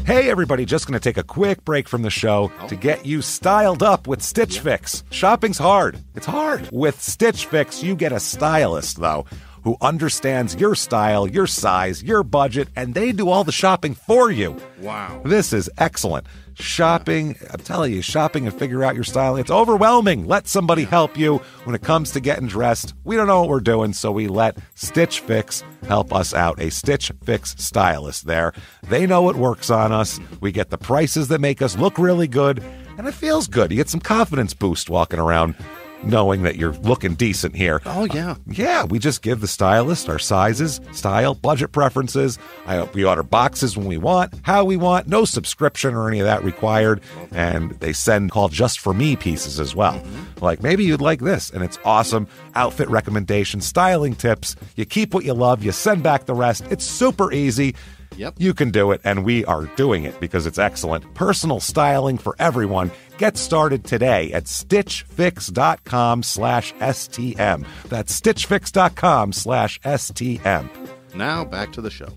Hey everybody, just going to take a quick break from the show to get you styled up with Stitch Fix. Shopping's hard. It's hard. With Stitch Fix, you get a stylist, though, who understands your style, your size, your budget, and they do all the shopping for you. Wow. This is excellent. Shopping, I'm telling you, shopping and figure out your style, it's overwhelming. Let somebody help you when it comes to getting dressed. We don't know what we're doing, so we let Stitch Fix help us out. A Stitch Fix stylist there. They know what works on us. We get the prices that make us look really good, and it feels good. You get some confidence boost walking around knowing that you're looking decent here. Oh, yeah. Yeah, we just give the stylist our sizes, style, budget preferences. We order boxes when we want, how we want, no subscription or any of that required. And they send called Just For Me pieces as well. Mm-hmm. Like, maybe you'd like this, and it's awesome. Outfit recommendations, styling tips. You keep what you love, you send back the rest. It's super easy. Yep. You can do it, and we are doing it because it's excellent. Personal styling for everyone. Get started today at stitchfix.com/STM. That's stitchfix.com/STM. Now back to the show.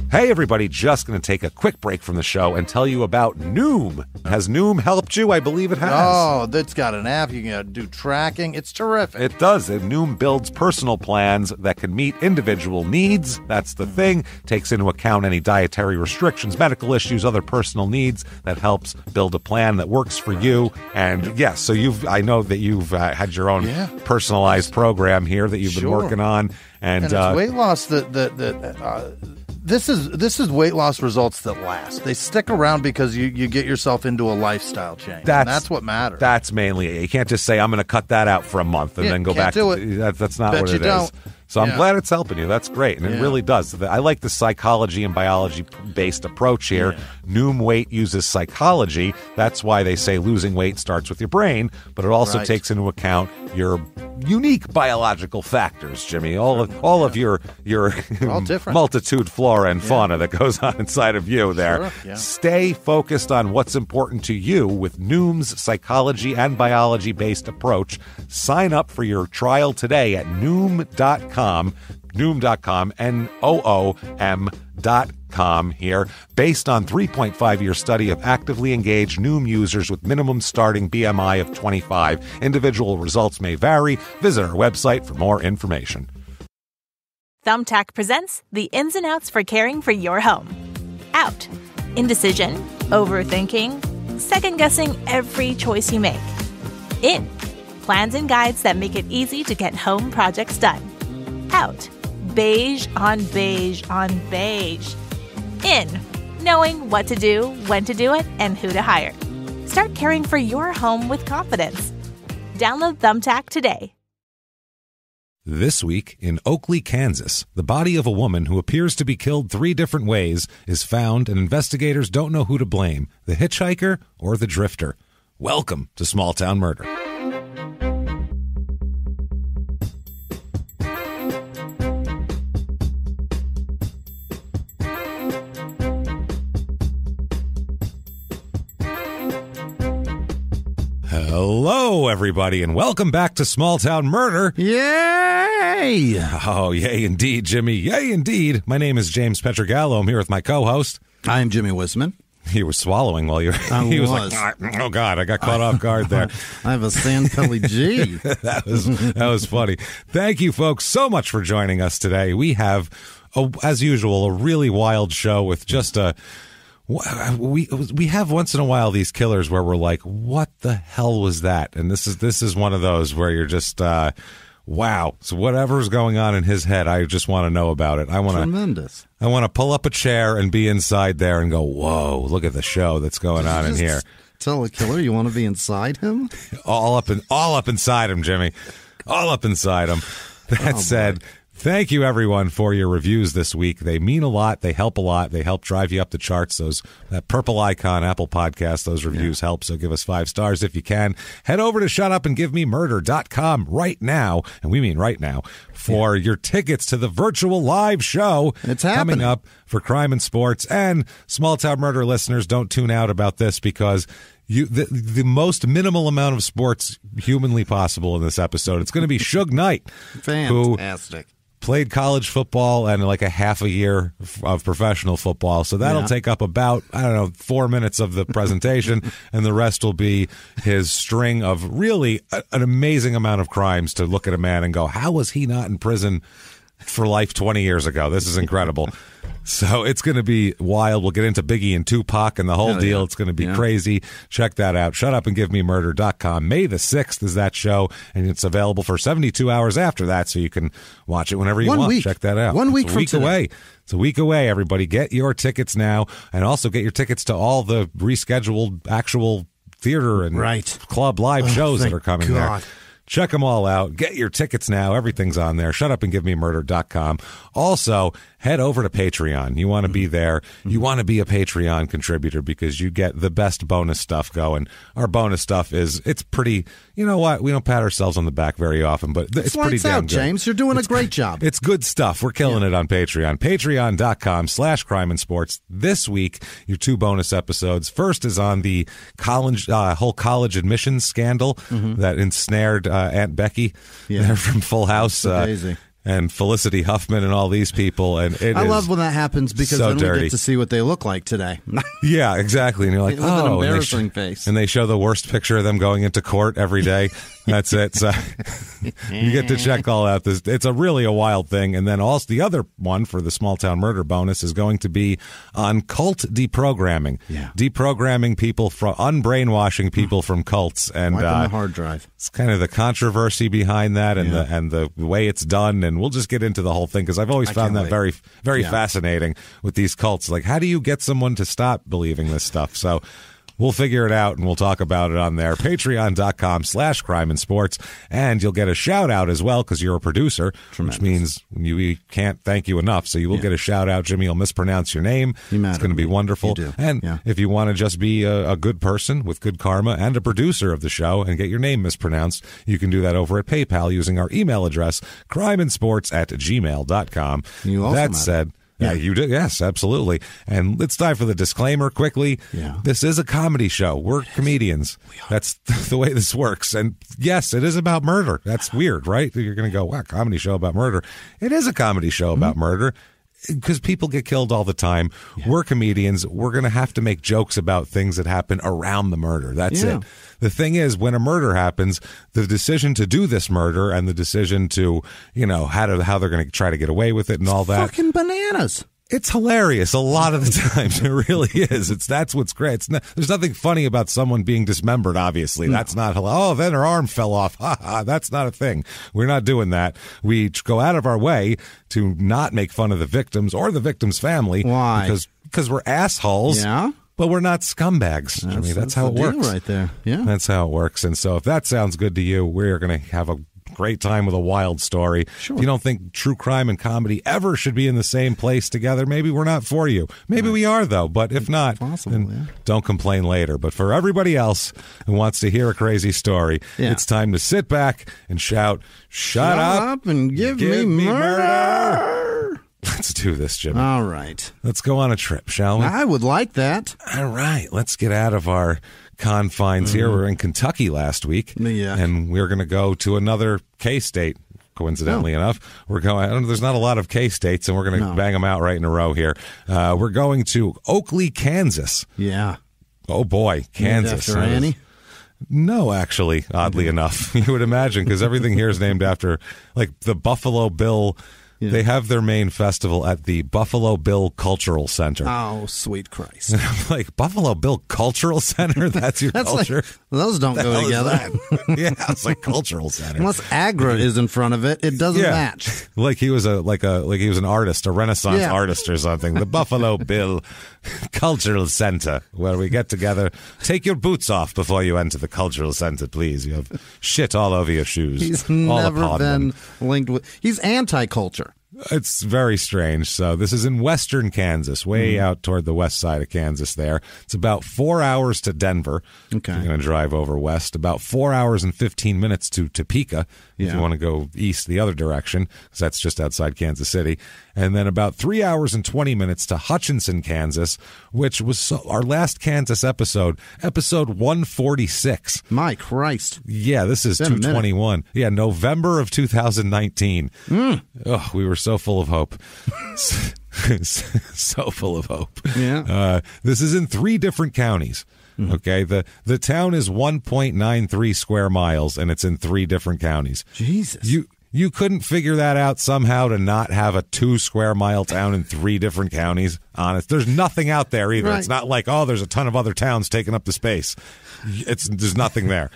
Hey everybody, just going to take a quick break from the show and tell you about Noom. Has Noom helped you? I believe it has. Oh, that's got an app. You can do tracking. It's terrific. It does. Noom builds personal plans that can meet individual needs. That's the thing. Takes into account any dietary restrictions, medical issues, other personal needs. That helps build a plan that works for you. And yes, so I know that you've had your own personalized program here that you've been working on. And it's weight loss This is weight loss results that last. They stick around because you get yourself into a lifestyle change. That's what matters. That's mainly it. You can't just say, I'm going to cut that out for a month and then go back to it. That's not what it is. So I'm glad it's helping you. That's great. And it really does. I like the psychology and biology-based approach here. Yeah. Noom Weight uses psychology. That's why they say losing weight starts with your brain, but it also takes into account your unique biological factors, Jimmy. All of your multitude flora and fauna that goes on inside of you there. Sure. Yeah. Stay focused on what's important to you with Noom's psychology and biology-based approach. Sign up for your trial today at Noom.com, Noom.com here. Based on 3.5-year study of actively engaged Noom users with minimum starting BMI of 25. Individual results may vary. Visit our website for more information. Thumbtack presents the ins and outs for caring for your home. Out. Indecision, overthinking, second-guessing every choice you make. In. Plans and guides that make it easy to get home projects done. Out. Beige on beige on beige. In. Knowing what to do, when to do it, and who to hire. Start caring for your home with confidence. Download Thumbtack today. This week in Oakley, Kansas, the body of a woman who appears to be killed 3 different ways is found, and investigators don't know who to blame, the hitchhiker or the drifter. Welcome to Small Town Murder. Hello, everybody, and welcome back to Small Town Murder. Yay! Oh, yay indeed, Jimmy. Yay indeed. My name is James Pietragallo. I'm here with my co-host. I am Jimmy Whisman. He was swallowing while you were... He was like, oh, God, I got caught off guard there. I have a Sandpelly G. That was funny. Thank you, folks, so much for joining us today. We have, as usual, a really wild show with just a... We have once in a while these killers where we're like, what the hell was that? And this is one of those where you're just, wow. So whatever's going on in his head, I just want to know about it. Tremendous. I want to pull up a chair and be inside there and go, whoa, look at the show that's going on in here. Tell a killer you want to be inside him? all up inside him, Jimmy. All up inside him. That said, thank you, everyone, for your reviews this week. They mean a lot. They help a lot. They help drive you up the charts. That purple icon, Apple Podcast, those reviews help. So give us 5 stars if you can. Head over to shutupandgivememurder.com right now, and we mean right now, for your tickets to the virtual live show. It's happening. Coming up for Crime and Sports. And Small Town Murder listeners, don't tune out about this because... the most minimal amount of sports humanly possible in this episode. It's going to be Suge Knight. Fantastic. played college football and like a half a year of professional football. So that'll take up about, 4 minutes of the presentation, and the rest will be his string of really an amazing amount of crimes to look at a man and go, how was he not in prison for life 20 years ago? This is incredible. So it's going to be wild. We'll get into Biggie and Tupac and the whole deal. It's going to be crazy. Check that out. ShutUpAndGiveMeMurder.com. May the 6th is that show, and it's available for 72 hours after that, so you can watch it whenever you want. Week. Check that out. 1 week from today. Away. It's a week away, everybody. Get your tickets now, and also get your tickets to all the rescheduled actual theater and club live shows that are coming there. Check them all out. Get your tickets now. Everything's on there. ShutUpAndGiveMeMurder.com. Also, head over to Patreon. You want to be there. You want to be a Patreon contributor because you get the best bonus stuff going. Our bonus stuff it's pretty, you know what? We don't pat ourselves on the back very often, but it's pretty damn good. James, you're doing a great job. It's good stuff. We're killing it on Patreon. Patreon.com/crime and sports. This week, your 2 bonus episodes. First is on the whole college admissions scandal that ensnared Aunt Becky. They're from Full House. And Felicity Huffman and all these people. And I love when that happens because then we get to see what they look like today. Yeah, exactly. And you're like, with an embarrassing face. And they show the worst picture of them going into court every day. That's it. So you get to check all out. It's really a wild thing. And then also the other one for the Small Town Murder bonus is going to be on cult deprogramming. Yeah. Deprogramming people, unbrainwashing people from cults. And wiping the hard drive. It's kind of the controversy behind that and the way it's done. And we'll just get into the whole thing because I've always found that very, very fascinating with these cults. Like, how do you get someone to stop believing this stuff? So we'll figure it out, and we'll talk about it on there. Patreon.com/crime and sports. And you'll get a shout-out as well because you're a producer, which means we can't thank you enough. So you will get a shout-out. Jimmy will mispronounce your name. It's going to be wonderful. And if you want to just be a good person with good karma and a producer of the show and get your name mispronounced, you can do that over at PayPal using our email address, crimeandsports@gmail.com. That said... Yeah, you did. Yes, absolutely. And it's time for the disclaimer quickly. Yeah. This is a comedy show. We're comedians. That's the way this works. And yes, it is about murder. That's weird, right? You're going to go, wow, comedy show about murder. It is a comedy show about murder because people get killed all the time. Yeah. We're comedians. We're going to have to make jokes about things that happen around the murder. That's it. The thing is, when a murder happens, the decision to do this murder and the decision to, how they're going to try to get away with it and all that. Fucking bananas. It's hilarious a lot of the times. It really is. That's what's great. There's nothing funny about someone being dismembered, obviously. No. That's not, then her arm fell off. Ha ha. That's not a thing. We're not doing that. We go out of our way to not make fun of the victims or the victim's family. Why? Because we're assholes. Yeah. But we're not scumbags. That's how it works. Right there. Yeah. That's how it works. And so if that sounds good to you, we're going to have a great time with a wild story. Sure. If you don't think true crime and comedy ever should be in the same place together, maybe we're not for you. Maybe we are, though. But if not, then don't complain later. But for everybody else who wants to hear a crazy story, it's time to sit back and shout, Shut up and give me murder. Let's do this, Jimmy. All right. Let's go on a trip, shall we? I would like that. All right. Let's get out of our confines here. We're in Kentucky last week. Yeah. And we're going to go to another K-state, coincidentally enough. We're going, there's not a lot of K-states, and we're going to bang them out right in a row here. We're going to Oakley, Kansas. Yeah. Oh, boy. Kansas. Named after Annie? No, actually, oddly enough. You would imagine, because everything here is named after, like, the Buffalo Bill. Yeah. They have their main festival at the Buffalo Bill Cultural Center. Oh, sweet Christ. And I'm like, Buffalo Bill Cultural Center? That's your culture? Like, those don't go together. Yeah, it's like cultural center. Unless Agra is in front of it, it doesn't match. Like he was an artist, a Renaissance artist or something. The Buffalo Bill Cultural Center, where we get together. Take your boots off before you enter the cultural center, please. You have shit all over your shoes. He's never been linked with. He's anti-culture. It's very strange. So this is in western Kansas, way out toward the west side of Kansas there. It's about 4 hours to Denver. Okay. If you're going to drive over west. About 4 hours and 15 minutes to Topeka if you want to go east the other direction, because that's just outside Kansas City. And then about 3 hours and 20 minutes to Hutchinson, Kansas, which was our last Kansas episode 146. My Christ. Yeah, this is 221. Yeah, November of 2019. Oh, we were so full of hope. So full of hope. Yeah. This is in 3 different counties. Okay, the town is 1.93 square miles, and it's in 3 different counties. Jesus. You couldn't figure that out somehow to not have a 2 square mile town in 3 different counties? Honest, there's nothing out there either. Right. It's not like, oh, there's a ton of other towns taking up the space. There's nothing there.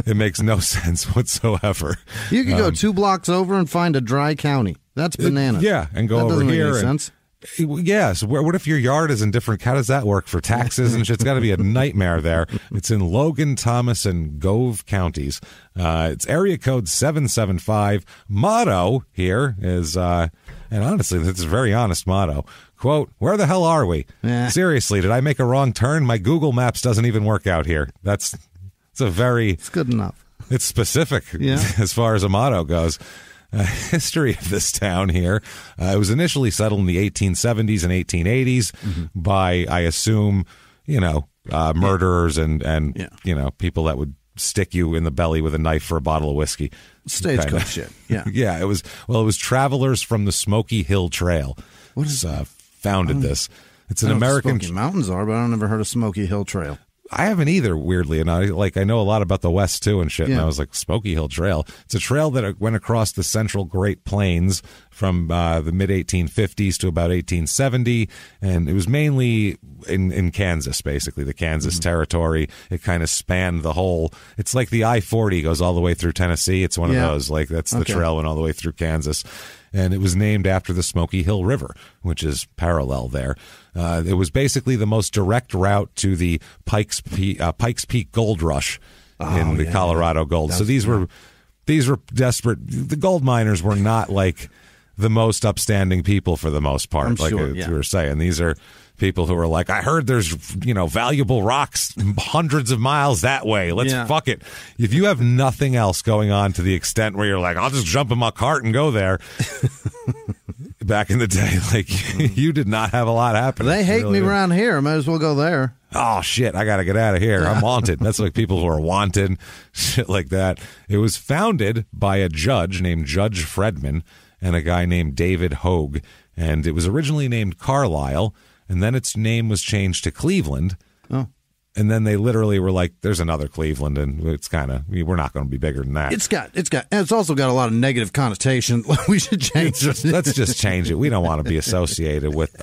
It makes no sense whatsoever. You could go 2 blocks over and find a dry county. That's bananas. And go over here. Make any sense. Yes. What if your yard is in different? How does that work for taxes and shit? It's got to be a nightmare there. It's in Logan, Thomas, and Gove counties. It's area code 775. Motto here is, and honestly, it's a very honest motto. Quote, where the hell are we? Seriously, did I make a wrong turn? My Google Maps doesn't even work out here. It's good enough. It's specific as far as a motto goes. History of this town here. It was initially settled in the 1870s and 1880s by, I assume, murderers and people that would stick you in the belly with a knife for a bottle of whiskey. Stagecoach shit. Yeah. Yeah. It was travelers from the Smoky Hill Trail. What is founded this? It's an American. Smoky Mountains are, but I don't ever heard of Smoky Hill Trail. I haven't either, weirdly, and I know a lot about the West too and shit. And I was like, Smoky Hill Trail. It's a trail that went across the Central Great Plains from the mid 1850s to about 1870, and it was mainly in Kansas, basically the Kansas territory. It kind of spanned the whole. It's like the I-40 goes all the way through Tennessee. It's one of those. Like that's the trail went all the way through Kansas. And it was named after the Smoky Hill River, which is parallel there. It was basically the most direct route to the Pikes Peak Gold Rush in the Colorado Gold. So these were desperate. The gold miners were not like the most upstanding people for the most part. You were saying, these are people who are like, I heard there's valuable rocks hundreds of miles that way. Let's fuck it. If you have nothing else going on to the extent where you're like, I'll just jump in my cart and go there. Back in the day, you did not have a lot happen. They hate me around here. I might as well go there. Oh shit, I gotta get out of here. I'm wanted. That's like people who are wanted, shit like that. It was founded by a judge named Judge Fredman and a guy named David Hogue, and it was originally named Carlisle. And then its name was changed to Cleveland. Oh. And then they literally were like, there's another Cleveland, and it's kind of, we're not going to be bigger than that. It's also got a lot of negative connotation. We should change it. Let's just change it. We don't want to be associated with,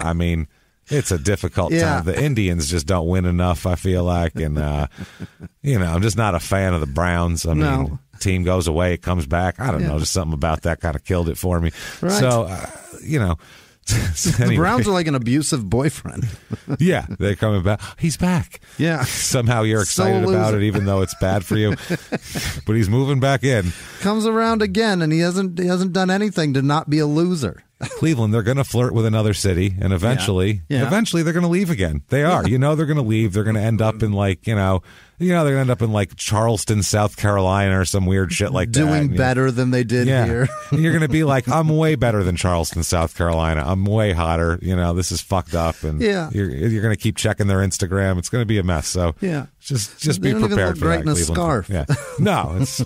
it's a difficult time. The Indians just don't win enough, I feel like. And, I'm just not a fan of the Browns. Team goes away, it comes back. I don't know, just something about that kind of killed it for me. Right. So, The Browns are like an abusive boyfriend. Yeah, they're coming back. He's back. Yeah. Somehow you're excited about it, even though it's bad for you. But he's moving back in. Comes around again, and he hasn't done anything to not be a loser. Cleveland, they're going to flirt with another city, and eventually they're going to leave again. They are. They're going to leave. They're going to end up in they're going to end up in like Charleston, South Carolina, or some weird shit like that. Doing better than they did here. And you're going to be like, I'm way better than Charleston, South Carolina. I'm way hotter. This is fucked up. And you're going to keep checking their Instagram. It's going to be a mess. So just be prepared for that, Cleveland. Scarf. Yeah. No, it's...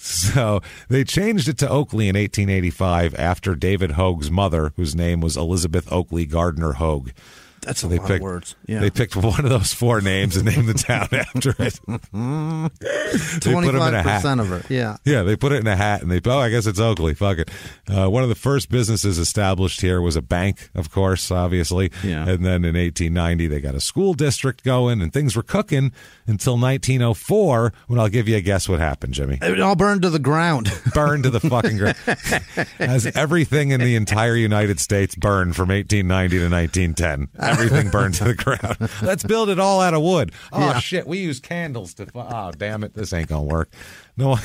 So they changed it to Oakley in 1885 after David Hogue's mother, whose name was Elizabeth Oakley Gardner Hogue. That's a lot of words. Yeah. They picked one of those 4 names and named the town after it. 25% of it, yeah. Yeah, they put it in a hat, and I guess it's Oakley. Fuck it. One of the first businesses established here was a bank, of course, obviously. Yeah. And then in 1890, they got a school district going, and things were cooking until 1904, when I'll give you a guess what happened, Jimmy. It all burned to the ground. Burned to the fucking ground. As everything in the entire United States burned from 1890 to 1910. everything burned to the ground. Let's build it all out of wood. Oh, shit, we use candles to... Oh, damn it, this ain't going to work. No,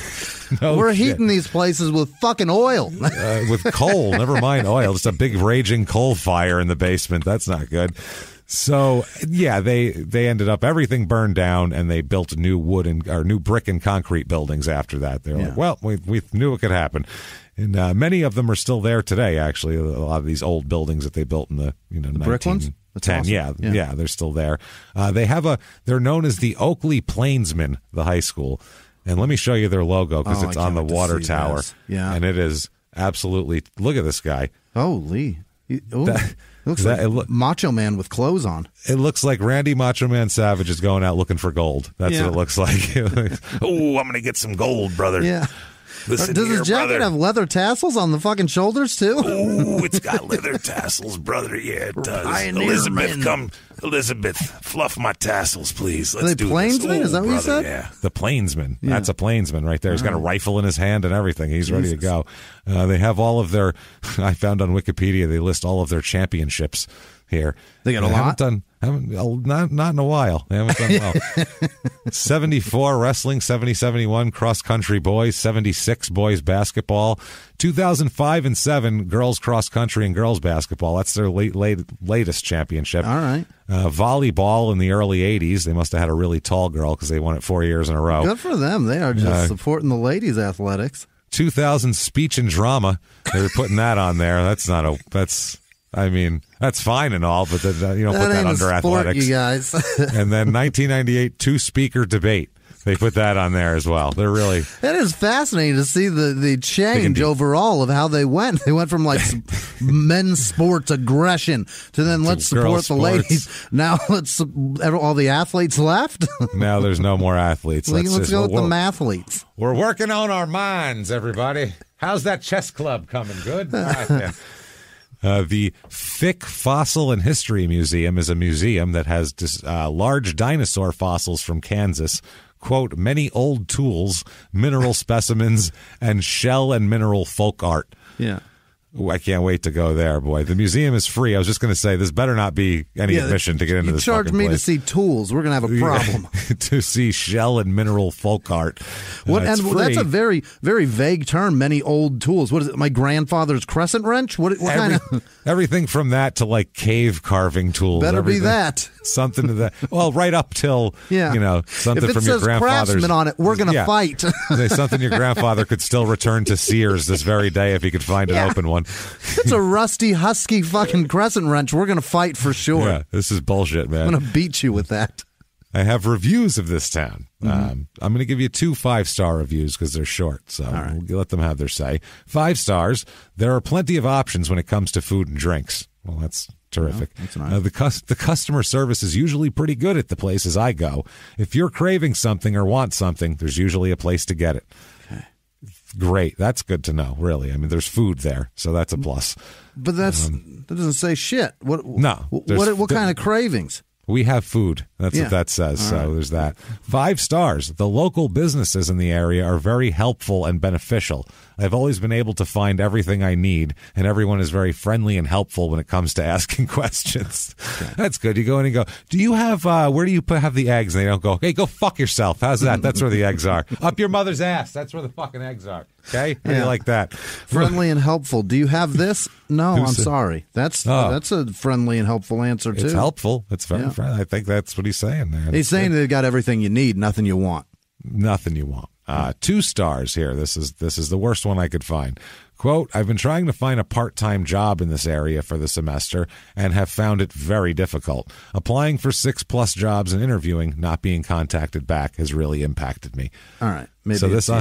we're heating these places with fucking oil. With coal, never mind oil. Just a big raging coal fire in the basement. That's not good. So, yeah, they ended up, everything burned down, and they built new new brick and concrete buildings after that. They're like, well, we knew it could happen. And many of them are still there today, actually, a lot of these old buildings that they built in the brick ones? Awesome. Yeah, they're still there. They're known as the Oakley Plainsmen, the high school. And let me show you their logo, because it's on the water tower. Yeah. And it is absolutely, look at this guy. Holy. Looks like Macho Man with clothes on. It looks like Randy Macho Man Savage is going out looking for gold. That's what it looks like. Oh, I'm going to get some gold, brother. Yeah. Does his jacket have leather tassels on the fucking shoulders, too? Oh, it's got leather tassels, brother. Yeah, it does. Elizabeth, fluff my tassels, please. Let's do this. Plainsman? Is that what you said? Yeah, the Plainsman. Yeah. That's a Plainsman right there. He's got a rifle in his hand and everything. He's ready to go. They have all of their, I found on Wikipedia, they list all of their championships here. They got a lot? Not in a while. They haven't done well. 74 wrestling, 70-71 cross-country boys, 76 boys basketball, 2005 and 7 girls cross-country and girls basketball. That's their latest championship. All right. Volleyball in the early 80s. They must have had a really tall girl because they won it 4 years in a row. Good for them. They are just supporting the ladies' athletics. 2000 speech and drama. They were putting that on there. That's fine and all, but you don't put that under athletics. You guys. And then 1998 two-speaker debate. They put that on there as well. They're really... It is fascinating to see the change overall of how they went. They went from like men's sports aggression to then let's support the ladies. Now all the athletes left. Now there's no more athletes. Let's go with the mathletes. We're working on our minds, everybody. How's that chess club coming? Good? All right, then. The Fick Fossil and History Museum is a museum that has large dinosaur fossils from Kansas, quote, many old tools, mineral specimens, and shell and mineral folk art. Yeah. Ooh, I can't wait to go there, boy. The museum is free. I was just going to say, this better not be any admission to get into this fucking place. You charge me to see tools. We're going to have a problem. To see shell and mineral folk art. That's a very, very vague term, many old tools. What is it, my grandfather's crescent wrench? What kind of... Everything from that to, like, cave carving tools. Better be that. Something to that. Well, right up till, something from your grandfather's... If it says Craftsman on it, we're going to fight. Something your grandfather could still return to Sears this very day if he could find an open one. It's a rusty, husky fucking crescent wrench. We're going to fight for sure. Yeah, this is bullshit, man. I'm going to beat you with that. I have reviews of this town. I'm going to give you 2 5-star reviews because they're short, so we'll let them have their say. 5 stars. There are plenty of options when it comes to food and drinks. Well, that's terrific. Yeah, that's nice. The customer service is usually pretty good at the places I go. If you're craving something or want something, there's usually a place to get it. Great. That's good to know, really. I mean, there's food there, so that's a plus. But that doesn't say shit. What kind of cravings? We have food. That's what that says. All so there's that. 5 stars. The local businesses in the area are very helpful and beneficial. I've always been able to find everything I need, and everyone is very friendly and helpful when it comes to asking questions. Okay. That's good. You go in and go, do you have, where do you have the eggs? And they don't go, hey, go fuck yourself. How's that? That's where the eggs are. Up your mother's ass. That's where the fucking eggs are. Okay? How do you like that? Friendly and helpful. Do you have this? No, I'm sorry. That's a friendly and helpful answer, too. It's helpful. It's very friendly. I think that's what he's saying there. He's saying they've got everything you need, nothing you want. Nothing you want. 2 stars here. This is the worst one I could find. Quote, I've been trying to find a part-time job in this area for the semester and have found it very difficult. Applying for 6+ jobs and interviewing, not being contacted back has really impacted me. All right. Maybe so this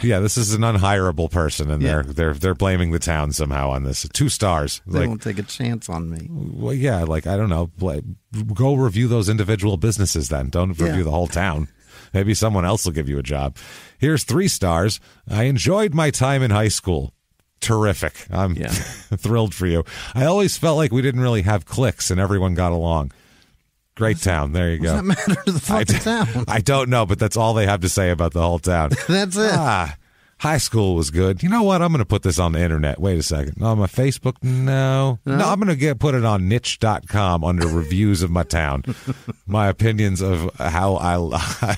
this is an unhireable person, and they're blaming the town somehow on this. 2 stars. They won't take a chance on me. Well, yeah, like, I don't know. Go review those individual businesses then. Don't review the whole town. Maybe someone else will give you a job. Here's 3 stars. I enjoyed my time in high school. Terrific. I'm thrilled for you. I always felt like we didn't really have cliques and everyone got along. Great town. There you go. Does that matter to the fucking town? I don't know, but that's all they have to say about the whole town. That's it. High school was good. You know what? I'm going to put this on the internet. Wait a second. On my Facebook? No, I'm going to put it on niche.com under reviews of my town. My opinions of how I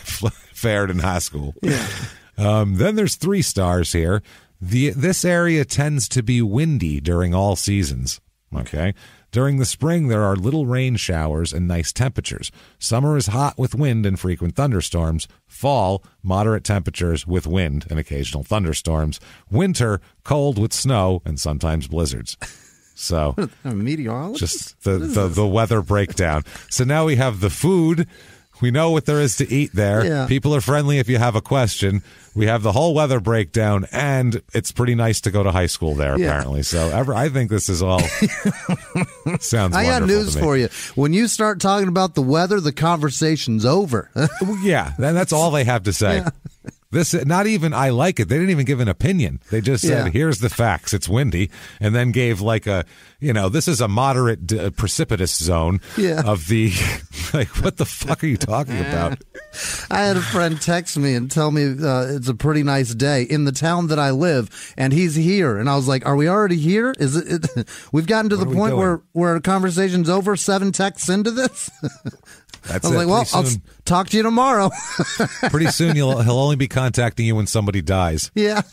fared in high school. Yeah. Then there's 3 stars here. This area tends to be windy during all seasons. Okay. During the spring, there are little rain showers and nice temperatures. Summer is hot with wind and frequent thunderstorms. Fall, moderate temperatures with wind and occasional thunderstorms. Winter, cold with snow and sometimes blizzards. So, a meteorologist? Just the weather breakdown. So now we have the food. We know what there is to eat there. Yeah. People are friendly if you have a question. We have the whole weather breakdown, and it's pretty nice to go to high school there, apparently. So I think this is all sounds wonderful. I got news for you. When you start talking about the weather, the conversation's over. Yeah, that's all they have to say. Yeah. This, not even I like it. They didn't even give an opinion. They just said, here's the facts. It's windy. And then gave like this is a moderate precipitous zone of the, like, what the fuck are you talking about? I had a friend text me and tell me it's a pretty nice day in the town that I live, and he's here. And I was like, are we already here? Is it we've gotten to the point where a conversation's over 7 texts into this? That's I was like, well, I'll talk to you tomorrow. Pretty soon he'll only be contacting you when somebody dies. Yeah.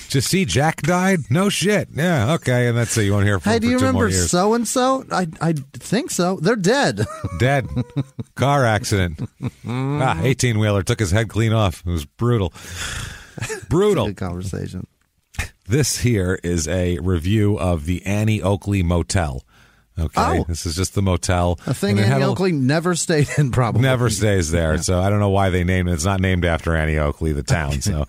Just see, Jack died? No shit. Yeah, okay, and that's it. You won't hear from him for 2 more years. Hey, do you remember so-and-so? I think so. They're dead. Dead. Car accident. 18-wheeler took his head clean off. It was brutal. Brutal. Good conversation. This here is a review of the Annie Oakley Motel. Okay, This is just the motel. A thing Annie Oakley never stayed in, probably. Never stays there, so I don't know why they named it. It's not named after Annie Oakley, the town. So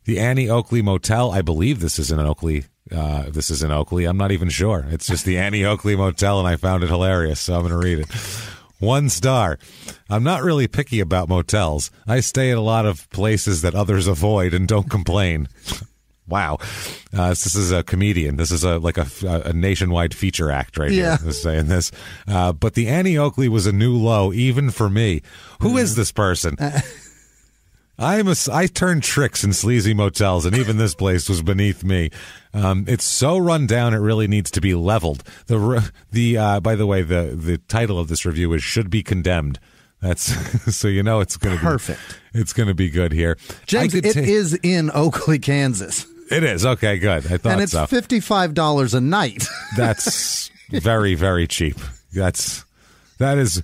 the Annie Oakley Motel, I believe this is in Oakley. This is in Oakley. I'm not even sure. It's just the Annie Oakley Motel, and I found it hilarious, so I'm going to read it. 1 star. I'm not really picky about motels. I stay at a lot of places that others avoid and don't complain. Wow. This is a comedian. This is a nationwide feature act right here. Saying this. But the Annie Oakley was a new low, even for me. Who is this person? I turned tricks in sleazy motels, and even this place was beneath me. It's so run down, it really needs to be leveled. By the way, the title of this review is "Should Be Condemned." That's so it's going to be perfect. It's going to be good here. James, it is in Oakley, Kansas. It is. Okay, good. I thought so. And it's $55 a night. That's very, very cheap. That is,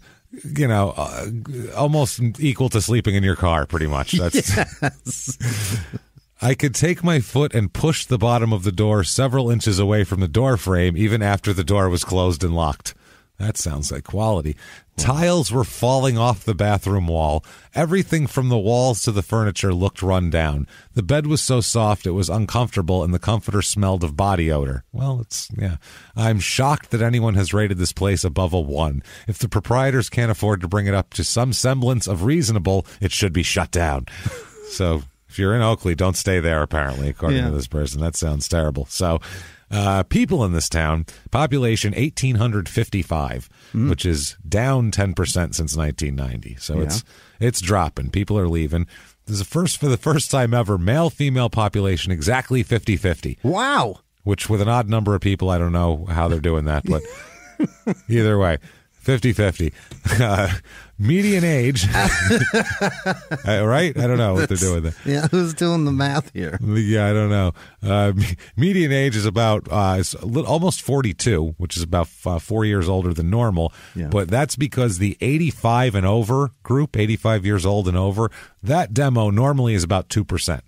almost equal to sleeping in your car, pretty much. That's. Yes. I could take my foot and push the bottom of the door several inches away from the door frame, even after the door was closed and locked. That sounds like quality. Tiles were falling off the bathroom wall. Everything from the walls to the furniture looked run down. The bed was so soft it was uncomfortable, and the comforter smelled of body odor. Well, I'm shocked that anyone has rated this place above a 1. If the proprietors can't afford to bring it up to some semblance of reasonable, it should be shut down. So if you're in Oakley, don't stay there, apparently, according to this person. That sounds terrible. So... people in this town, population 1,855, which is down 10% since 1990. So it's dropping. People are leaving. This is for the first time ever, male-female population exactly 50-50. Wow. Which with an odd number of people, I don't know how they're doing that, but either way. 50-50. Median age. Right? I don't know what they're doing there. Yeah, who's doing the math here? Yeah, I don't know. Median age is about almost 42, which is about 4 years older than normal. Yeah. But that's because the 85 and over group, 85 years old and over, that demo normally is about 2%.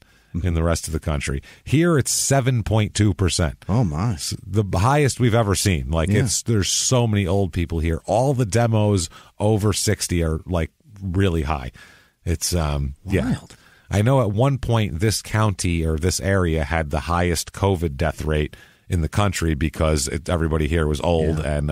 In the rest of the country. Here it's 7.2%. Oh my. It's the highest we've ever seen. There's so many old people here. All the demos over 60 are like really high. It's wild. I know at one point this county or this area had the highest COVID death rate in the country because everybody here was old and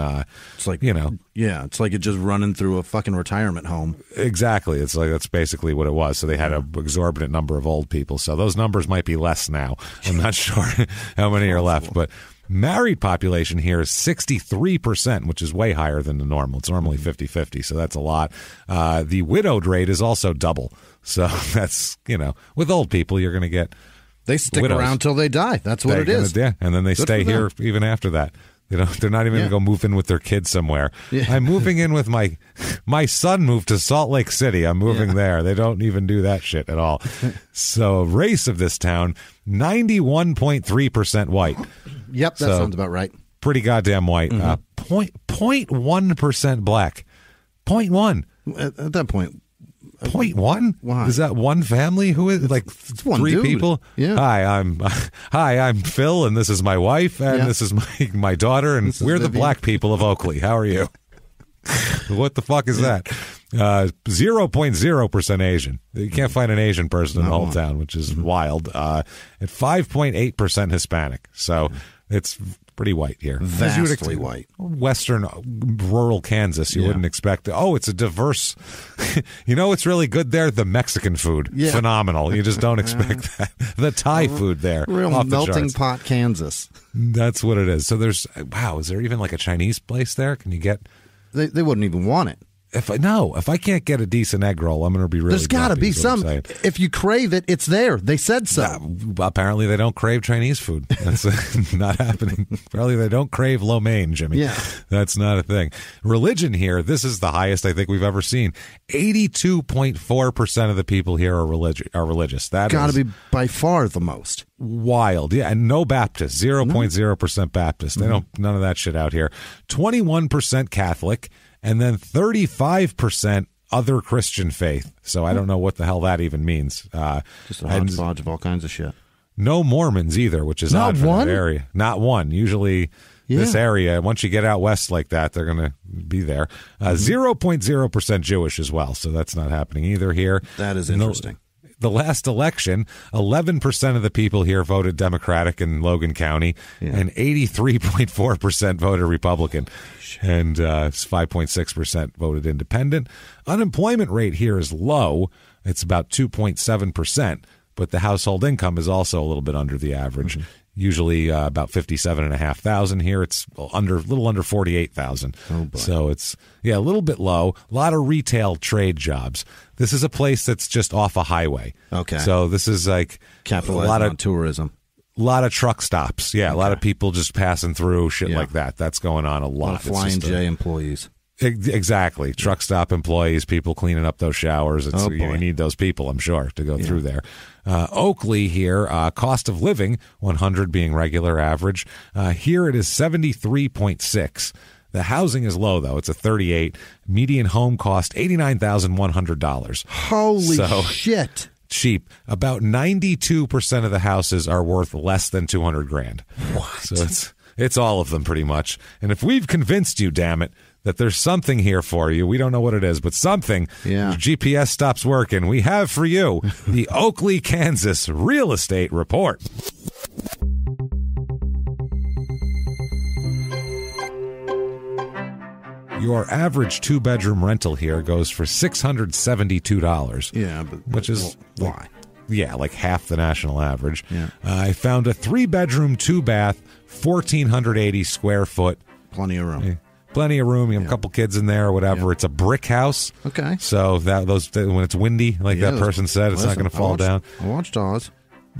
it's like it's like it just running through a fucking retirement home. Exactly. It's like that's basically what it was. So they had an exorbitant number of old people. So those numbers might be less now. I'm not sure how many are left, but married population here is 63%, which is way higher than the normal. It's normally 50-50, so that's a lot. The widowed rate is also double. So that's, with old people, you're going to get They stick around till they die. That's what it is. Yeah, and then they stay here even after that. They're not even going to go move in with their kids somewhere. Yeah. I'm moving in with my son moved to Salt Lake City. I'm moving there. They don't even do that shit at all. So race of this town, 91.3% white. Yep, that sounds about right. Pretty goddamn white. 0.1% black. 0.1. At that point. 0.1? Why? Is that one family? Who is like it's one three dude. people? Yeah. Hi, I'm Phil, and this is my wife, and this is my daughter, and we're the black people of Oakley. How are you? What the fuck is that? 0.0% Asian. You can't find an Asian person in the whole town, which is wild. At 5.8% Hispanic. So it's pretty white here. Vastly white. Western rural Kansas, you wouldn't expect. Oh, it's a diverse. You know what's really good there? The Mexican food. Yeah. Phenomenal. You just don't expect that. The Thai food there. Real melting pot Kansas. That's what it is. So there's, is there even like a Chinese place there? Can you get. They wouldn't even want it. If I can't get a decent egg roll, I'm going to be really. There's got to be some. If you crave it, it's there. They said so. Apparently, they don't crave Chinese food. That's not happening. Apparently, they don't crave lo mein, Jimmy. Yeah, that's not a thing. Religion here. This is the highest I think we've ever seen. 82.4% of the people here are religious. That got to be by far the most. Wild, yeah, and no Baptist. 0.0% Baptist. They don't. None of that shit out here. 21% Catholic. And then 35% other Christian faith. So I don't know what the hell that even means. Just a hodgepodge of all kinds of shit. No Mormons either, which is odd for that area. Not one. Usually this area, once you get out west like that, they're going to be there. 0.0% Jewish as well. So that's not happening either here. That is interesting. The last election, 11% of the people here voted Democratic in Logan County, and 83.4% voted Republican, and 5.6% voted independent. Unemployment rate here is low. It's about 2.7%, but the household income is also a little bit under the average. Usually about 57,500 here. It's a little under 48,000. Oh boy. So it's a little bit low. A lot of retail trade jobs. This is a place that's just off a highway. Okay. So this is like capitalizing on tourism. A lot of truck stops. Yeah, okay. A lot of people just passing through, shit like that. That's going on a lot. A lot of Flying J employees. Exactly. Truck stop employees, people cleaning up those showers. You need those people, I'm sure, to go through there. Oakley here, cost of living, 100 being regular average. Here it is 73.6. The housing is low, though. It's a 38. Median home cost, $89,100. Holy shit. Cheap. About 92% of the houses are worth less than $200,000. What? So it's all of them pretty much. And if we've convinced you, damn it, that there's something here for you, we don't know what it is, but something. Yeah. Your GPS stops working. We have for you the Oakley, Kansas Real Estate Report. Your average 2-bedroom rental here goes for $672. Yeah, but which is why? Like half the national average. Yeah. I found a 3-bedroom, 2-bath, 1,480 square foot. Plenty of room. Plenty of room. You have a couple kids in there or whatever. Yeah. It's a brick house. Okay. So when it's windy, like that person said, it's not going to fall down. I watched Oz.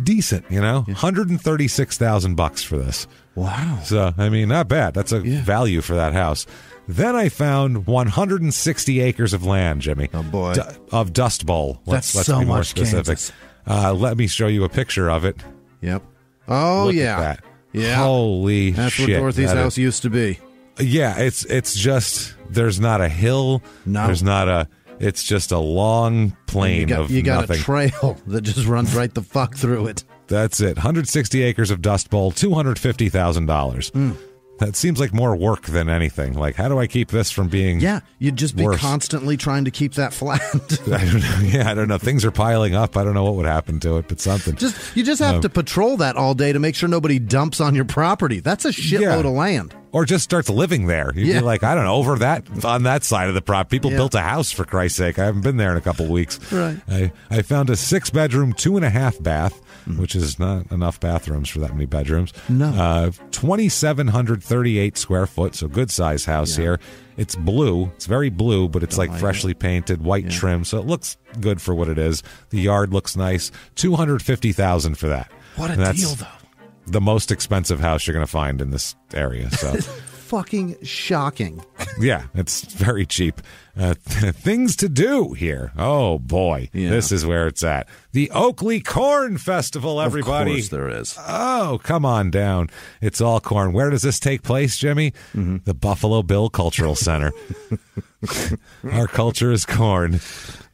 Decent, $136,000 for this. Wow. So I mean, not bad. That's a value for that house. Then I found 160 acres of land, Jimmy. Oh boy. Of Dust Bowl. Let's be more specific. Let me show you a picture of it. Yep. Oh, Look yeah. At that. Yeah. Holy That's shit. That's where Dorothy's house used to be. Yeah, it's just, there's not a hill. No. There's not it's just a long plain of nothing. You got a trail that just runs right the fuck through it. That's it. 160 acres of Dust Bowl, $250,000. That seems like more work than anything. Like, how do I keep this from being you'd just be worse? Constantly trying to keep that flat. I don't know. Yeah, I don't know. Things are piling up. I don't know what would happen to it, but something. You just have to patrol that all day to make sure nobody dumps on your property. That's a shitload of land. Or just starts living there. You'd be like, I don't know, over that, on that side of the prop. People built a house, for Christ's sake. I haven't been there in a couple of weeks. Right. I found a 6-bedroom, 2.5 bath, which is not enough bathrooms for that many bedrooms. No. 2,738 square foot, so good size house here. It's blue. It's very blue, but it's like freshly painted, white trim, so it looks good for what it is. The yard looks nice. $250,000 for that. What a deal, though. The most expensive house you're going to find in this area. So fucking shocking. Yeah, it's very cheap. Things to do here. Oh, boy. Yeah. This is where it's at. The Oakley Corn Festival, everybody. Of course there is. Oh, come on down. It's all corn. Where does this take place, Jimmy? Mm-hmm. The Buffalo Bill Cultural Center. Our culture is corn.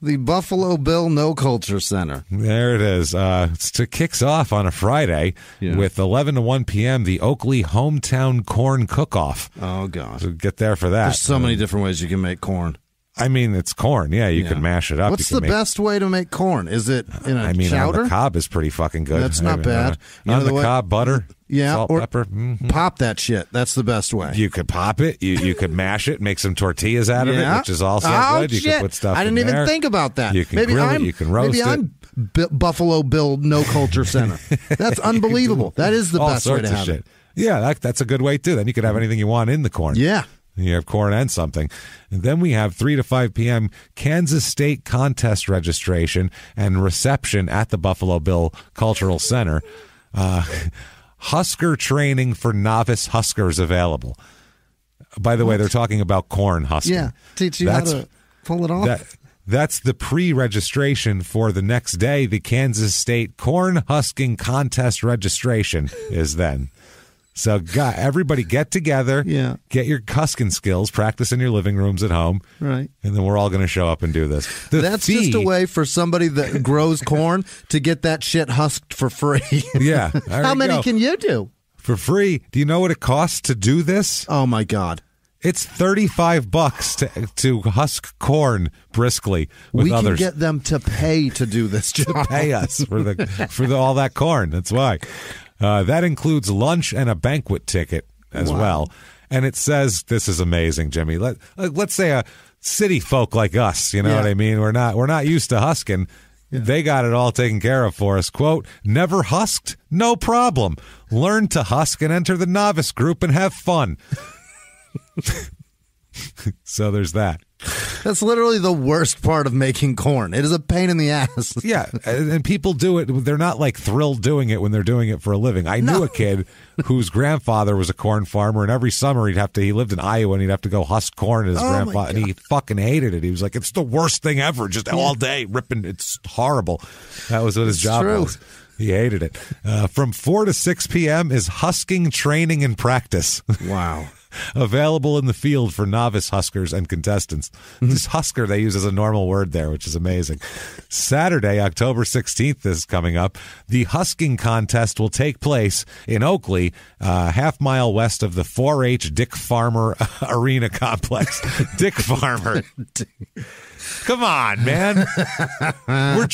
The Buffalo Bill No Culture Center. There it is. It kicks off on a Friday with 11 to 1 p.m. the Oakley Hometown Corn Cook-Off. Oh, God. So get there for that. There's so many different ways you can make corn. I mean, it's corn. Yeah, you could mash it up. What's the best way to make corn? Is it in a chowder? On the cob is pretty fucking good. That's not bad. On the cob, butter, salt, pepper. Mm-hmm. Pop that shit. That's the best way. You could pop it. You could mash it, make some tortillas out of it, which is also good. You could put stuff I didn't even think about that. You can grill it. You can roast it. Maybe I'm Buffalo Bill No Culture Center. That's unbelievable. That is the best way to have it. Yeah, that's a good way, too. Then you could have anything you want in the corn. Yeah. You have corn and something. And then we have 3 to 5 p.m. Kansas State contest registration and reception at the Buffalo Bill Cultural Center. Husker training for novice Huskers available. By the way, they're talking about corn husking. Yeah, teach you how to pull it off. That's the pre-registration for the next day. The Kansas State corn husking contest registration is then. So, everybody get together, get your husking skills, practice in your living rooms at home, right? And then we're all going to show up and do this. That's just a way for somebody that grows corn to get that shit husked for free. Yeah. How many can you do? For free. Do you know what it costs to do this? Oh, my God. It's $35 to husk corn briskly with we others. We can get them to pay to do this job. To pay us for all that corn. That's why. That includes lunch and a banquet ticket as well. And it says, this is amazing, Jimmy. Let's say city folk like us, you know what I mean? We're not used to husking. Yeah. They got it all taken care of for us. Quote, never husked? No problem. Learn to husk and enter the novice group and have fun. So there's that. That's literally the worst part of making corn. It is a pain in the ass. Yeah, and people do it. They're not like thrilled doing it when they're doing it for a living. I knew a kid whose grandfather was a corn farmer, and every summer he lived in Iowa, and he'd have to go husk corn at his grandfather, and he fucking hated it. He was like, it's the worst thing ever, just all day ripping. It's horrible. That was what his job was. He hated it. From 4 to 6 p.m. is husking training and practice. Wow. Available in the field for novice huskers and contestants. This husker they use as a normal word there, which is amazing. Saturday, October 16th is coming up. The husking contest will take place in Oakley, half-mile west of the 4-H Dick Farmer Arena Complex. Dick Farmer. Come on, man. We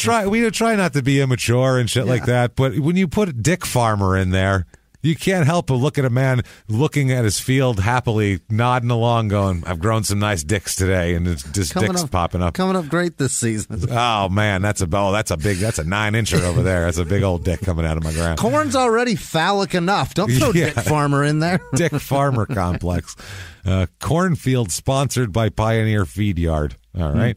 try not to be immature and shit like that, but when you put Dick Farmer in there, you can't help but look at a man looking at his field happily, nodding along, going, I've grown some nice dicks today, and it's just dicks popping up. Coming up great this season. Oh, man, that's a 9-incher over there. That's a big old dick coming out of my ground. Corn's already phallic enough. Don't throw Dick Farmer in there. Dick Farmer Complex. Cornfield sponsored by Pioneer Feed Yard. All right.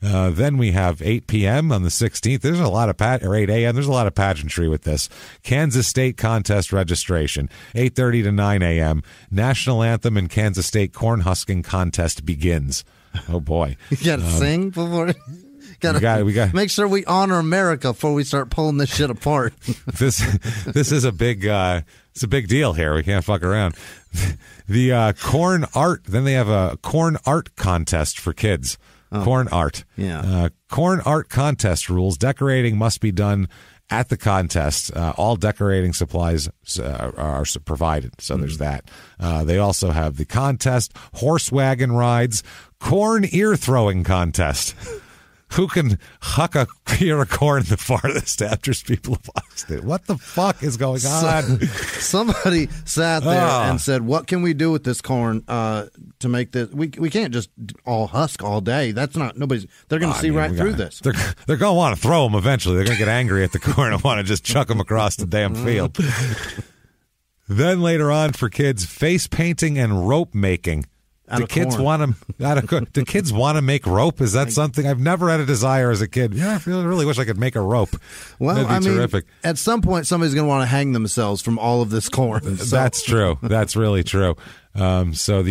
Then we have 8 p.m. on the 16th. There's a lot of 8 a.m. There's a lot of pageantry with this. Kansas State contest registration. 8:30 to 9 a.m. National anthem and Kansas State corn husking contest begins. Oh boy! You got to sing before. We got make sure we honor America before we start pulling this shit apart. This is a big it's a big deal here. We can't fuck around. The corn art. Then they have a corn art contest for kids. Oh. Corn art. Yeah. Corn art contest rules. Decorating must be done at the contest. All decorating supplies are provided. So there's that. They also have the contest, horse wagon rides, corn ear throwing contest. Who can huck a ear of corn the farthest after people have lost it? What the fuck is going on? Somebody sat there and said, what can we do with this corn to make this? We can't just all husk all day. That's not, they're going to see through this. They're going to want to throw them eventually. They're going to get angry at the corn and want to just chuck them across the damn field. Then later on for kids, face painting and rope making. Do kids want to make rope? Is that something I've never had a desire as a kid? Yeah, I really wish I could make a rope. Well, that'd be terrific. At some point, somebody's going to want to hang themselves from all of this corn. So. That's true. That's really true. So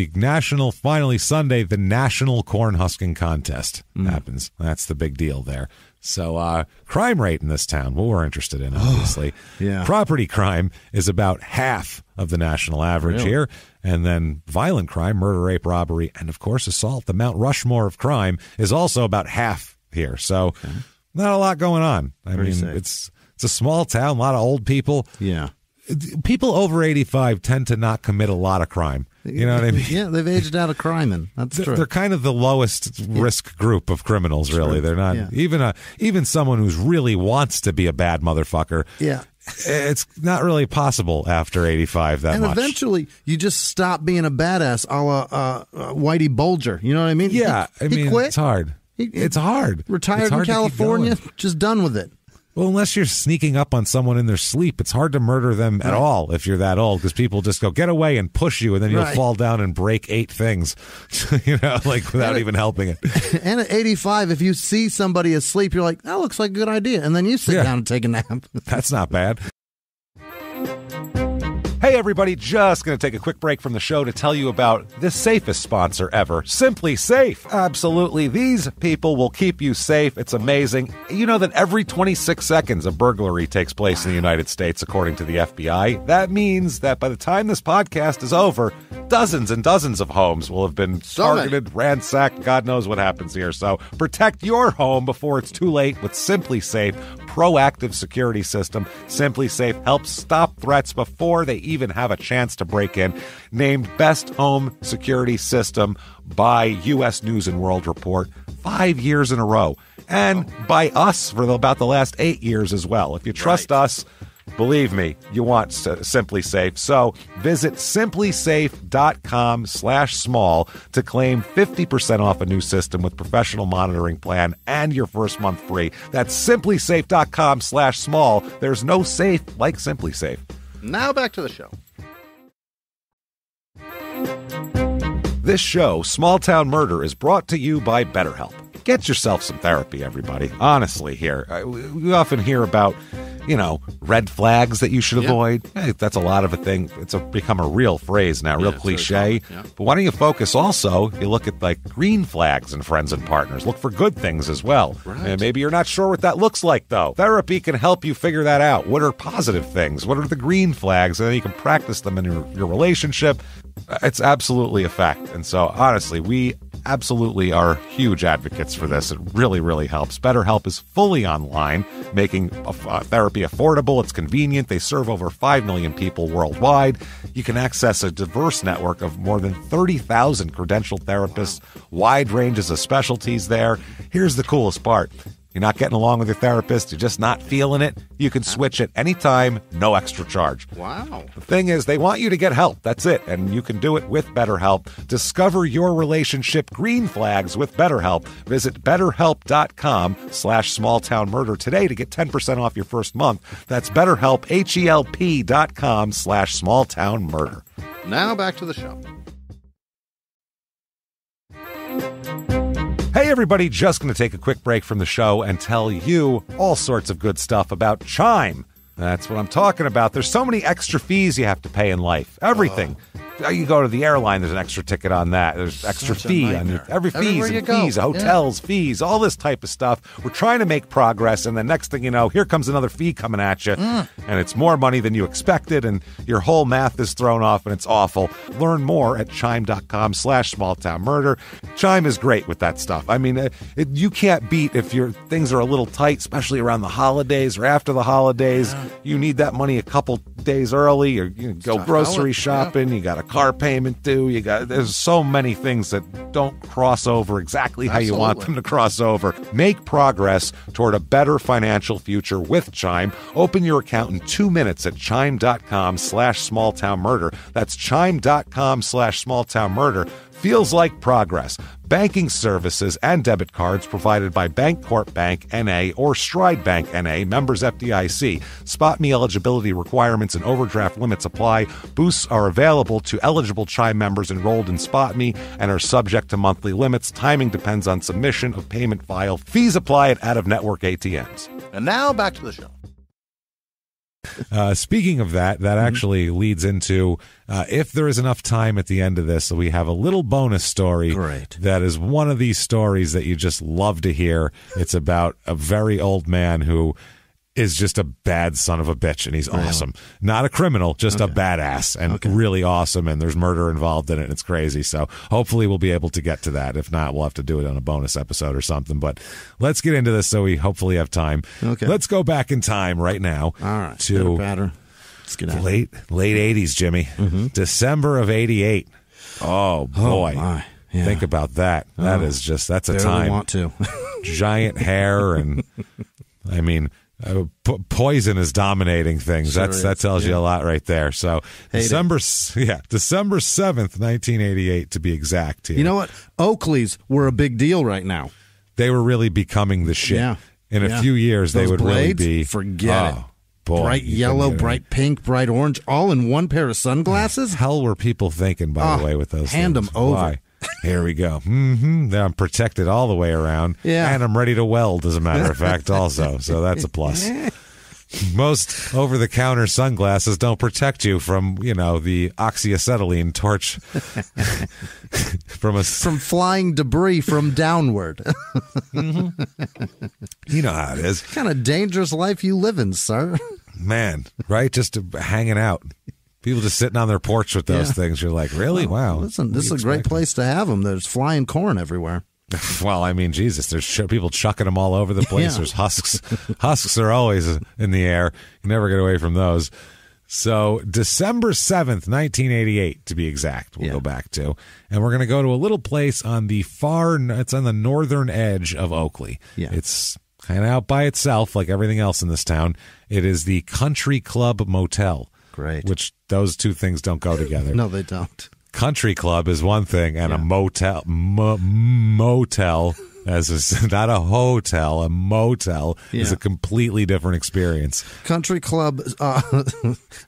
finally Sunday, the National Corn Husking Contest happens. That's the big deal there. So crime rate in this town, what we're interested in, obviously. Yeah. Property crime is about half of the national average here. And then violent crime, murder, rape, robbery, and, of course, assault. The Mount Rushmore of crime is also about half here. So not a lot going on. I mean, safe. It's a small town, a lot of old people. Yeah. People over 85 tend to not commit a lot of crime. You know what I mean? Yeah, they've aged out of criming. That's true. They're kind of the lowest risk group of criminals, really. They're not even someone who's really wants to be a bad motherfucker. Yeah. It's not really possible after 85 that much. And eventually, you just stop being a badass a la Whitey Bulger. You know what I mean? Yeah. He quit. It's hard. It's hard. Retired in California, just done with it. Well, unless you're sneaking up on someone in their sleep, it's hard to murder them at all if you're that old, because people just go, get away, and push you, and then you'll fall down and break 8 things, without even helping it. And at 85, if you see somebody asleep, you're like, that looks like a good idea. And then you sit down and take a nap. That's not bad. Hey everybody, just going to take a quick break from the show to tell you about the safest sponsor ever, Simply Safe. Absolutely, these people will keep you safe. It's amazing. You know that every 26 seconds a burglary takes place in the United States, according to the FBI. That means that by the time this podcast is over, dozens and dozens of homes will have been targeted, ransacked. God knows what happens here. So protect your home before it's too late with Simply Safe proactive security system. Simply Safe helps stop threats before they even have a chance to break in. Named Best Home Security System by U.S. News & World Report 5 years in a row. And by us for about the last 8 years as well. If you trust us, believe me, you want Simply Safe. So visit simplysafe.com/small to claim 50% off a new system with professional monitoring plan and your first month free. That's simplysafe.com/small. There's no safe like Simply Safe. Now back to the show. This show, Small Town Murder, is brought to you by BetterHelp. Get yourself some therapy, everybody. Honestly, here. We often hear about, red flags that you should avoid. Hey, that's a lot of a thing. It's become a real phrase now, real cliche. But why don't you focus also, you look at like green flags in friends and partners. Look for good things as well. Right. And maybe you're not sure what that looks like, though. Therapy can help you figure that out. What are positive things? What are the green flags? And then you can practice them in your relationship. It's absolutely a fact. And so, honestly, we absolutely are huge advocates for this. It really, really helps. BetterHelp is fully online, making therapy affordable. It's convenient. They serve over 5 million people worldwide. You can access a diverse network of more than 30,000 credentialed therapists, wide ranges of specialties there. Here's the coolest part. You're not getting along with your therapist, you're just not feeling it, you can switch at any time, no extra charge. Wow. The thing is, they want you to get help. That's it. And you can do it with BetterHelp. Discover your relationship green flags with BetterHelp. Visit BetterHelp.com/smalltownmurder today to get 10% off your first month. That's BetterHelp, HELP.com/smalltownmurder. Now back to the show. Hey everybody, just going to take a quick break from the show and tell you all sorts of good stuff about Chime. That's what I'm talking about. There's so many extra fees you have to pay in life. Everything. You go to the airline, there's an extra ticket on that. There's extra fee on every fees and fees, hotels, fees, all this type of stuff. We're trying to make progress, and the next thing you know, here comes another fee coming at you, and it's more money than you expected, and your whole math is thrown off, and it's awful. Learn more at chime.com/smalltownmurder. Chime is great with that stuff. I mean, you can't beat if your things are a little tight, especially around the holidays or after the holidays. Yeah. You need that money a couple days early, or you go grocery shopping. You got a car payment due. There's so many things that don't cross over exactly how you want them to cross over. Make progress toward a better financial future with Chime. Open your account in 2 minutes at chime.com/smalltownmurder. That's chime.com/smalltownmurder. feels like progress. Banking services and debit cards provided by Bancorp Bank N.A. or Stride Bank N.A., members FDIC. SpotMe eligibility requirements and overdraft limits apply. Boosts are available to eligible Chime members enrolled in SpotMe and are subject to monthly limits. Timing depends on submission of payment file. Fees apply at out-of-network ATMs. And now back to the show. Speaking of that actually leads into, if there is enough time at the end of this, we have a little bonus story. Great. That is one of these stories that you just love to hear. It's about a very old man who is just a bad son of a bitch, and he's awesome. Not a criminal, just a badass, and really awesome, and there's murder involved in it, and it's crazy. So hopefully we'll be able to get to that. If not, we'll have to do it on a bonus episode or something. But let's get into this so we hopefully have time. Okay. Let's go back in time right now. All right. To Let's get out. late 80s, Jimmy. December of 88. Oh, boy. Oh, my. Yeah. Think about that. That's a time. Want to. Giant hair, and I mean, poison is dominating things. Sure That tells you a lot right there. So December 7th, 1988 to be exact here. You know what? Oakleys were a big deal right now. They were really becoming the shit. Yeah. In a few years, those they would blades, really be. Forget it. Boy, bright yellow, bright pink, bright orange, all in one pair of sunglasses? Hell were people thinking, by the way, with those hand things? them over. Why? Here we go. I'm protected all the way around. Yeah. And I'm ready to weld, as a matter of fact, also. So that's a plus. Most over-the-counter sunglasses don't protect you from, the oxyacetylene torch from flying debris from downward. You know how it is. What kind of dangerous life you live in, sir? Man, right? Just hanging out. People just sitting on their porch with those things. You're like, really? Wow. Listen, this is a great place to have them. There's flying corn everywhere. Well, I mean, Jesus, there's people chucking them all over the place. There's husks. Husks are always in the air. You never get away from those. So December 7th, 1988, to be exact, we'll go back to. And we're going to go to a little place on it's on the northern edge of Oakley. Yeah. It's kind of out by itself, like everything else in this town. It is the Country Club Motel. Great. Which those two things don't go together. No, they don't. Country club is one thing, and a motel, motel, not a hotel, a motel is a completely different experience. Country clubs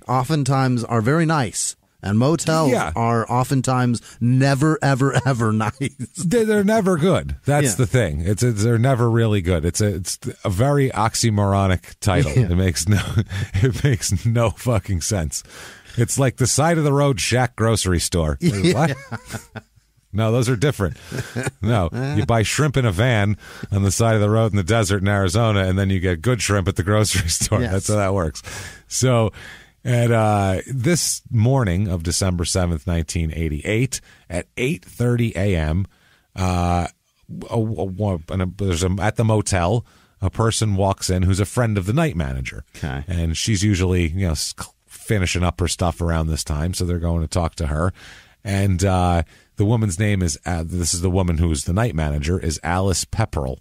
oftentimes are very nice, and motels are oftentimes never, ever, ever nice. They're never good. That's the thing. They're never really good. It's a very oxymoronic title. Yeah. It makes no fucking sense. It's like the side of the road Shack grocery store. What? No, those are different. No, you buy shrimp in a van on the side of the road in the desert in Arizona, and then you get good shrimp at the grocery store. Yes. That's how that works. So at this morning of December 7th, 1988, at 8:30 a.m., at the motel, a person walks in who's a friend of the night manager. Okay. And she's usually, finishing up her stuff around this time, so they're going to talk to her. And the woman's name is, this is the woman who's the night manager, is Alice Pepperell,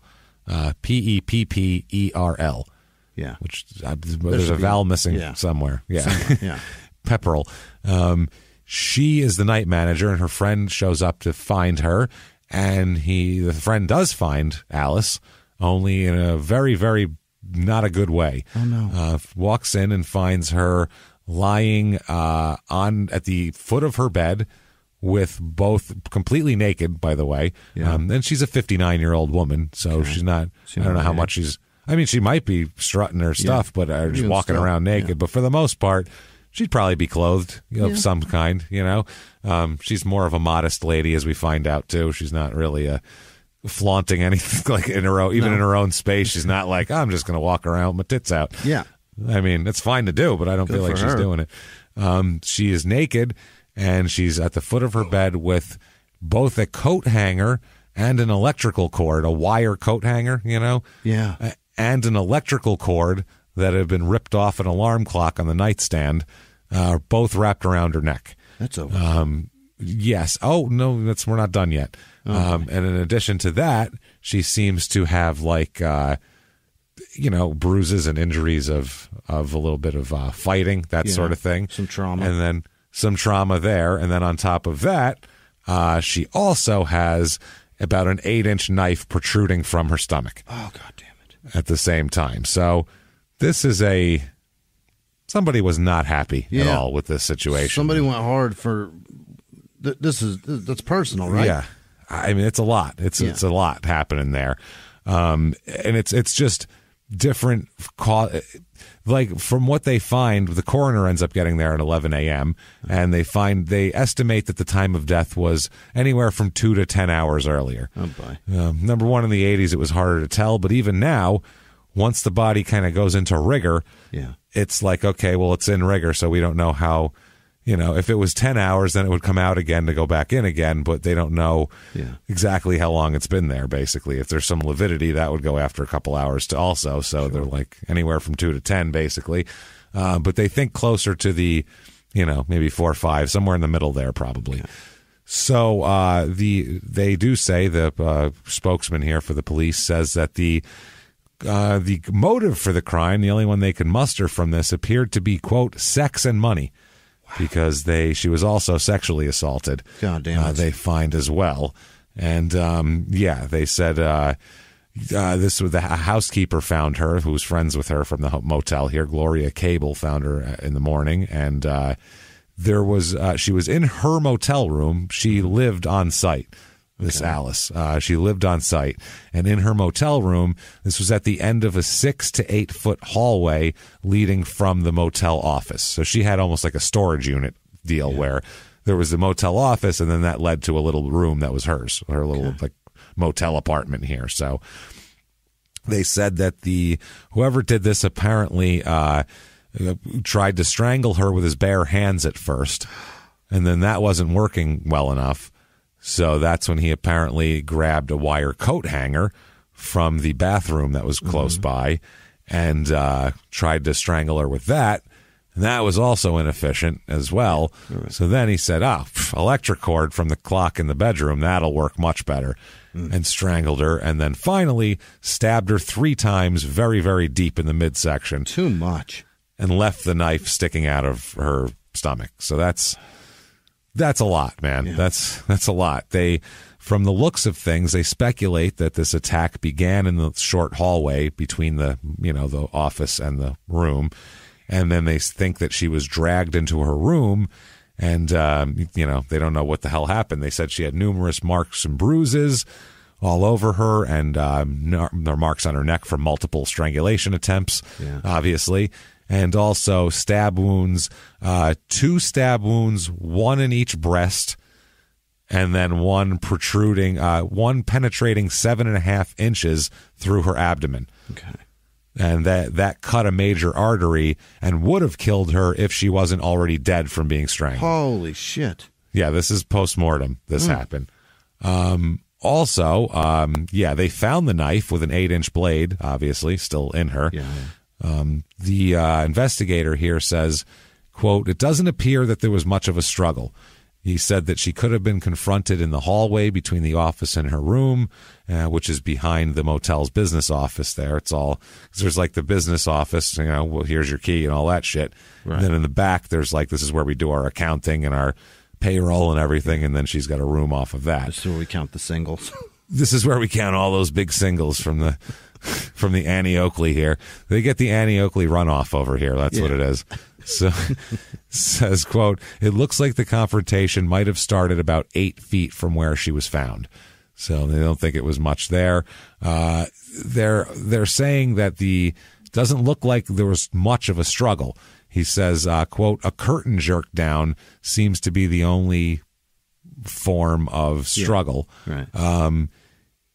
Pepperl. Yeah. Which there's a vowel missing somewhere. Yeah. Pepperell. She is the night manager, and her friend shows up to find her, and the friend does find Alice, only in a very, very not a good way. Oh, no. Walks in and finds her lying at the foot of her bed, with both completely naked, by the way. Yeah. And she's a 59-year-old woman, so she's not. I don't know how much she's. I mean, she might be strutting her stuff, but just walking around naked. Yeah. But for the most part, she'd probably be clothed of some kind. She's more of a modest lady, as we find out too. She's not really flaunting anything like in her own, in her own space. She's not like, I'm just going to walk around with my tits out. Yeah. I mean, it's fine to do, but I don't feel like she's doing it. She is naked, and she's at the foot of her bed with both a coat hanger and an electrical cord, a wire coat hanger, Yeah. And an electrical cord that had been ripped off an alarm clock on the nightstand, both wrapped around her neck. That's over. Yes. Oh, no, we're not done yet. And in addition to that, she seems to have bruises and injuries of a little bit of fighting, that sort of thing. Some trauma. And then some trauma there. And then on top of that, She also has about an 8-inch knife protruding from her stomach. Oh, God damn it. At the same time. So this is somebody was not happy at all with this situation. Somebody went hard for, that's personal, right? Yeah. I mean, it's a lot. It's a lot happening there. And it's just different. Like, from what they find, the coroner ends up getting there at 11 a.m., and they estimate that the time of death was anywhere from 2 to 10 hours earlier. Oh, boy. Number one, in the 80s, it was harder to tell, but even now, once the body kind of goes into rigor, it's like, okay, well, it's in rigor, so we don't know how, if it was 10 hours, then it would come out again to go back in again, but they don't know exactly how long it's been there, basically. If there's some lividity, that would go after a couple hours to also, so they're like anywhere from 2 to 10, basically. But they think closer to the, maybe 4 or 5, somewhere in the middle there, probably. Okay. So they do say, the spokesman here for the police says that the motive for the crime, the only one they can muster from this, appeared to be, quote, sex and money. Because she was also sexually assaulted. God damn it. They find as well. And, they said this was a housekeeper found her, who was friends with her from the motel here. Gloria Cable found her in the morning. And she was in her motel room. She lived on site. This Alice. She lived on site. And in her motel room, this was at the end of a 6 to 8 foot hallway leading from the motel office. So she had almost like a storage unit deal where there was the motel office, and then that led to a little room that was hers, her little like motel apartment here. So they said that whoever did this apparently tried to strangle her with his bare hands at first, and then that wasn't working well enough. So that's when he apparently grabbed a wire coat hanger from the bathroom that was close by and tried to strangle her with that. And that was also inefficient as well. Right. So then he said, electric cord from the clock in the bedroom, that'll work much better. And strangled her, and then finally stabbed her 3 times very, very deep in the midsection. Too much. And left the knife sticking out of her stomach. So that's a lot, man. Yeah. That's a lot. From the looks of things, they speculate that this attack began in the short hallway between the office and the room, and then they think that she was dragged into her room, and they don't know what the hell happened. They said she had numerous marks and bruises all over her, and there are marks on her neck from multiple strangulation attempts, obviously. And also stab wounds, 2 stab wounds, 1 in each breast, and then one penetrating 7.5 inches through her abdomen. Okay. And that cut a major artery and would have killed her if she wasn't already dead from being strangled. Holy shit. Yeah, this is post-mortem. This happened. Also, they found the knife with an 8-inch blade, obviously, still in her. Yeah. The investigator here says, quote, "It doesn't appear that there was much of a struggle." He said that she could have been confronted in the hallway between the office and her room, which is behind the motel's business office there. It's all, there's like the business office, well, here's your key and all that shit. Right. And then in the back, there's like, this is where we do our accounting and our payroll and everything. And then she's got a room off of that. This is where we count the singles. This is where we count all those big singles from the Annie Oakley here. They get the Annie Oakley runoff over here. That's what it is. So says, quote, "It looks like the confrontation might have started about 8 feet from where she was found." So they don't think it was much there. They're saying that doesn't look like there was much of a struggle. He says, quote, "A curtain jerk down seems to be the only form of struggle." Yeah. Right.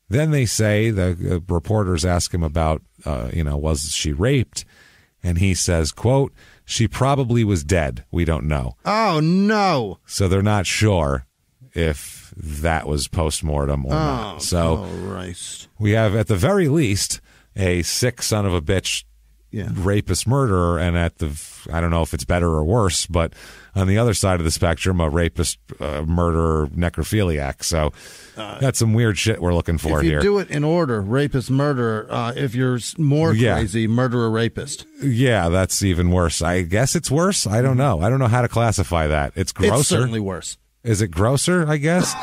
Then they say, the reporters ask him about, was she raped? And he says, quote, "She probably was dead. We don't know." Oh, no. So they're not sure if that was post-mortem or not. So Christ. We have, at the very least, a sick son of a bitch rapist murderer, and I don't know if it's better or worse, but on the other side of the spectrum, a rapist murderer necrophiliac. So that's some weird shit we're looking for here. If you do it in order, rapist, murderer. If you're more crazy, murderer, rapist. Yeah, that's even worse. I guess it's worse. I don't know. I don't know how to classify that. It's grosser. It's certainly worse. Is it grosser, I guess?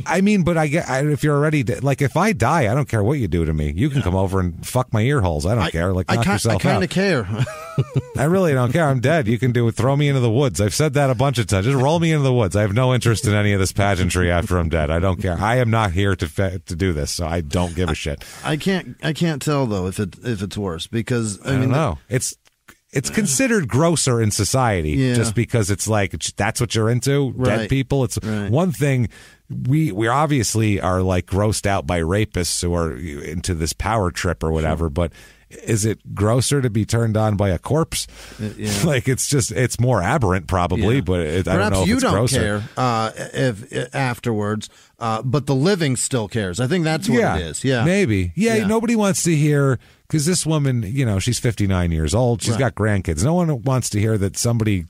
I mean, but if you're already, like, if I die, I don't care what you do to me. You can come over and fuck my ear holes. I don't care. Like, knock yourself out. I kind of care. I really don't care. I'm dead. You can do it. Throw me into the woods. I've said that a bunch of times. Just roll me into the woods. I have no interest in any of this pageantry after I'm dead. I don't care. I am not here to do this, so I don't give a shit. I can't tell, though, if it's worse, because I don't know. It's considered grosser in society just because it's like that's what you're into, dead people. It's one thing. We obviously are like grossed out by rapists who are into this power trip or whatever, but is it grosser to be turned on by a corpse? Like it's more aberrant probably, but I don't know if it's grosser. Perhaps you don't care if afterwards, but the living still cares. I think that's what it is. Yeah, maybe. Yeah, nobody wants to hear. Because this woman, she's 59 years old. She's got grandkids. No one wants to hear that somebody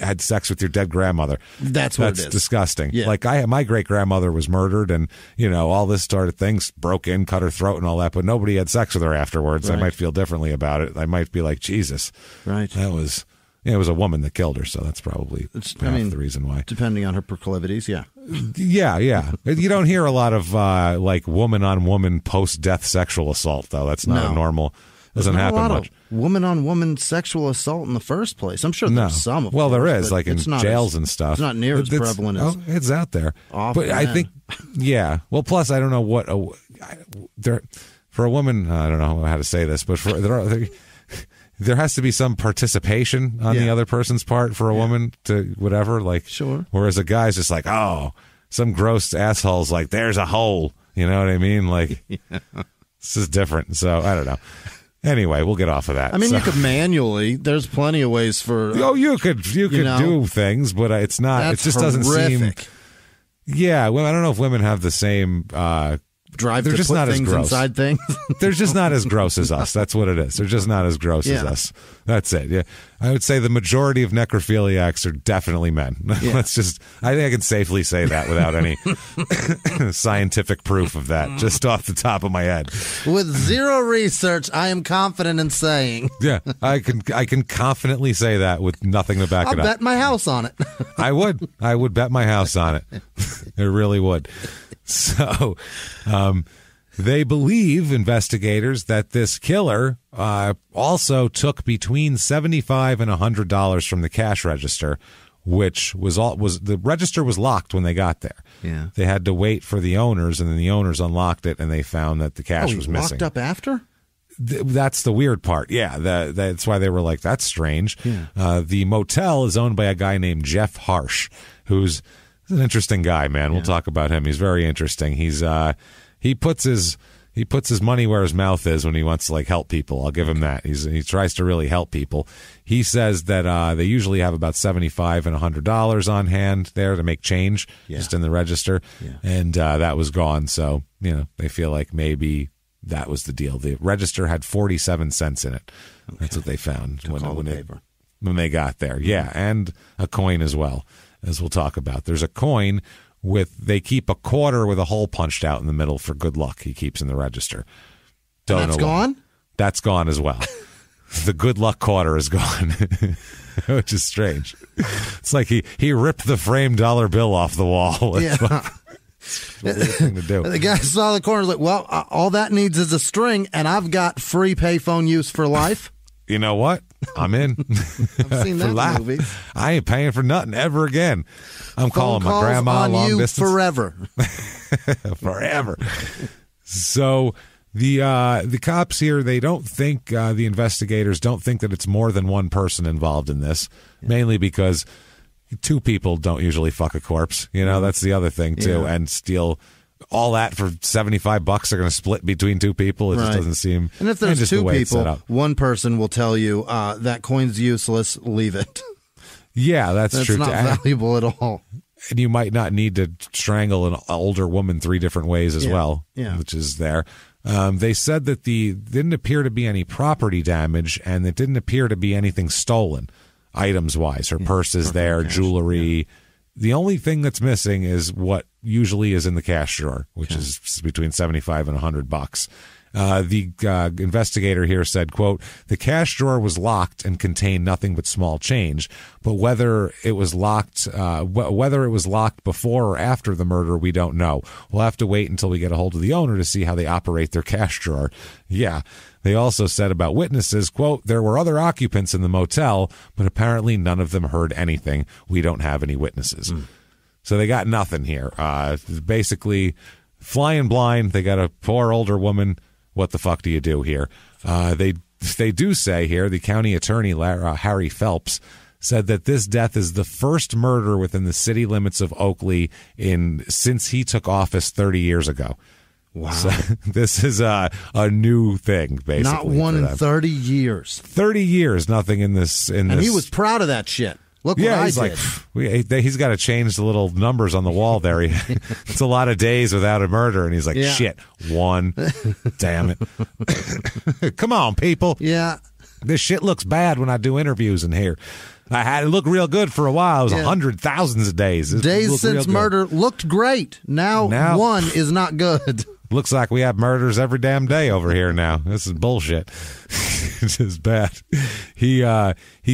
had sex with your dead grandmother. That's what it is. Disgusting. Yeah. Like my great grandmother was murdered, and all this sort of things, broke in, cut her throat, and all that. But nobody had sex with her afterwards. Right. I might feel differently about it. I might be like, Jesus, right? That was. It was a woman that killed her, so that's probably the reason why. Depending on her proclivities, yeah. Yeah. You don't hear a lot of like woman-on-woman post-death sexual assault, though. That's not a normal. Doesn't happen much. There's not a lot of woman-on-woman sexual assault in the first place. I'm sure there's some. Of course, there is, like in jails and stuff. It's not near as prevalent as. It's out there. But I think, Well, plus I don't know what for a woman. I don't know how to say this, but there has to be some participation on the other person's part for a woman to whatever, like, sure. Whereas a guy's just like, some gross asshole's like, there's a hole. You know what I mean? Like, this is different. So I don't know. Anyway, we'll get off of that. I mean, you could manually. There's plenty of ways for. You could do things, but it's not. It just doesn't seem. Yeah, well, I don't know if women have the same. Drive they're to just put not things as gross. Inside things. They're just not as gross as us. That's what it is. They're just not as gross as us. That's it. Yeah, I would say the majority of necrophiliacs are definitely men. Yeah. I think I can safely say that without any scientific proof of that, just off the top of my head. With zero research, I am confident in saying. Yeah, I can confidently say that with nothing to back it up. I'll bet my house on it. I would bet my house on it. I really would. So, they believe, investigators, that this killer also took between $75 and $100 from the cash register, which was the register was locked when they got there. Yeah, they had to wait for the owners, and then the owners unlocked it, and they found that the cash was missing. Locked up after? That's the weird part. Yeah, that's why they were like, that's strange. Yeah. The motel is owned by a guy named Jeff Harsh, who's an interesting guy, man. We'll talk about him. He's very interesting. He puts his money where his mouth is when he wants to help people. I'll give him that. He tries to really help people. He says that they usually have about $75 and $100 on hand there to make change, just in the register, and that was gone. So they feel like maybe that was the deal. The register had 47 cents in it. Okay. That's what they found when they got there. Yeah, and a coin as well, as we'll talk about. There's a coin they keep a quarter with a hole punched out in the middle for good luck. He keeps in the register. That's gone? That's gone as well. The good luck quarter is gone, which is strange. It's like he ripped the framed dollar bill off the wall. Yeah. It's a weird thing to do. The guy saw the corner, like, well, all that needs is a string, and I've got free payphone use for life. You know what? I'm in. I've seen that movie. I ain't paying for nothing ever again. I'm calling my grandma long distance forever. Forever. So the cops here, they don't think, the investigators don't think that it's more than one person involved in this, mainly because two people don't usually fuck a corpse. That's the other thing too, and steal all that for $75. They're going to split between two people. It just doesn't seem. And if there's two people, one person will tell you that coin's useless. Leave it. Yeah, that's true. It's not valuable at all. And you might not need to strangle an older woman 3 different ways as well, which is there. They said that didn't appear to be any property damage, and it didn't appear to be anything stolen, items-wise. Her purse is there, jewelry. Yeah. The only thing that's missing is what usually is in the cash drawer, which is between $75 and $100. The investigator here said, quote, "The cash drawer was locked and contained nothing but small change, but whether it was locked before or after the murder, we don't know. We'll have to wait until we get a hold of the owner to see how they operate their cash drawer." Yeah. They also said about witnesses, quote, "There were other occupants in the motel, but apparently none of them heard anything. We don't have any witnesses." So they got nothing here. Basically, flying blind. They got a poor older woman. What the fuck do you do here? They do say here, the county attorney, Harry Phelps, said that this death is the first murder within the city limits of Oakley since he took office 30 years ago. Wow. So this is a new thing, basically. Not one in 30 years. 30 years, nothing in this. And he was proud of that shit. Look what I did. He's got to change the little numbers on the wall there. It's a lot of days without a murder. And he's like, shit, one. Damn it. Come on, people. Yeah. This shit looks bad when I do interviews in here. I had it look real good for a while. It was 100,000s of days. Days since murder looked great. Now one is not good. Looks like we have murders every damn day over here now. This is bullshit. It's just bad. He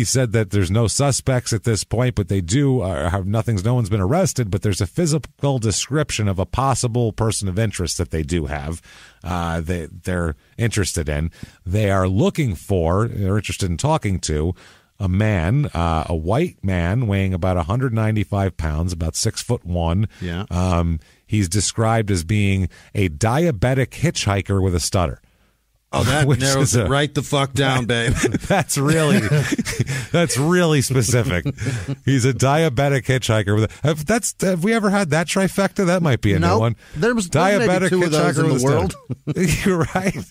said that there's no suspects at this point, but they do have no one's been arrested, but there's a physical description of a possible person of interest that they do have. They're interested in. They're interested in talking to a man, a white man weighing about 195 pounds, about 6'1". Yeah. He's described as being a diabetic hitchhiker with a stutter. Oh, that narrows it right the fuck down, babe. That's really specific. He's a diabetic hitchhiker. Have we ever had that trifecta? That might be a new one. There's diabetic maybe 2 of those in the world. You're right.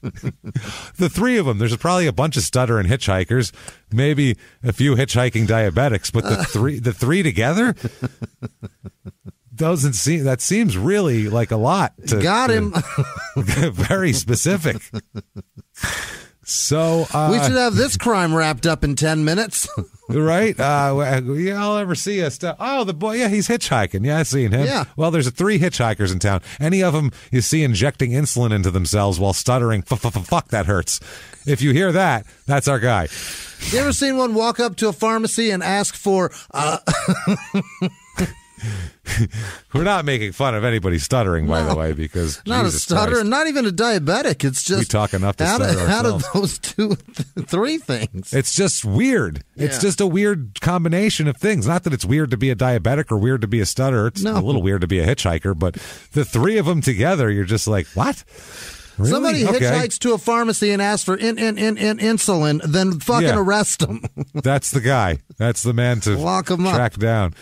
The 3 of them. There's probably a bunch of stuttering hitchhikers, maybe a few hitchhiking diabetics, but the three together. That seems really like a lot. Got him. Very specific. So we should have this crime wrapped up in 10 minutes. Right? I'll ever see us. Oh, the boy. Yeah, he's hitchhiking. Yeah, I've seen him. Yeah. Well, there's 3 hitchhikers in town. Any of them you see injecting insulin into themselves while stuttering, fuck, that hurts. If you hear that, that's our guy. You ever seen one walk up to a pharmacy and ask for... We're not making fun of anybody stuttering, by the way, because not Jesus a stutter, Christ. Not even a diabetic. It's just we talk enough to stutter ourselves. Out of those 3 things, it's just weird. Yeah. It's just a weird combination of things. Not that it's weird to be a diabetic or weird to be a stutterer. It's a little weird to be a hitchhiker, but the 3 of them together, you're just like, what? Really? Somebody hitchhikes to a pharmacy and asks for insulin, then fucking arrest him. That's the guy. That's the man to lock him track down.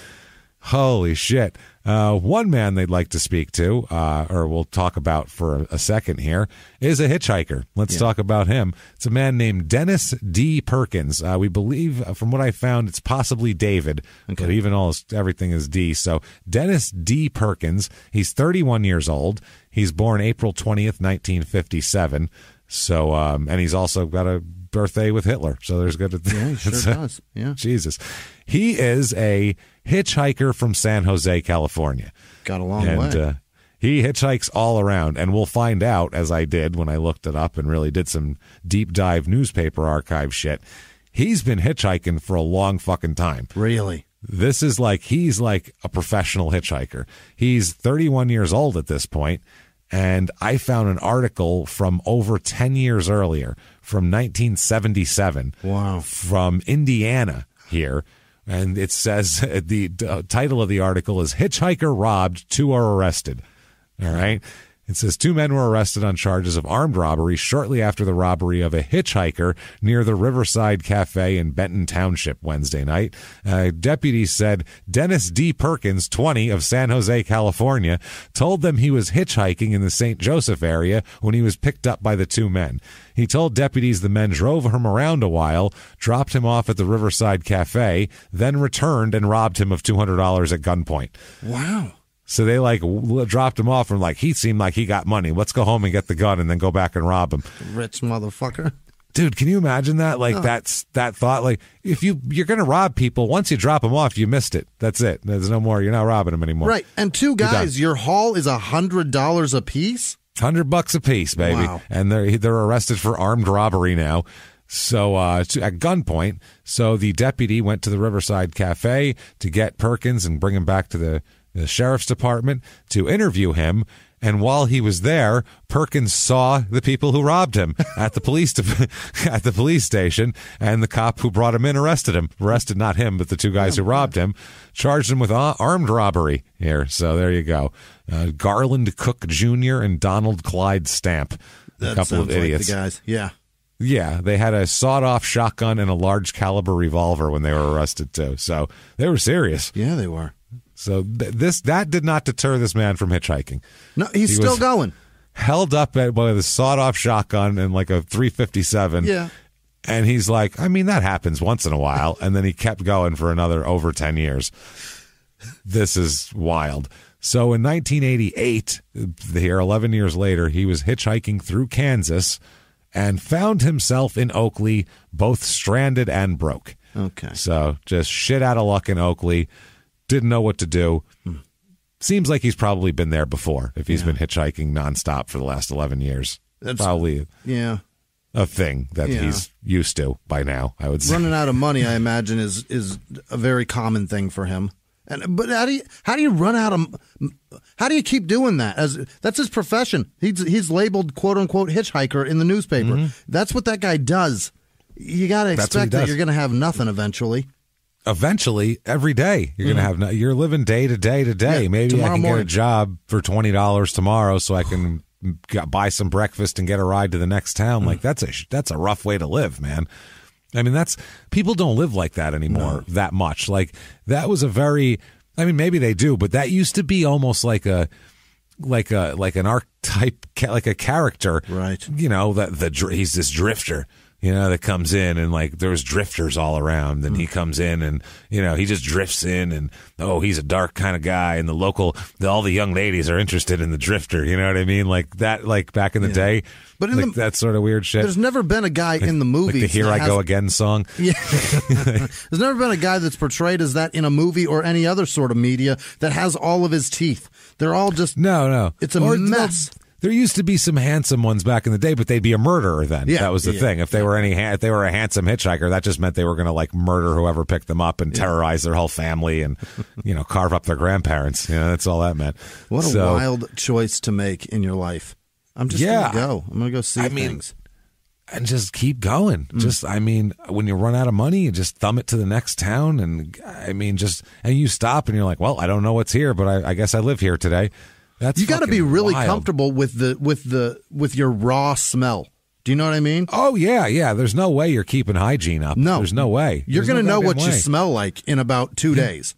Holy shit. One man they'd like to speak to, or we'll talk about for a second here, is a hitchhiker. Let's talk about him. It's a man named Dennis D. Perkins. We believe, from what I found, it's possibly David, but even everything is D. So Dennis D. Perkins, he's 31 years old. He's born April 20th, 1957. So, and he's also got a birthday with Hitler. So there's good. Yeah, he sure does. Yeah. Jesus. He is a hitchhiker from San Jose, California. Got a long way. He hitchhikes all around, and we'll find out, as I did when I looked it up and really did some deep dive newspaper archive shit. He's been hitchhiking for a long fucking time. Really? He's like a professional hitchhiker. He's 31 years old at this point, and I found an article from over 10 years earlier, from 1977. Wow. From Indiana here. And it says the title of the article is Hitchhiker Robbed, 2 are arrested. All right. It says 2 men were arrested on charges of armed robbery shortly after the robbery of a hitchhiker near the Riverside Cafe in Benton Township Wednesday night. Deputies said Dennis D. Perkins, 20, of San Jose, California, told them he was hitchhiking in the St. Joseph area when he was picked up by the 2 men. He told deputies the men drove him around a while, dropped him off at the Riverside Cafe, then returned and robbed him of $200 at gunpoint. Wow. So they dropped him off and he seemed like he got money. Let's go home and get the gun and then go back and rob him. Rich motherfucker. Dude, can you imagine that? That's that thought. If you're going to rob people, once you drop them off, you missed it. That's it. There's no more. You're not robbing them anymore. Right. And 2 guys, your haul is $100 a piece? $100 a piece, baby. Wow. And they're arrested for armed robbery now. So at gunpoint. So the deputy went to the Riverside Cafe to get Perkins and bring him back to the sheriff's department to interview him. And while he was there, Perkins saw the people who robbed him at the police station, and the cop who brought him in arrested him. Arrested not him, but the two guys who robbed him, charged him with armed robbery here. So there you go. Garland Cook Jr. and Donald Clyde Stamp, a couple of idiots. Like the guys, yeah. Yeah, they had a sawed-off shotgun and a large caliber revolver when they were arrested too. So they were serious. Yeah, they were. So that did not deter this man from hitchhiking. No, he's still going. Held up by the sawed-off shotgun and like a .357. Yeah. And he's like, I mean, that happens once in a while. And then he kept going for another over 10 years. This is wild. So in 1988, here 11 years later, he was hitchhiking through Kansas and found himself in Oakley, both stranded and broke. Okay. So just shit out of luck in Oakley. Didn't know what to do. Seems like he's probably been there before if he's been hitchhiking nonstop for the last 11 years. That's probably a thing that he's used to by now, I would say. Running out of money, I imagine, is a very common thing for him. But how do you run out of? How do you keep doing that? That's his profession. He's labeled "quote unquote" hitchhiker in the newspaper. Mm-hmm. That's what that guy does. You got to expect that you're going to have nothing eventually. Eventually, every day you're going to have. You're living day to day to day. Yeah, maybe I can get a job for $20 tomorrow, so I can buy some breakfast and get a ride to the next town. Like that's a rough way to live, man. I mean, people don't live like that anymore that much. Like that was maybe they do, but that used to be almost like an archetype, like a character, right? You know, he's this drifter, you know, that comes in and like there's drifters all around, and he comes in and, you know, he just drifts in and, he's a dark kind of guy, and all the young ladies are interested in the drifter, you know what I mean? Like that, like back in the day, but that sort of weird shit. There's never been a guy in the movies. Like the Here I Go Again song. Yeah. There's never been a guy that's portrayed as that in a movie or any other sort of media that has all of his teeth. They're all just, no. It's a mess. There used to be some handsome ones back in the day, but they'd be a murderer then. Yeah, that was the thing. If they were if they were a handsome hitchhiker, that just meant they were going to like murder whoever picked them up and terrorize their whole family and, you know, carve up their grandparents. You know, that's all that meant. What a wild choice to make in your life. I'm just going to go. I'm going to go see things. And just keep going. When you run out of money, you just thumb it to the next town. And and you stop and you're like, well, I don't know what's here, but I guess I live here today. You got to be really comfortable with your raw smell. Do you know what I mean? Oh yeah. There's no way you're keeping hygiene up. No, there's no way. You're going to know what you smell like in about 2 days.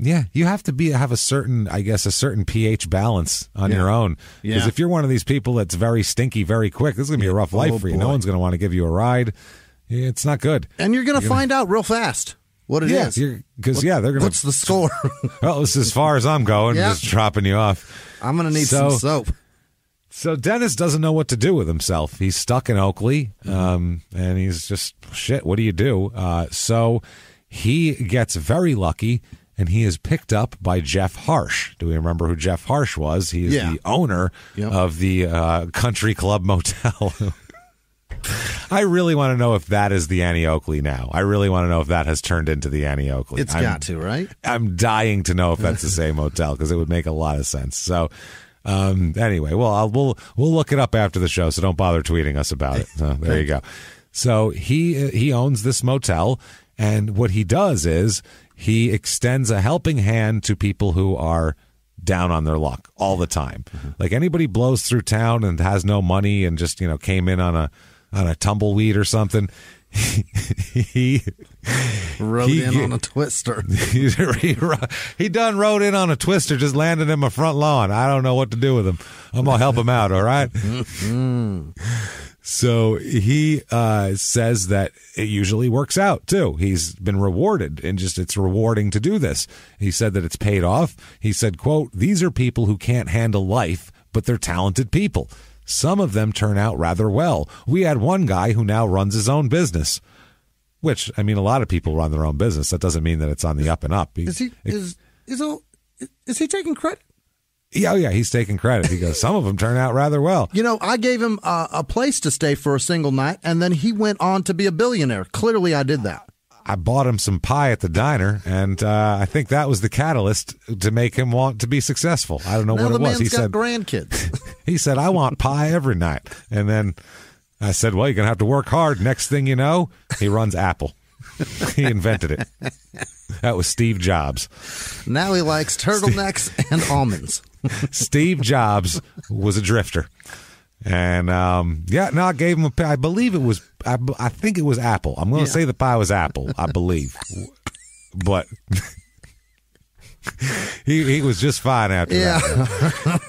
Yeah, you have to have a certain pH balance on your own. Because if you're one of these people that's very stinky very quick, this is going to be a rough life for you. No one's going to want to give you a ride. It's not good. And you're going to find out real fast what it is. Because they're going to. What's the score? Well, it's as far as I'm going. Just dropping you off. I'm going to need some soap. So Dennis doesn't know what to do with himself. He's stuck in Oakley, and he's just, shit, what do you do? So he gets very lucky, and he is picked up by Jeff Harsh. Do we remember who Jeff Harsh was? He is the owner of the Country Club Motel. I really want to know if that is the Annie Oakley now. I really want to know if that has turned into the Annie Oakley. It's got to, right? I'm dying to know if that's the same hotel because it would make a lot of sense. So anyway, well, we'll look it up after the show, so don't bother tweeting us about it. So there you go. So he owns this motel, and what he does is he extends a helping hand to people who are down on their luck all the time. Like anybody blows through town and has no money and just, you know, came in on a tumbleweed or something. He rode in on a twister. He done rode in on a twister, just landed in my front lawn. I don't know what to do with him. I'm gonna help him out. All right. So he says that it usually works out too. He's been rewarded, and it's rewarding to do this. He said that it's paid off. He said, quote, "These are people who can't handle life, but they're talented people. Some of them turn out rather well. We had one guy who now runs his own business." Which, I mean, a lot of people run their own business. That doesn't mean that it's on the up and up. Is he taking credit? Yeah, he's taking credit. He goes, some of them turn out rather well. I gave him a place to stay for a single night, and then he went on to be a billionaire. Clearly, I did that. I bought him some pie at the diner, and I think that was the catalyst to make him want to be successful. I don't know what it was. He said, grandkids. He said, I want pie every night. And then I said, well, you're going to have to work hard. Next thing you know, he runs Apple. He invented it. That was Steve Jobs. Now he likes turtlenecks and almonds. Steve Jobs was a drifter. And, I gave him a pie. I believe it was, I think it was Apple. I'm going to say the pie was Apple, I believe. But he was just fine after that.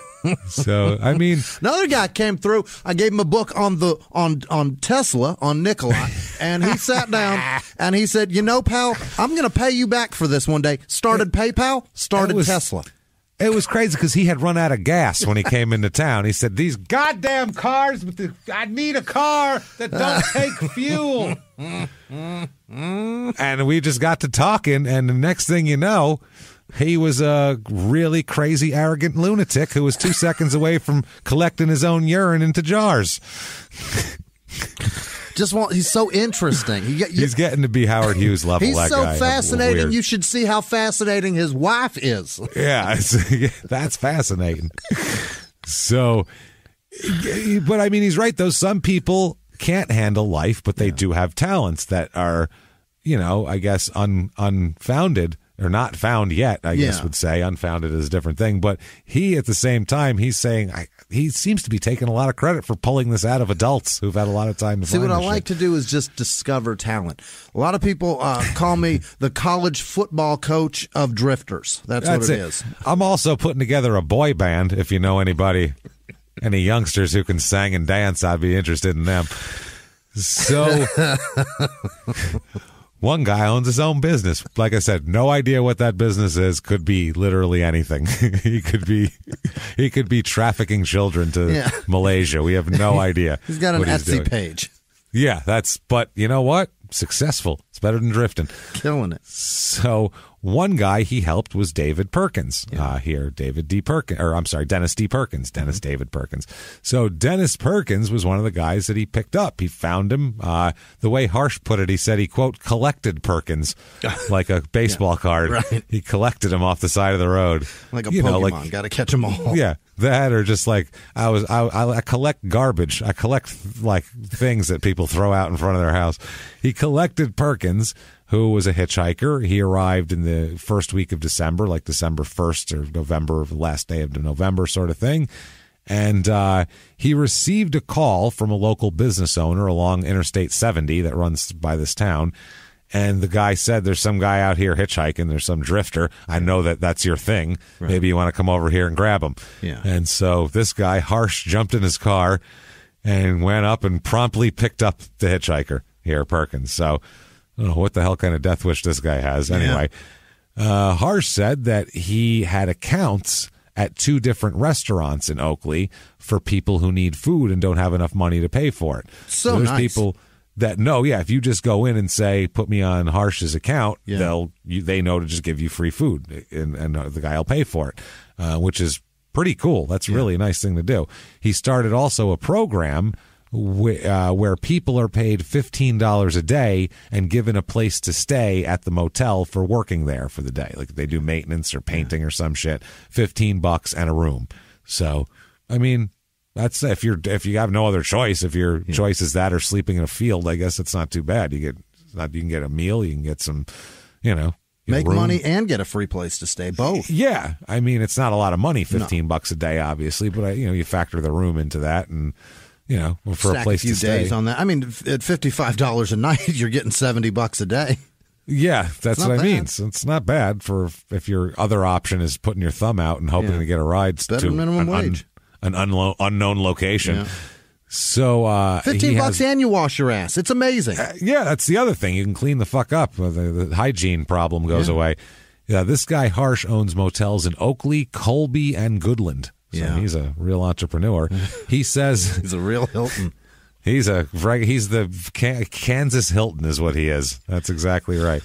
So, I mean, another guy came through. I gave him a book on Tesla, on Nikola, and he sat down and he said, pal, I'm going to pay you back for this one day. Started PayPal, started Tesla. It was crazy because he had run out of gas when he came into town. He said, these goddamn cars, I need a car that don't take fuel. And we just got to talking, and the next thing you know, he was a really crazy, arrogant lunatic who was 2 seconds away from collecting his own urine into jars. He's so interesting. He's getting to be Howard Hughes level. He's that so guy. fascinating. Weird. You should see how fascinating his wife is. Yeah, that's fascinating. So, but I mean, he's right though. Some people can't handle life, but they do have talents that are, I guess unfounded. Or not found yet, I guess would say. Unfounded is a different thing. But he, at the same time, he's saying he seems to be taking a lot of credit for pulling this out of adults who've had a lot of time to see. What I like to do is just discover talent. A lot of people call me the college football coach of drifters. That's what it is. I'm also putting together a boy band. If you know anybody, any youngsters who can sing and dance, I'd be interested in them. So... One guy owns his own business. Like I said, no idea what that business is. Could be literally anything. He could be trafficking children to Malaysia. We have no idea. He's got an Etsy page. Yeah, but you know what? Successful. It's better than drifting. Killing it. So one guy he helped was David Perkins. Dennis D. Perkins. Dennis David Perkins. So Dennis Perkins was one of the guys that he picked up. He found him. The way Harsh put it, he said he, quote, collected Perkins like a baseball card. Right. He collected him off the side of the road. Like a Pokemon. Got to catch them all. Yeah. That or just like I collect garbage. I collect like things that people throw out in front of their house. He collected Perkins, who was a hitchhiker. He arrived in the first week of December, like December 1st or November, the last day of November sort of thing. And he received a call from a local business owner along Interstate 70 that runs by this town. And the guy said, there's some guy out here hitchhiking. There's some drifter. I know that's your thing. Right. Maybe you want to come over here and grab him. Yeah. And so this guy, Harsh, jumped in his car and went up and promptly picked up the hitchhiker here, Perkins. So I don't know what the hell kind of death wish this guy has. Anyway, Harsh said that he had accounts at 2 different restaurants in Oakley for people who need food and don't have enough money to pay for it. So there's nice. People that if you just go in and say, put me on Harsh's account, they know to just give you free food, and the guy will pay for it, which is pretty cool. That's really a nice thing to do. He started also a program where people are paid $15 a day and given a place to stay at the motel for working there for the day. Like they do maintenance or painting or some shit, $15 and a room. So, I mean, that's if you have no other choice. If your choice is that or sleeping in a field, I guess it's not too bad. You can get a meal, you can get some, make money and get a free place to stay. Both. Yeah, I mean it's not a lot of money, $15 a day, obviously, but you factor the room into that, and for stack a place a few to stay days on that. I mean, at $55 a night, you're getting $70 a day. Yeah, that's what I mean. So it's not bad for if your other option is putting your thumb out and hoping to get a ride to minimum wage. An unknown location. Yeah. So $15 and you wash your ass. It's amazing. That's the other thing. You can clean the fuck up. The hygiene problem goes away. Yeah, this guy Harsh owns motels in Oakley, Colby, and Goodland. So he's a real entrepreneur. He says he's a real Hilton. He's the Kansas Hilton is what he is. That's exactly right.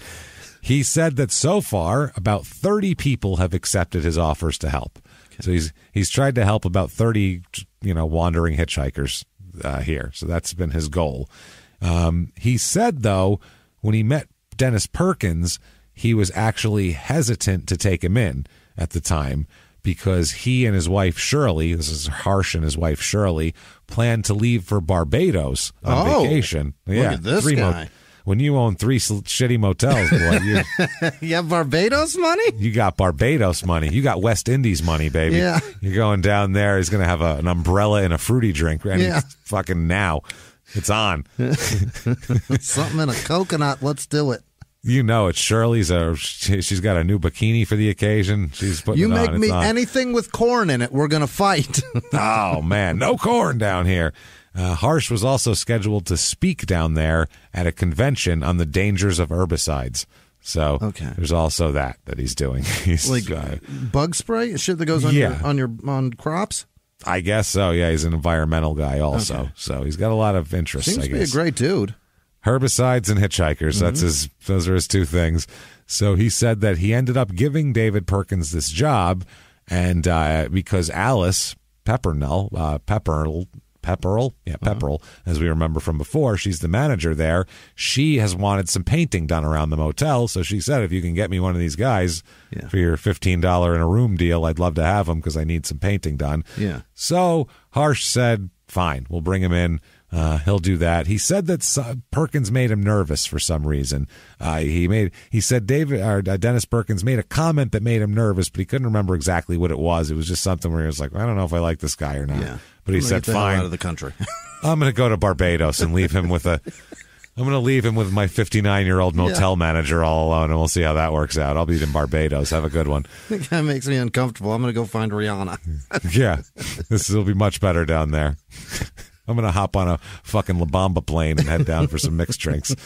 He said that so far about 30 people have accepted his offers to help. So he's tried to help about 30, wandering hitchhikers here. So that's been his goal. He said, though, when he met Dennis Perkins, he was actually hesitant to take him in at the time because he and his wife Shirley, this is Harsh and his wife Shirley, planned to leave for Barbados on vacation. Look at this guy. When you own 3 shitty motels, boy, you have Barbados money? You got Barbados money. You got West Indies money, baby. Yeah. You're going down there. He's going to have an umbrella and a fruity drink. And fucking now. It's on. Something in a coconut. Let's do it. You know it. Shirley's she's got a new bikini for the occasion. She's putting you it on. make me anything with corn in it, we're going to fight. Oh, man. No corn down here. Harsh was also scheduled to speak down there at a convention on the dangers of herbicides. So there's also that he's doing. He's like bug spray? Shit that goes on crops? I guess so. Yeah, he's an environmental guy also. Okay. So he's got a lot of interests, Seems I guess. Seems to be a great dude. Herbicides and hitchhikers. Mm-hmm. Those are his 2 things. So he said that he ended up giving David Perkins this job, and because Alice Pepperell, as we remember from before, she's the manager there. She has wanted some painting done around the motel, so she said, if you can get me one of these guys for your $15 in a room deal, I'd love to have him because I need some painting done. Yeah. So Harsh said, fine, we'll bring him in. He'll do that. He said that Perkins made him nervous for some reason. He said Dennis Perkins made a comment that made him nervous, but he couldn't remember exactly what it was. It was just something where he was like, I don't know if I like this guy or not. Yeah. But he said, fine. Out of the country. I'm going to go to Barbados and leave him with my 59-year-old motel manager all alone, and we'll see how that works out. I'll be in Barbados. Have a good one. That makes me uncomfortable. I'm going to go find Rihanna. Yeah. This will be much better down there. I'm going to hop on a fucking La Bamba plane and head down for some mixed drinks.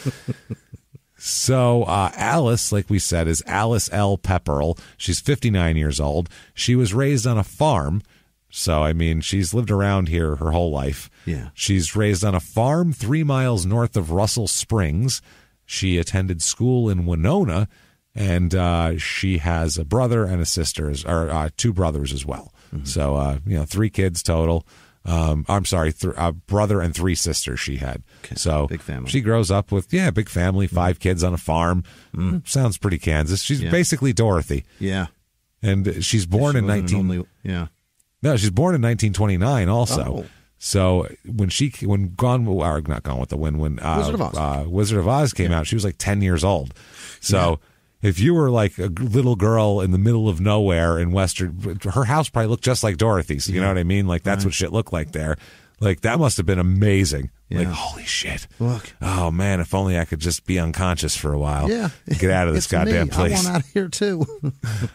So Alice, like we said, is Alice L. Pepperell. She's 59 years old. She was raised on a farm. So, I mean, she's lived around here her whole life. Yeah. She's raised on a farm 3 miles north of Russell Springs. She attended school in Winona, and she has a brother and a sister, or 2 brothers as well. Mm-hmm. So, 3 kids total. I'm sorry, a brother and 3 sisters she had. Okay. So big family. She grows up with, big family, 5 kids on a farm. Sounds pretty Kansas. She's basically Dorothy. Yeah. And she's born in 19... No, she's born in 1929 also. Oh. So when Wizard of Oz came out, she was like 10 years old. So if you were like a little girl in the middle of nowhere in Western, her house probably looked just like Dorothy's. You know what I mean? Like that's what shit looked like there. Like that must have been amazing. Yeah. Like, holy shit. Look. Oh, man, if only I could just be unconscious for a while. Yeah. Get out of this goddamn place. I want out of here, too.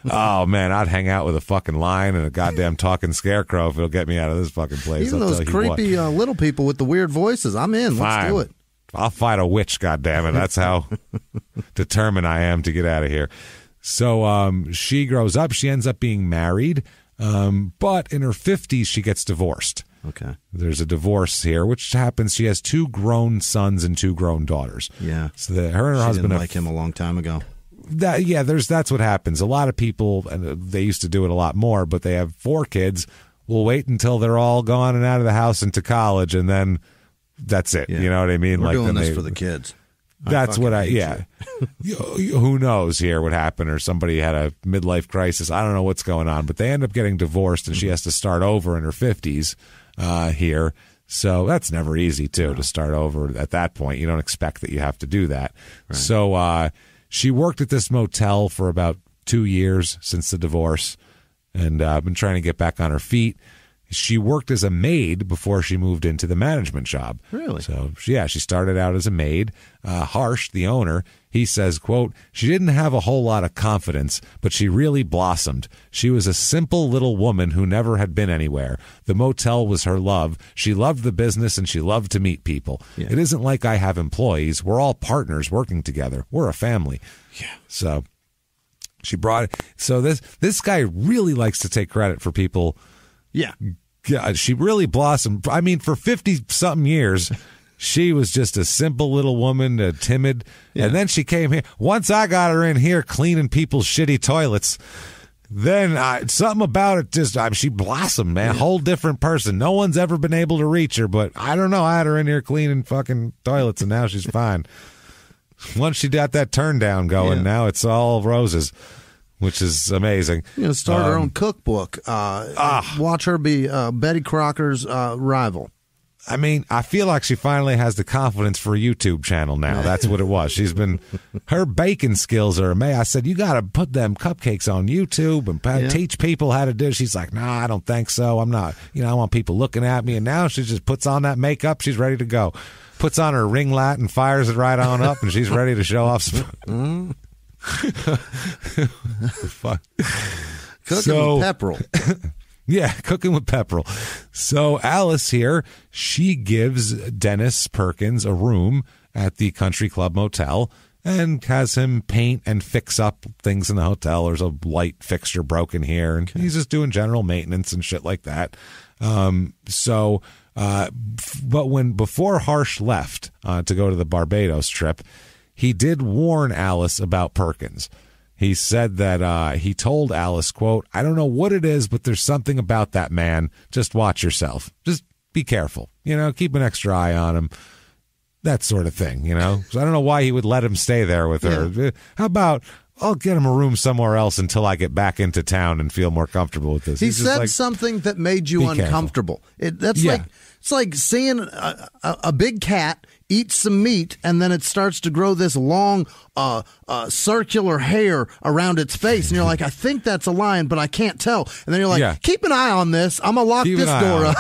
Oh, man, I'd hang out with a fucking lion and a goddamn talking scarecrow if it'll get me out of this fucking place. Even those creepy little people with the weird voices. I'm in. Fine. Let's do it. I'll fight a witch, goddammit. That's how determined I am to get out of here. So she grows up. She ends up being married. But in her 50s, she gets divorced. Okay. There's a divorce here, which happens. She has 2 grown sons and 2 grown daughters. Yeah. So her and her husband didn't like him a long time ago. That's what happens. A lot of people, and they used to do it a lot more, but they have 4 kids. Will wait until they're all gone and out of the house and to college, and then that's it. Yeah. You know what I mean? We're doing this for the kids. That's what who knows here what happened, or somebody had a midlife crisis. I don't know what's going on, but they end up getting divorced, and she has to start over in her 50s. Here. So that's never easy, too, to start over at that point. You don't expect that you have to do that. Right. So she worked at this motel for about 2 years since the divorce, and been trying to get back on her feet. She worked as a maid before she moved into the management job. Really? So, she started out as a maid. Harsh, the owner, he says, quote, she didn't have a whole lot of confidence, but she really blossomed. She was a simple little woman who never had been anywhere. The motel was her love. She loved the business, and she loved to meet people. Yeah. It isn't like I have employees. We're all partners working together. We're a family. Yeah. So she brought it. So this guy really likes to take credit for people. Yeah. Yeah, she really blossomed. I mean, for 50-something years, she was just a simple little woman, timid. Yeah. And then she came here. Once I got her in here cleaning people's shitty toilets, Then something about it just, she blossomed, man. Whole different person. No one's ever been able to reach her, but I don't know. I had her in here cleaning fucking toilets, and now she's fine. Once she got that turn down going, now it's all roses, which is amazing. Start her own cookbook. Watch her be Betty Crocker's rival. I mean, I feel like she finally has the confidence for a YouTube channel now. That's what it was. Her baking skills are amazing. I said, you got to put them cupcakes on YouTube and teach people how to do it. She's like, I don't think so. I'm not, I want people looking at me. And now she just puts on that makeup. She's ready to go. Puts on her ring light and fires it right on up, and she's ready to show off. Cooking with Pepperell. Yeah, cooking with Pepperell. So Alice here, she gives Dennis Perkins a room at the Country Club Motel and has him paint and fix up things in the hotel. There's a light fixture broken here, and he's just doing general maintenance and shit like that. But before Harsh left to go to the Barbados trip, he did warn Alice about Perkins. He said that he told Alice, quote, I don't know what it is, but there's something about that man. Just watch yourself. Just be careful. Keep an extra eye on him. That sort of thing, So I don't know why he would let him stay there with her. How about I'll get him a room somewhere else until I get back into town and feel more comfortable with this. He said something that made you uncomfortable. It's like seeing a big cat eat some meat, and then it starts to grow this long circular hair around its face, and you're like, I think that's a lion, but I can't tell. And then you're like, keep an eye on this. I'm going to lock this door up.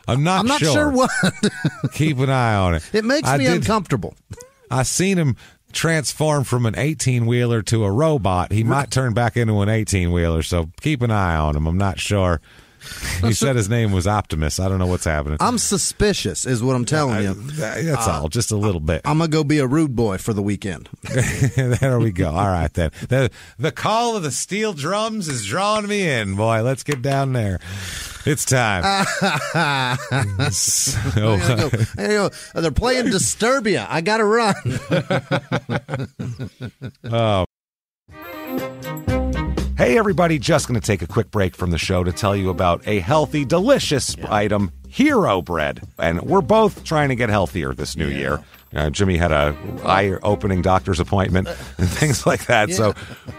I'm not sure what. Keep an eye on it. It makes me uncomfortable. I seen him transform from an 18-wheeler to a robot. He might turn back into an 18-wheeler, so keep an eye on him. I'm not sure. He said his name was Optimus. I don't know what's happening. I'm suspicious is what I'm telling you. That's all, just a little bit. I'm going to go be a rude boy for the weekend. There we go. All right, then. The call of the steel drums is drawing me in, boy. Let's get down there. It's time. There you go. They're playing Disturbia. I got to run. Hey, everybody, just going to take a quick break from the show to tell you about a healthy, delicious item, Hero Bread. And we're both trying to get healthier this new year. Jimmy had a eye-opening doctor's appointment and things like that. So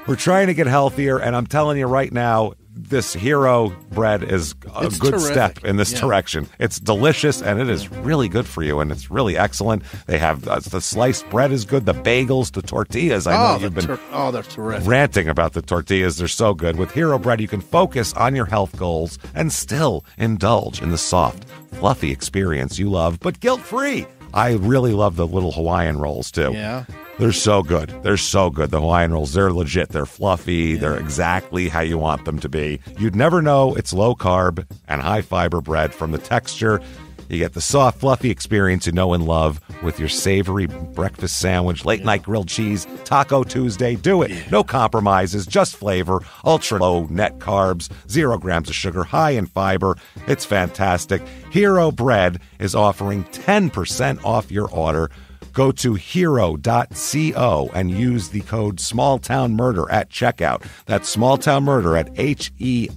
we're trying to get healthier, and I'm telling you right now, this Hero Bread is a good step in this direction. It's delicious, and it is really good for you, and it's really excellent. They have the sliced bread is good, the bagels, the tortillas. I know you've been they're terrific. Ranting about the tortillas. They're so good. With Hero Bread, you can focus on your health goals and still indulge in the soft, fluffy experience you love, but guilt-free. I really love the little Hawaiian rolls, too. Yeah. They're so good. They're so good. The Hawaiian rolls, they're legit. They're fluffy. They're exactly how you want them to be. You'd never know it's low-carb and high-fiber bread from the texture. You get the soft, fluffy experience you know and love with your savory breakfast sandwich, late-night grilled cheese, Taco Tuesday. Do it. No compromises, just flavor, ultra-low net carbs, 0 grams of sugar, high in fiber. It's fantastic. Hero Bread is offering 10% off your order. Go to hero.co and use the code SmallTownMurder at checkout. That's SmallTownMurder at HERO.co.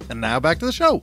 And now back to the show.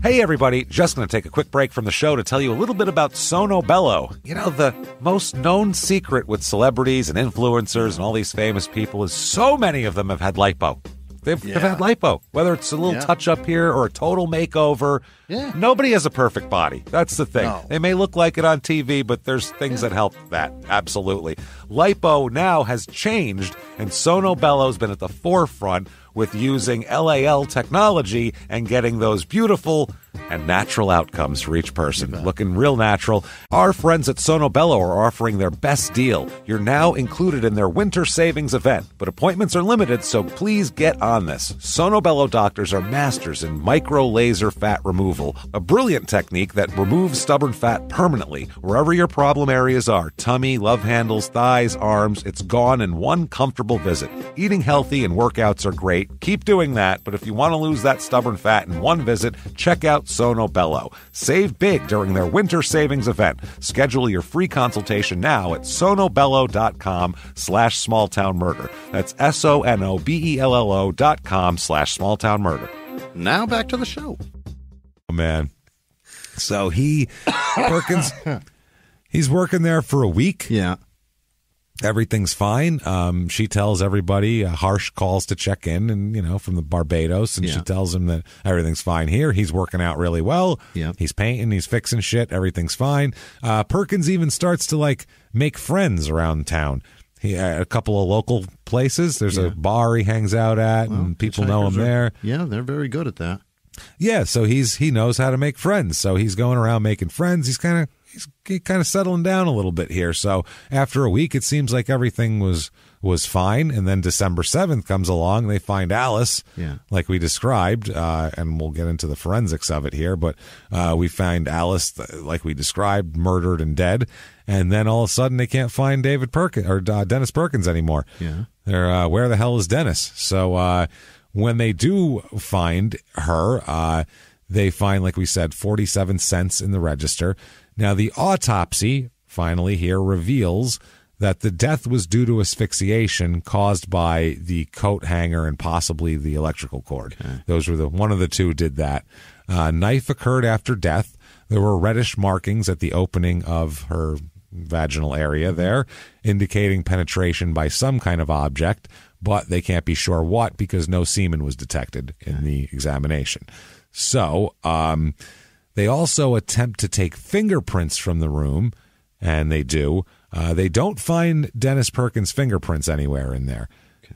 Hey, everybody. Just going to take a quick break from the show to tell you a little bit about Sono Bello. The most known secret with celebrities and influencers and all these famous people is so many of them have had lipo. They've had lipo, whether it's a little touch-up here or a total makeover. Yeah. Nobody has a perfect body. That's the thing. No. They may look like it on TV, but there's things that help that. Absolutely. Lipo now has changed, and Sono Bello's been at the forefront with using LAL technology and getting those beautiful and natural outcomes for each person. Looking real natural. Our friends at Sono Bello are offering their best deal. You're now included in their winter savings event, but appointments are limited, so please get on this. Sono Bello doctors are masters in micro-laser fat removal, a brilliant technique that removes stubborn fat permanently wherever your problem areas are: tummy, love handles, thighs, thighs, arms. It's gone in one comfortable visit. Eating healthy and workouts are great. Keep doing that, but if you want to lose that stubborn fat in one visit, check out Sono Bello. Save big during their winter savings event. Schedule your free consultation now at sonobello.com/smalltownmurder. That's SONOBELLO.com/smalltownmurder. Now back to the show. Oh, man. So Perkins, he's working there for a week. Yeah. Everything's fine. She tells everybody, Harsh calls to check in, and from the Barbados, and she tells him that everything's fine here. He's working out really well. Yeah. He's painting, he's fixing shit. Everything's fine. Perkins even starts to make friends around town. He a couple of local places. There's a bar he hangs out at, and people know him there. Yeah, they're very good at that. Yeah, so he knows how to make friends. So he's going around making friends. He's kind of settling down a little bit here. So after a week, it seems like everything was fine. And then December 7th comes along. They find Alice, like we described, and we'll get into the forensics of it here. But we find Alice, like we described, murdered and dead. And then all of a sudden, they can't find David Perkins or Dennis Perkins anymore. Yeah, they're where the hell is Dennis? So when they do find her, they find, like we said, 47 cents in the register. Now, the autopsy finally here reveals that the death was due to asphyxiation caused by the coat hanger and possibly the electrical cord. Okay. Those were one of the two did that. Knife occurred after death. There were reddish markings at the opening of her vaginal area there, indicating penetration by some kind of object, but they can't be sure what because no semen was detected in the examination. So they also attempt to take fingerprints from the room, and they do. They don't find Dennis Perkins' fingerprints anywhere in there,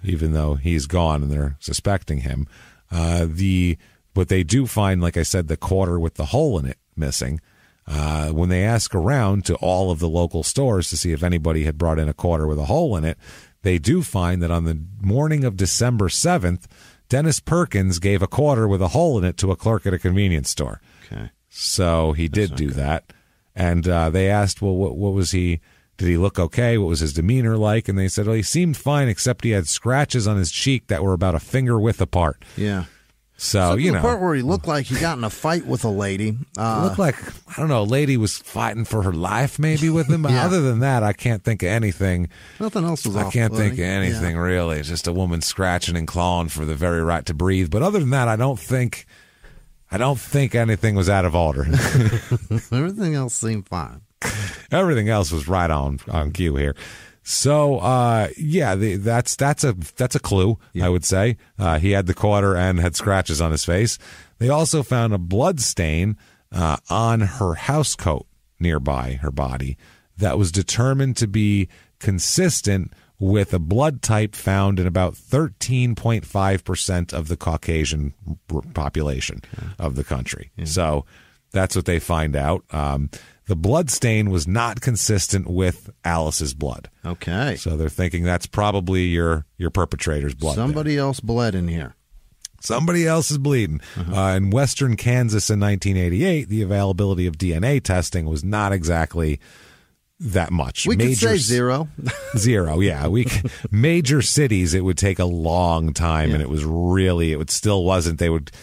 even though he's gone and they're suspecting him. But they do find, like I said, the quarter with the hole in it missing. When they ask around to all of the local stores to see if anybody had brought in a quarter with a hole in it, they do find that on the morning of December 7th, Dennis Perkins gave a quarter with a hole in it to a clerk at a convenience store. Okay. So he did do that. And they asked, well, what was he? Did he look okay? What was his demeanor like? And they said, well, he seemed fine, except he had scratches on his cheek that were about a finger width apart. Yeah. So, the part where he looked like he got in a fight with a lady. Looked like, I don't know, a lady was fighting for her life maybe with him. But other than that, I can't think of anything. Nothing else was I can't think of anything really. It's just a woman scratching and clawing for the very right to breathe. But other than that, I don't think anything was out of order. Everything else seemed fine. Everything else was right on cue here. So, that's a clue, I would say. He had the quarter and had scratches on his face. They also found a blood stain on her housecoat nearby her body that was determined to be consistent with a blood type found in about 13.5% of the Caucasian population of the country. Yeah. So that's what they find out. The blood stain was not consistent with Alice's blood. Okay. So they're thinking that's probably your perpetrator's blood. Somebody else bled in here. Somebody else is bleeding. In western Kansas in 1988, the availability of DNA testing was not exactly that much. We could say zero. Zero, yeah. Major cities, it would take a long time, and it still wasn't.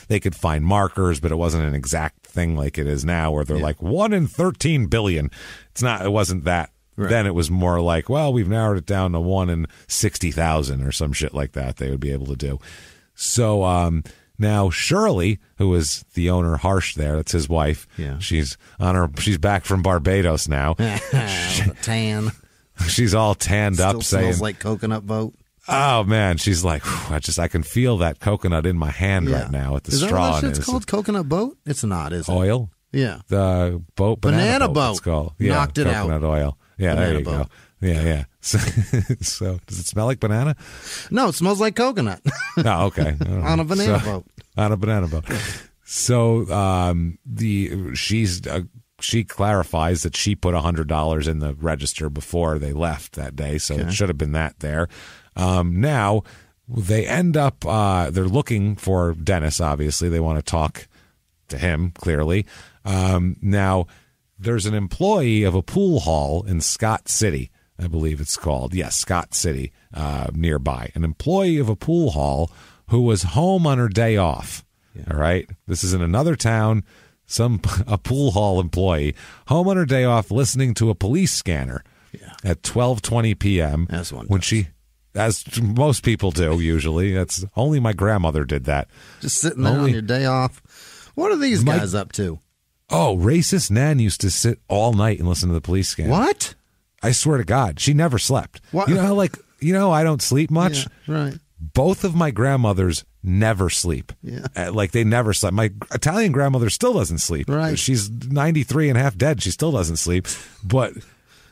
They could find markers, but it wasn't an exact thing like it is now, where they're like 1 in 13 billion. It wasn't that. Right. Then it was more like, well, we've narrowed it down to 1 in 60,000 or some shit like that. They would be able to do. So now Shirley, who is the owner, Harsh there, that's his wife. Yeah. She's back from Barbados now. Tan. She's all tanned Still up, saying, smells like coconut boat. Oh man, she's like, I can feel that coconut in my hand right now with the straw. Is that what it's called? Coconut boat? It's not, is it? Oil? Yeah. The boat, banana boat. It's called. Yeah, knocked it out. Coconut oil. Yeah, banana there you go. Yeah. So does it smell like banana? No, it smells like coconut. Oh, okay. On a banana boat. On a banana boat. So she clarifies that she put $100 in the register before they left that day, so it should have been that there. Now they end up they're looking for Dennis. Obviously, they want to talk to him. Clearly, now there's an employee of a pool hall in Scott City I believe it's called. Yes, Scott City, nearby. An employee of a pool hall who was home on her day off. Yeah. All right? This is in another town. A pool hall employee home on her day off listening to a police scanner at 12:20 p.m. As most people do usually. That's only my grandmother did that. Just sitting there on your day off. What are these guys up to? Oh, racist Nan used to sit all night and listen to the police scanner. What? I swear to God, she never slept. What? You know how I don't sleep much? Yeah, right. Both of my grandmothers never sleep. Yeah. They never slept. My Italian grandmother still doesn't sleep. Right. She's 93 and half dead. She still doesn't sleep. But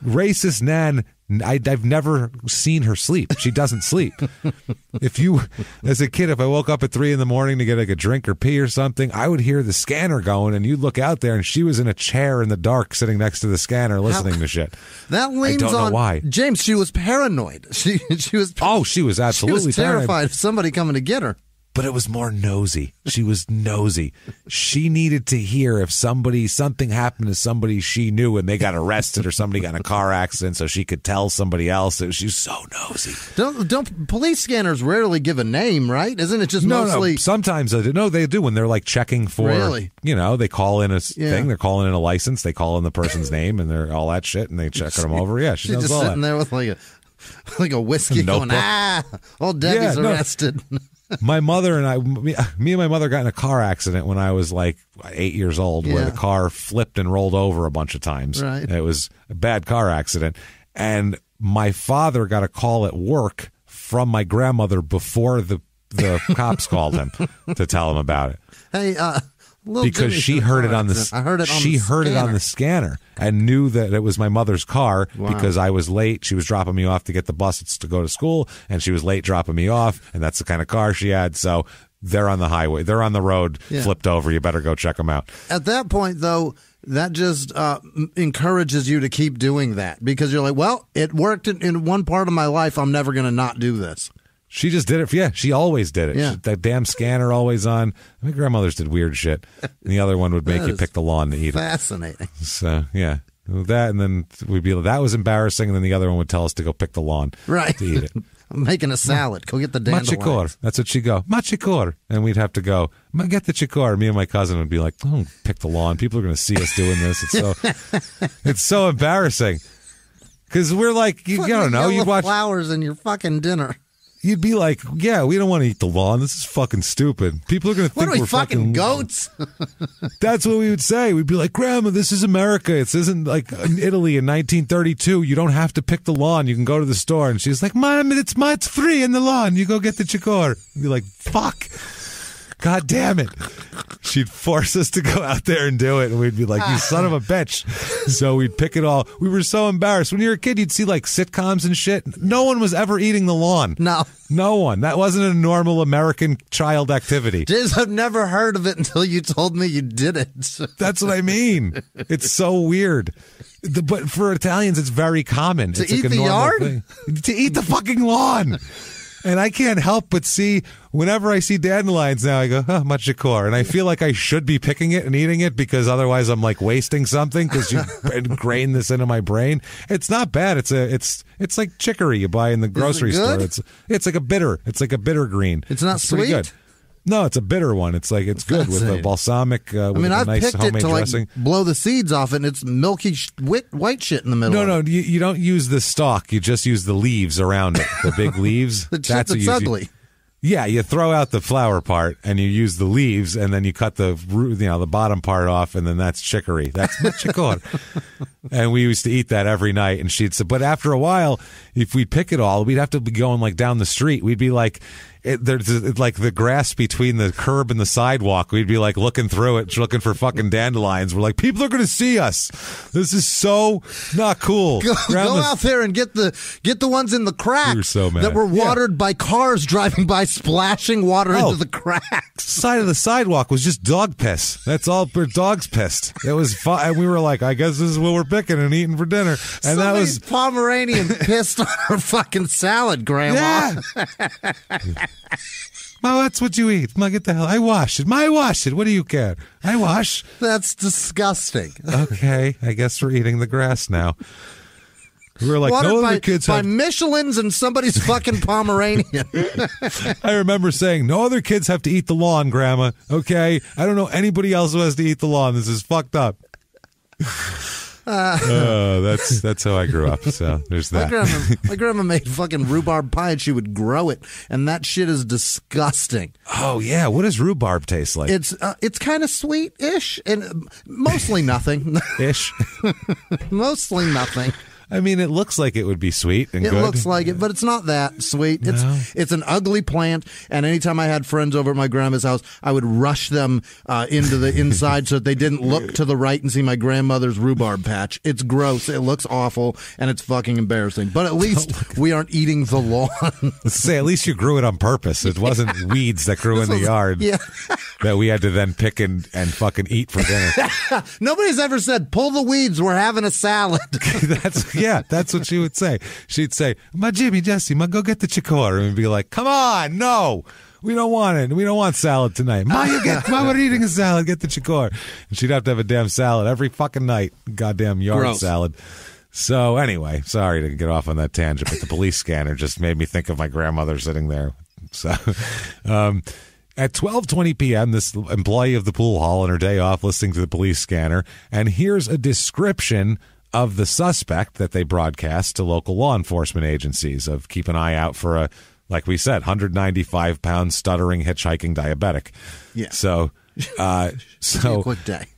racist Nan, I've never seen her sleep. She doesn't sleep. As a kid, if I woke up at 3 a.m. to get like a drink or pee or something, I would hear the scanner going, and you'd look out there, and she was in a chair in the dark, sitting next to the scanner, listening to shit. That leans I don't know why. James, she was paranoid. She was. Oh, she was absolutely she was terrified of somebody coming to get her. But it was more nosy. She was nosy. She needed to hear if something happened to somebody she knew and they got arrested or somebody got in a car accident so she could tell somebody else. She was so nosy. Don't police scanners rarely give a name, right? Isn't it just mostly? No, sometimes they do. No, they do when they're like checking for, really? They call in a thing. They're calling in a license. They call in the person's name and they're all that shit and they check them over. Yeah, she knows just all sitting that. there with like a whiskey going, old Debbie's arrested. My mother and me and my mother got in a car accident when I was like 8 years old, where the car flipped and rolled over a bunch of times. Right. It was a bad car accident. And my father got a call at work from my grandmother before the cops called him to tell him about it. Hey, because she heard it on the scanner and knew that it was my mother's car. Wow. Because I was late. She was dropping me off to get the bus to go to school, and she was late dropping me off, and that's the kind of car she had. So they're on the highway. They're on the road, flipped over. You better go check them out. At that point, though, that just encourages you to keep doing that, because you're like, well, it worked in one part of my life. I'm never going to not do this. She just did it. Yeah, she always did it. Yeah. That damn scanner always on. My grandmothers did weird shit. And the other one would make you pick the lawn to eat it. Fascinating. So, yeah. That, and then we'd be like, that was embarrassing. And then the other one would tell us to go pick the lawn to eat it. I'm making a salad. Go get the dandelions. Machicor. That's what she'd go. Machicor. And we'd have to go, get the chicor. Me and my cousin would be like, don't pick the lawn. People are going to see us doing this. It's so embarrassing. Because we're like, you don't know. You watch flowers in your fucking dinner. You'd be like, yeah, we don't want to eat the lawn. This is fucking stupid. People are going to think we're fucking goats. That's what we would say. We'd be like, Grandma, this is America. It isn't like in Italy in 1932. You don't have to pick the lawn. You can go to the store. And she's like, Mom, it's free in the lawn. You go get the chicor. We'd be like, fuck. God damn it. She'd force us to go out there and do it, and we'd be like, you son of a bitch. So we'd pick it all. We were so embarrassed. When you were a kid, you'd see like sitcoms and shit. No one was ever eating the lawn. No one. That wasn't a normal American child activity. I've never heard of it until you told me you did it. That's what I mean. It's so weird. But for Italians, it's very common. To it's eat like a the normal yard? thing. To eat the fucking lawn. And I can't help but see, whenever I see dandelions now, I go, machicor. And I feel like I should be picking it and eating it, because otherwise I'm like wasting something, because you ingrain this into my brain. It's not bad. It's like chicory you buy in the grocery store. It's like a bitter. It's like a bitter green. It's not sweet? Good. No, it's a bitter one. It's good with a balsamic, with a nice homemade dressing. Like blow the seeds off it, and it's milky white shit in the middle. No, you don't use the stalk. You just use the leaves around it, the big leaves. That's ugly. Yeah, you throw out the flower part and you use the leaves, and then you cut the the bottom part off, and then that's chicory. That's chicor. And we used to eat that every night. And she'd say, but after a while, if we pick it all, we'd have to be going like down the street. We'd be like, there's like the grass between the curb and the sidewalk. We'd be like looking through it, looking for fucking dandelions. We're like, people are going to see us. This is so not cool. Go out there and get the ones in the cracks. We were so mad. That were watered by cars driving by, splashing water into the cracks. Side of the sidewalk was just dog piss. That's all. Dogs pissed. It was fun. And we were like, I guess this is what we're picking and eating for dinner. And that was Pomeranian pissed on her fucking salad, Grandma. Yeah. Ma, that's what you eat. Ma, get the hell. I wash it. I wash it. What do you care? I wash. That's disgusting. Okay, I guess we're eating the grass now. We were like, no other kids by have... Michelin's and somebody's fucking Pomeranian. I remember saying, no other kids have to eat the lawn, Grandma. Okay? I don't know anybody else who has to eat the lawn. This is fucked up. That's how I grew up. So there's that. My grandma made fucking rhubarb pie, and she would grow it, and that shit is disgusting. Oh yeah, what does rhubarb taste like? It's kind of sweet-ish, and mostly nothing. Ish, mostly nothing. I mean, it looks like it would be sweet and good. It looks like it, but it's not that sweet. No. It's an ugly plant, and anytime I had friends over at my grandma's house, I would rush them into the inside so that they didn't look to the right and see my grandmother's rhubarb patch. It's gross. It looks awful, and it's fucking embarrassing. But at least we aren't eating the lawn. Let's say at least you grew it on purpose. It wasn't weeds that grew in the yard that we had to then pick and fucking eat for dinner. Nobody's ever said, pull the weeds, we're having a salad. That's what she would say. She'd say, "Ma Jimmy, Jesse, ma go get the chikor," and we'd be like, "Come on, no, we don't want it. We don't want salad tonight. Ma, we're eating a salad. Get the chikor." And she'd have to have a damn salad every fucking night. Goddamn yard salad. So anyway, sorry to get off on that tangent, but the police scanner just made me think of my grandmother sitting there. So, at 12:20 p.m., this employee of the pool hall on her day off listening to the police scanner, and here's a description of the suspect that they broadcast to local law enforcement agencies of keep an eye out for a, like we said, 195-pound stuttering hitchhiking diabetic. Yeah. So a quick day.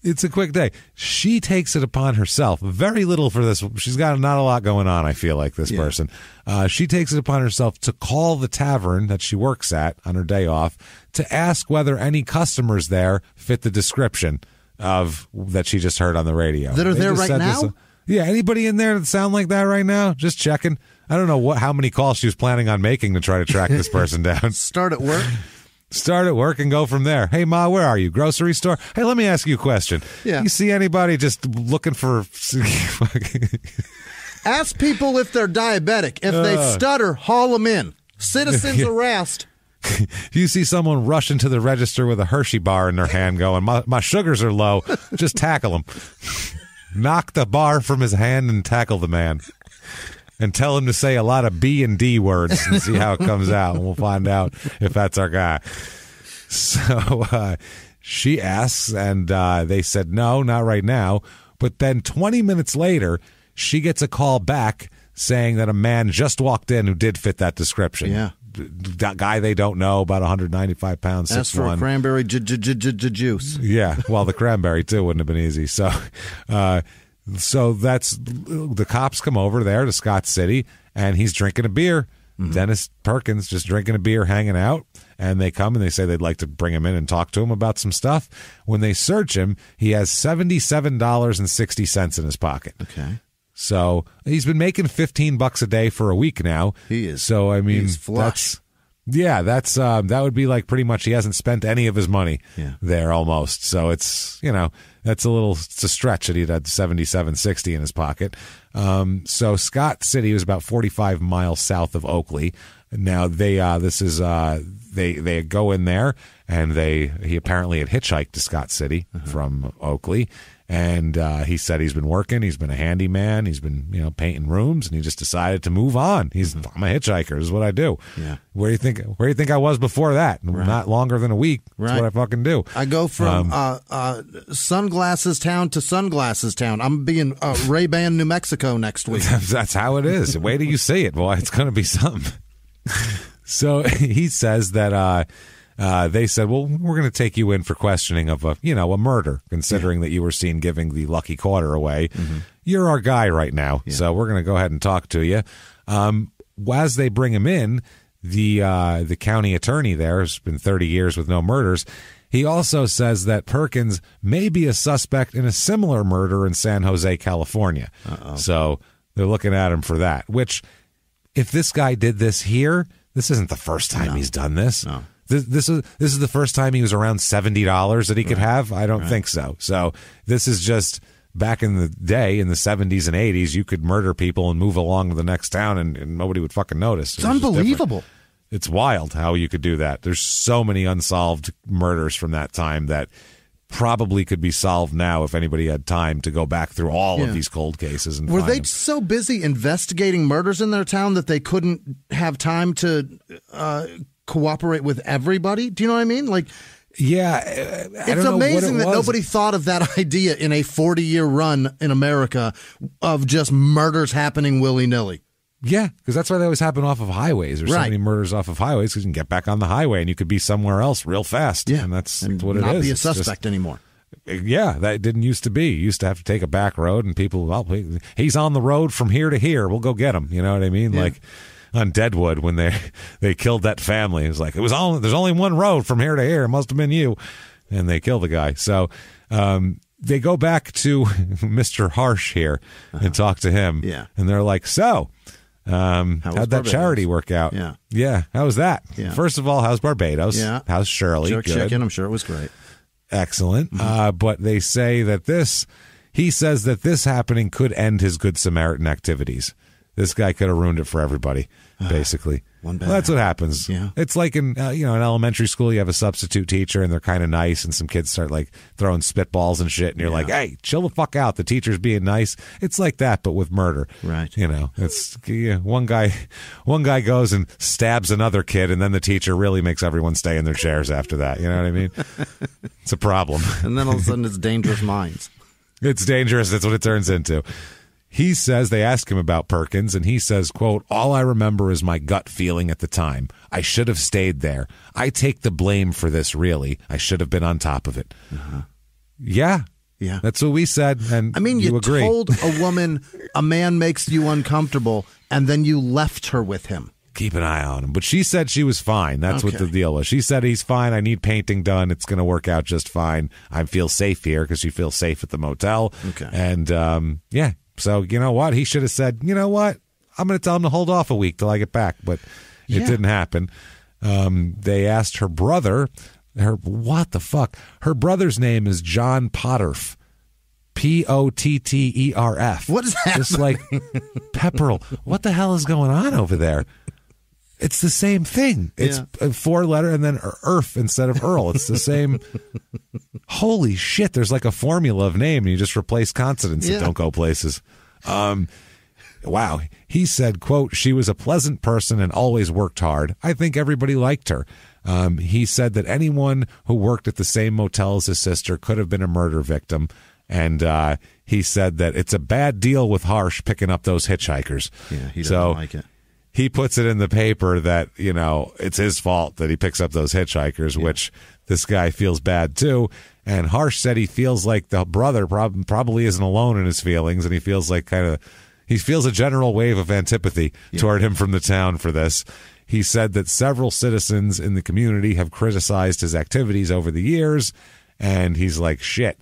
It's a quick day. She takes it upon herself. Very little for this. She's got not a lot going on, I feel like, this person. She takes it upon herself to call the tavern that she works at on her day off to ask whether any customers there fit the description of that she just heard on the radio. That are there right now? Yeah, anybody in there that sound like that right now? Just checking. I don't know how many calls she was planning on making to try to track this person down. Start at work And go from there. Hey, Ma, where are you? Grocery store? Hey, let me ask you a question. Yeah. You see anybody just looking for... Ask people if they're diabetic. If they stutter, haul them in. Citizens arrest. If you see someone rush into the register with a Hershey bar in their hand going, my sugars are low, just tackle him. Knock the bar from his hand and tackle the man. And tell him to say a lot of B and D words and see how it comes out. And we'll find out if that's our guy. So she asks, and they said, no, not right now. But then 20 minutes later, she gets a call back saying that a man just walked in who did fit that description. Yeah. That guy they don't know, about 195 pounds, 6'1". That's for a cranberry juice. Yeah, well, the cranberry, too, wouldn't have been easy. So that's the cops come over there to Scott City, and he's drinking a beer. Mm-hmm. Dennis Perkins just drinking a beer, hanging out, and they come and they say they'd like to bring him in and talk to him about some stuff. When they search him, he has $77.60 in his pocket. Okay. So he's been making $15 a day for a week now. He is. So I mean, he's flush. That would be like pretty much he hasn't spent any of his money there almost. So it's it's a stretch that he'd had $77.60 in his pocket. So Scott City was about 45 miles south of Oakley. Now they go in there and he apparently had hitchhiked to Scott City from Oakley. And he said he's been working. He's been a handyman. He's been, painting rooms, and he just decided to move on. I'm a hitchhiker. This is what I do. Yeah. Where do you think I was before that? Right. Not longer than a week. That's what I fucking do. I go from sunglasses town to sunglasses town. I'm being Ray-Ban, New Mexico next week. That's how it is. Wait till you see it, boy. It's going to be something. So he says that. They said, well, we're going to take you in for questioning of a murder, considering that you were seen giving the lucky quarter away. Mm-hmm. You're our guy right now, so we're going to go ahead and talk to you. As they bring him in, the county attorney there has been 30 years with no murders. He also says that Perkins may be a suspect in a similar murder in San Jose, California. So they're looking at him for that, which if this guy did this here, this isn't the first time he's done this. No. This is the first time he was around $70 that he could have? I don't think so. So this is just back in the day, in the 70s and 80s, you could murder people and move along to the next town and nobody would fucking notice. It's unbelievable. It's wild how you could do that. There's so many unsolved murders from that time that probably could be solved now if anybody had time to go back through all of these cold cases. And were they them. so busy investigating murders in their town that they couldn't have time to cooperate with everybody? Do you know what I mean? Like, yeah, it's amazing that nobody thought of that idea in a 40-year run in America of just murders happening willy-nilly. Yeah, because that's why they always happen off of highways. There's so many murders off of highways because you can get back on the highway and you could be somewhere else real fast. Yeah, and that's what it is. Not be a suspect anymore. Yeah, that didn't used to be. You used to have to take a back road and people, well, he's on the road from here to here. We'll go get him. You know what I mean? Yeah. Like on Deadwood when they killed that family. It was like, there's only one road from here to here. It must have been you. And they killed the guy. So they go back to Mr. Harsh here and talk to him. Yeah. And they're like, so... how'd that charity work out? Yeah. How was that? Yeah. First of all, how's Barbados? Yeah. How's Shirley? Jerk chicken, I'm sure it was great. Excellent. But they say that he says that this happening could end his Good Samaritan activities. This guy could have ruined it for everybody, basically. That's what happens. Yeah. It's like in in elementary school, you have a substitute teacher and they're kind of nice, and some kids start like throwing spitballs and shit, and you're like, "Hey, chill the fuck out." The teacher's being nice. It's like that, but with murder. Right. It's one guy goes and stabs another kid, and then the teacher really makes everyone stay in their chairs after that. You know what I mean? It's a problem. And then all of a sudden, it's Dangerous Minds. It's dangerous. That's what it turns into. He says, they ask him about Perkins, and he says, quote, "All I remember is my gut feeling at the time. I should have stayed there. I take the blame for this, really. I should have been on top of it." Yeah. That's what we said, and I mean, you agree. Told a woman a man makes you uncomfortable, and then you left her with him. Keep an eye on him. But she said she was fine. That's what the deal was. She said, he's fine. I need painting done. It's going to work out just fine. I feel safe here because she feels safe at the motel. Okay. And, yeah. So, you know what? He should have said, you know what? I'm going to tell him to hold off a week till I get back. But it didn't happen. They asked her brother, what the fuck? Her brother's name is John Potterf. Potterf. What is that? Just like Pepperell. What the hell is going on over there? It's the same thing. It's a 4-letter and then Earth instead of Earl. It's the same. Holy shit. There's like a formula of name and you just replace consonants that don't go places. Wow. He said, quote, "She was a pleasant person and always worked hard. I think everybody liked her." He said that anyone who worked at the same motel as his sister could have been a murder victim. And he said that it's a bad deal with Harsh picking up those hitchhikers. Yeah, he doesn't like it. He puts it in the paper that, it's his fault that he picks up those hitchhikers, which this guy feels bad too. And Harsh said he feels like the brother probably isn't alone in his feelings, and he feels like he feels a general wave of antipathy toward him from the town for this. He said that several citizens in the community have criticized his activities over the years, and he's like, shit.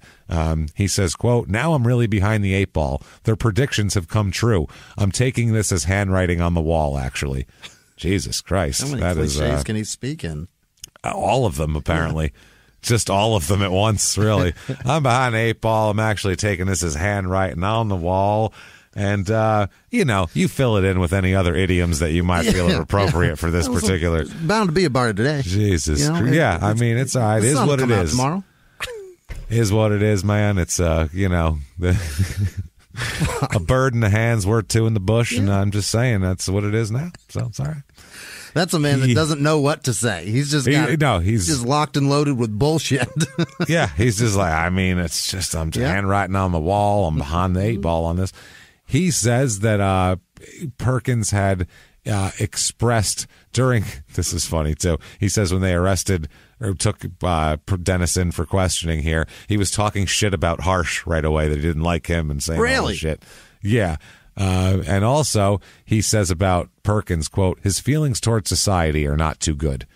He says, quote, "Now I'm really behind the 8 ball. Their predictions have come true. I'm taking this as handwriting on the wall, actually." Jesus Christ. How many cliches can he speak in? All of them, apparently. Just all of them at once, really. I'm behind the 8 ball. I'm actually taking this as handwriting on the wall. And, you fill it in with any other idioms that you might feel are appropriate for this particular. It's bound to be a bar today. Jesus. I mean, it's all right. It is what it is. Tomorrow. Is what it is, man. It's, a bird in the hand's worth 2 in the bush, and I'm just saying that's what it is now. So it's all right. That's a man that doesn't know what to say. He's just he's just locked and loaded with bullshit. Yeah, he's just like, I mean, it's just I'm just handwriting on the wall. I'm behind the 8 ball on this. He says that Perkins had expressed during, this is funny too, he says when they arrested or took Dennis in for questioning here, he was talking shit about Harsh right away, that he didn't like him and saying all this shit. Yeah. And also he says about Perkins, quote, "His feelings towards society are not too good."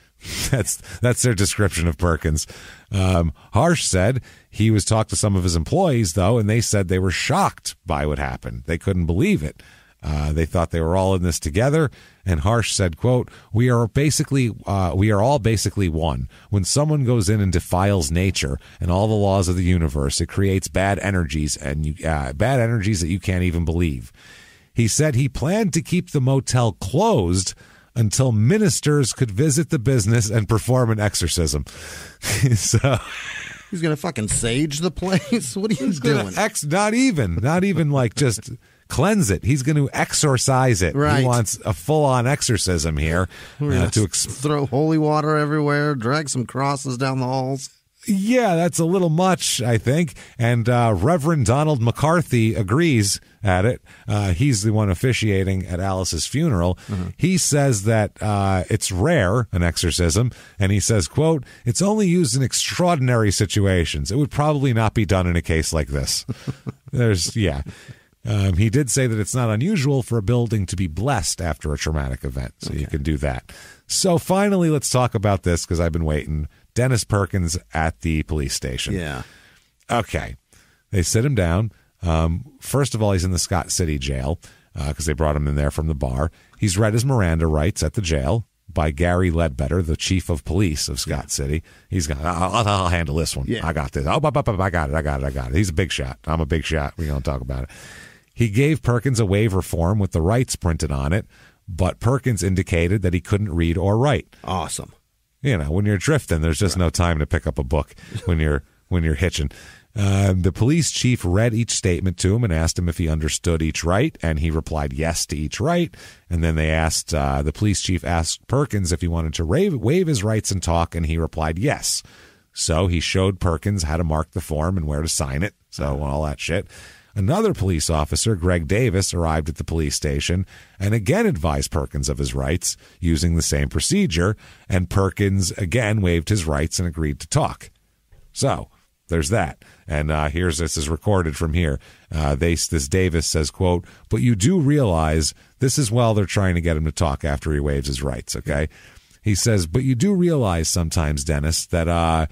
That's their description of Perkins. Harsh said he was talked to some of his employees, though, and they said they were shocked by what happened. They couldn't believe it. They thought they were all in this together. And Harsh said, quote, we are all basically one. When someone goes in and defiles nature and all the laws of the universe, it creates bad energies bad energies that you can't even believe. He said he planned to keep the motel closed until ministers could visit the business and perform an exorcism. So He's going to fucking sage the place? What are you doing? Not even like just cleanse it. He's going to exorcise it. Right. He wants a full-on exorcism here. Throw holy water everywhere, drag some crosses down the halls. Yeah, that's a little much, I think. And Reverend Donald McCarthy agrees at it. He's the one officiating at Alice's funeral. Mm-hmm. He says that it's rare, an exorcism, and he says, quote, "It's only used in extraordinary situations. It would probably not be done in a case like this." He did say that it's not unusual for a building to be blessed after a traumatic event, so you can do that. So finally, let's talk about this, because I've been waiting. Dennis Perkins at the police station. Yeah. Okay. They sit him down. First of all, he's in the Scott City jail because they brought him in there from the bar. He's read his Miranda rights at the jail by Gary Ledbetter, the chief of police of Scott City. He's going, I'll handle this one. Yeah. I got this. I got it. He's a big shot. I'm a big shot. We're going to talk about it. He gave Perkins a waiver form with the rights printed on it, but Perkins indicated that he couldn't read or write. Awesome. You know, when you're drifting, there's just no time to pick up a book when you're hitching. The police chief read each statement to him and asked him if he understood each right, and he replied yes to each right. And then they asked, the police chief asked Perkins if he wanted to waive his rights and talk, and he replied yes. So he showed Perkins how to mark the form and where to sign it, so all that shit. Another police officer, Greg Davis, arrived at the police station and again advised Perkins of his rights using the same procedure, and Perkins again waived his rights and agreed to talk. So there's that. And this is recorded from here. This Davis says, quote, "But you do realize," this is while they're trying to get him to talk after he waives his rights, okay? He says, "But you do realize sometimes, Dennis, that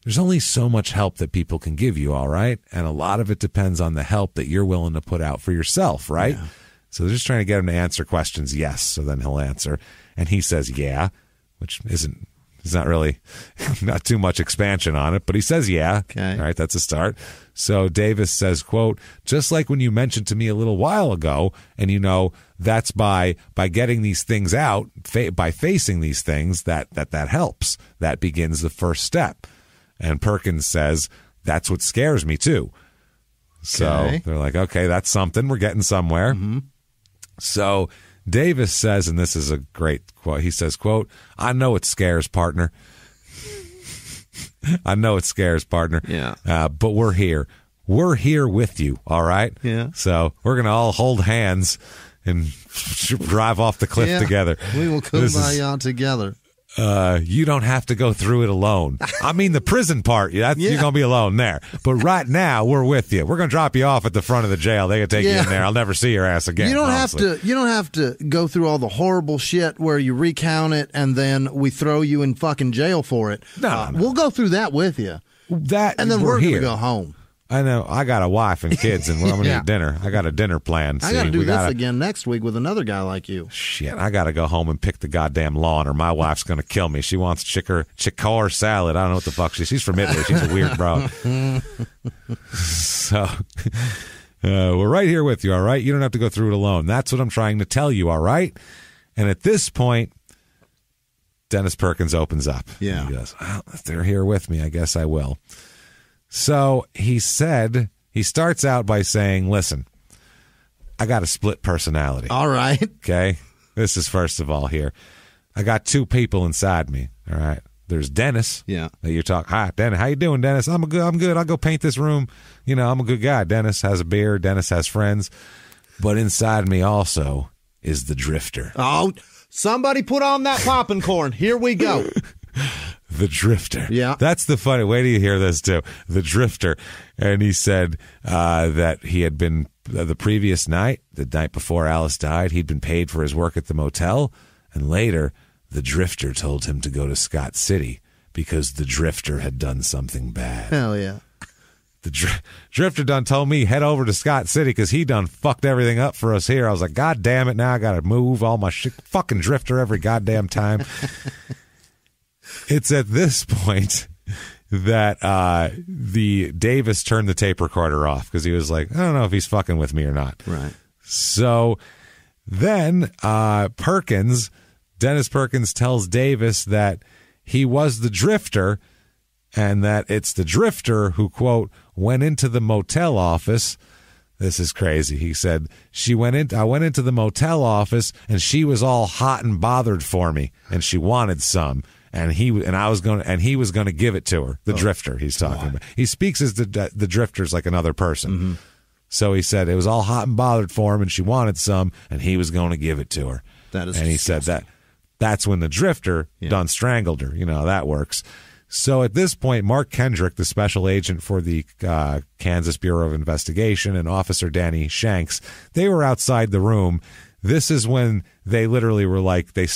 there's only so much help that people can give you, all right? And a lot of it depends on the help that you're willing to put out for yourself, right?" Yeah. So they're just trying to get him to answer questions, yes, so then he'll answer. And he says, yeah, which there's not really, not too much expansion on it, but he says, yeah. Okay. All right, that's a start. So Davis says, quote, "Just like when you mentioned to me a little while ago, and that's by getting these things out, by facing these things, that helps. That begins the first step." And Perkins says, "That's what scares me, too." So they're like, okay, that's something. We're getting somewhere. Mm-hmm. So Davis says, and this is a great quote, he says, quote, "I know it scares, partner. I know it scares, partner. Yeah. But we're here. We're here with you, all right? Yeah. So we're going to all hold hands and drive off the cliff together. We will kumbaya together. You don't have to go through it alone. I mean, the prison part, you're going to be alone there. But right now, we're with you. We're going to drop you off at the front of the jail. They can take you in there. I'll never see your ass again. You don't have to go through all the horrible shit where you recount it and then we throw you in fucking jail for it. No. We'll go through that with you. And then we're going to go home. I know. I got a wife and kids, and I'm going to eat dinner. I got a dinner plan. I got to do this again next week with another guy like you. Shit, I got to go home and pick the goddamn lawn, or my wife's going to kill me. She wants chickor salad. I don't know what the fuck she's from Italy. She's a weird bro. So we're right here with you, all right? You don't have to go through it alone. That's what I'm trying to tell you, all right? And at this point, Dennis Perkins opens up. Yeah. He goes, well, if they're here with me, I guess I will. So he starts out by saying, listen, I got a split personality. All right. Okay. This is first of all here. I got two people inside me. All right. There's Dennis. Yeah. That you're talking. Hi, Dennis. How you doing, Dennis? I'm good. I'll go paint this room. I'm a good guy. Dennis has a beard. Dennis has friends. But inside me also is the drifter. Oh, somebody put on that popping corn. Here we go. The drifter. Yeah. That's the funny. Wait till you hear this, too. The drifter. And he said that he had been, the previous night, the night before Alice died, he'd been paid for his work at the motel. And later, the drifter told him to go to Scott City because the drifter had done something bad. Hell yeah. The drifter done told me head over to Scott City because he done fucked everything up for us here. I was like, God damn it, now I got to move all my shit. Fucking drifter every goddamn time. It's at this point that the Davis turned the tape recorder off because he was like, I don't know if he's fucking with me or not. Right. So then Dennis Perkins tells Davis that he was the drifter and that it's the drifter who, quote, went into the motel office. This is crazy. He said, I went into the motel office and she was all hot and bothered for me and she wanted some. And he was going to give it to her. The drifter he's talking about. He speaks as the drifter's like another person. Mm-hmm. So he said it was all hot and bothered for him and she wanted some and he was going to give it to her. That is and he disgusting. said that's when the drifter done strangled her. You know, that works. So at this point, Mark Kendrick, the special agent for the Kansas Bureau of Investigation, and Officer Danny Shanks, they were outside the room. This is when they literally were like, we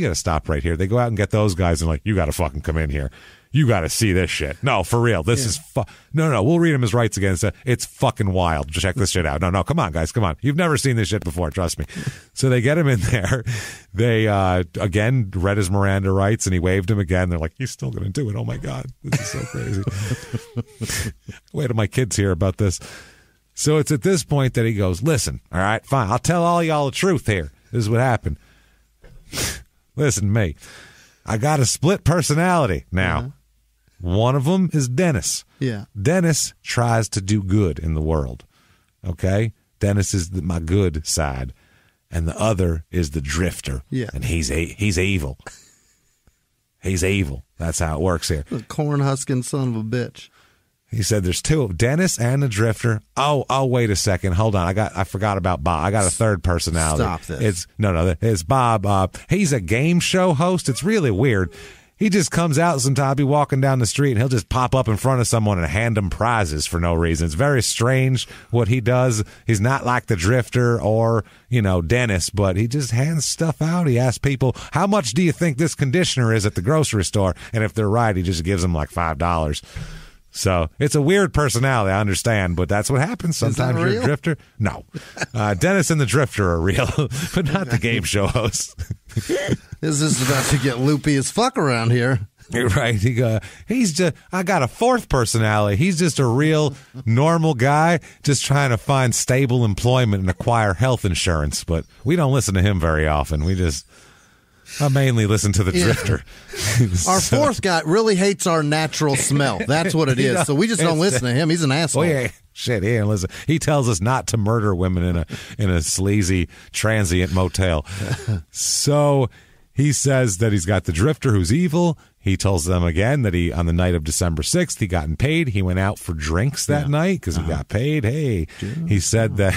got to stop right here. They go out and get those guys and like, you got to fucking come in here. You got to see this shit. No, for real. This is no. We'll read him his rights again. It's fucking wild. Check this shit out. No. Come on, guys. Come on. You've never seen this shit before. Trust me. So they get him in there. They, again, read his Miranda rights and he waved him again. They're like, he's still going to do it. Oh my God. This is so crazy. Wait till my kids hear about this. So it's at this point that he goes, listen, all right, fine. I'll tell all y'all the truth here. This is what happened. Listen to me. I got a split personality now. Uh-huh. One of them is Dennis. Yeah. Dennis tries to do good in the world. Okay? Dennis is my good side. And the other is the drifter. Yeah. And he's evil. He's evil. That's how it works here. The corn-husking son of a bitch. He said there's two, Dennis and the drifter. Oh, wait a second. Hold on. I forgot about Bob. I got a third personality. Stop this. It's Bob. He's a game show host. It's really weird. He just comes out sometimes. I'll be walking down the street and he'll just pop up in front of someone and hand them prizes for no reason. It's very strange what he does. He's not like the drifter or, Dennis, but he just hands stuff out. He asks people, how much do you think this conditioner is at the grocery store? And if they're right, he just gives them like $5. So it's a weird personality, I understand, but that's what happens. Sometimes you're a drifter. No. Dennis and the drifter are real, but not the game show host. This is about to get loopy as fuck around here. Right. I got a fourth personality. He's just a real normal guy just trying to find stable employment and acquire health insurance, but we don't listen to him very often. I mainly listen to the drifter. Our fourth guy really hates our natural smell. That's what it is. So we just don't listen to him. He's an asshole. Oh, yeah. Shit, he ain't listen. He tells us not to murder women in a sleazy transient motel. So he says that he's got the drifter who's evil. He tells them again that on the night of December 6th, he gotten paid. He went out for drinks that night because he got paid. Hey, he said that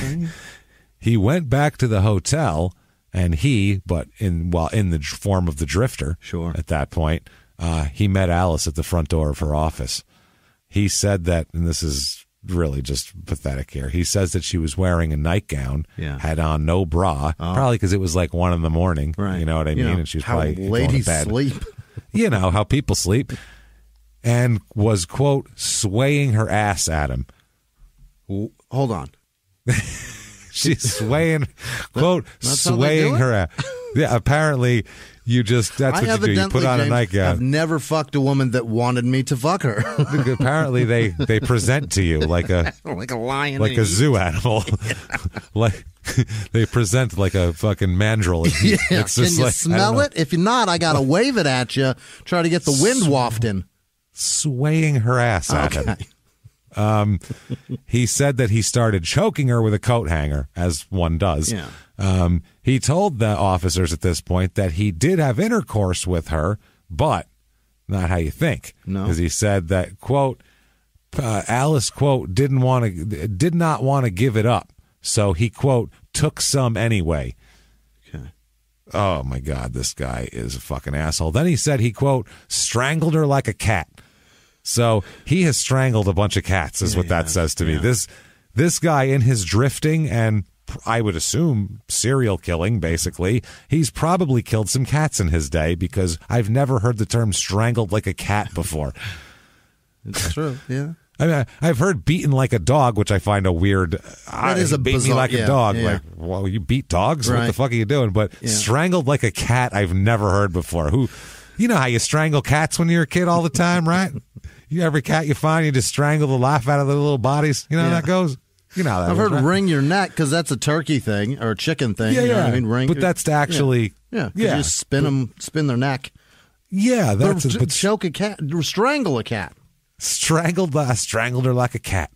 he went back to the hotel. And in the form of the drifter, sure. At that point, he met Alice at the front door of her office. He said that, and this is really just pathetic here, he says that she was wearing a nightgown, had on no bra, probably because it was like 1 a.m. Right. You know what I mean? And she was probably how ladies going to bed. Sleep. You know, how people sleep. And was, quote, swaying her ass at him. Hold on. She's swaying, quote, swaying her ass. Yeah, apparently that's what you do. You put on a nightgown. I've never fucked a woman that wanted me to fuck her. Apparently they present to you like a lion, like a zoo animal. Like they present like a fucking mandrill. Yeah. It's just Can you smell it? If you're not, I gotta wave it at you. Try to get the wind wafting. Swaying her ass at him. He said that he started choking her with a coat hanger, as one does. Yeah. He told the officers at this point that he did have intercourse with her, but not how you think. No. Because he said that, quote, Alice, quote, did not want to give it up. So he, quote, took some anyway. Okay. Oh, my God, this guy is a fucking asshole. Then he said he, quote, strangled her like a cat. So he has strangled a bunch of cats, is what that says to me. This guy in his drifting and I would assume serial killing, basically, he's probably killed some cats in his day because I've never heard the term strangled like a cat before. It's true, yeah. I mean, I've heard beaten like a dog, which I find a weird. That is a beat bizarre, me like a dog. Yeah. Like, well, you beat dogs? Right. What the fuck are you doing? But strangled like a cat, I've never heard before. You know how you strangle cats when you're a kid all the time, right? Every cat you find, you just strangle the life out of their little bodies. You know how that goes? You know how that I've heard right? wring your neck because that's a turkey thing or a chicken thing. Yeah, you know what I mean? Ring, but that's to actually... Yeah, you spin their neck. Yeah, choke a cat, strangle a cat. strangled her like a cat.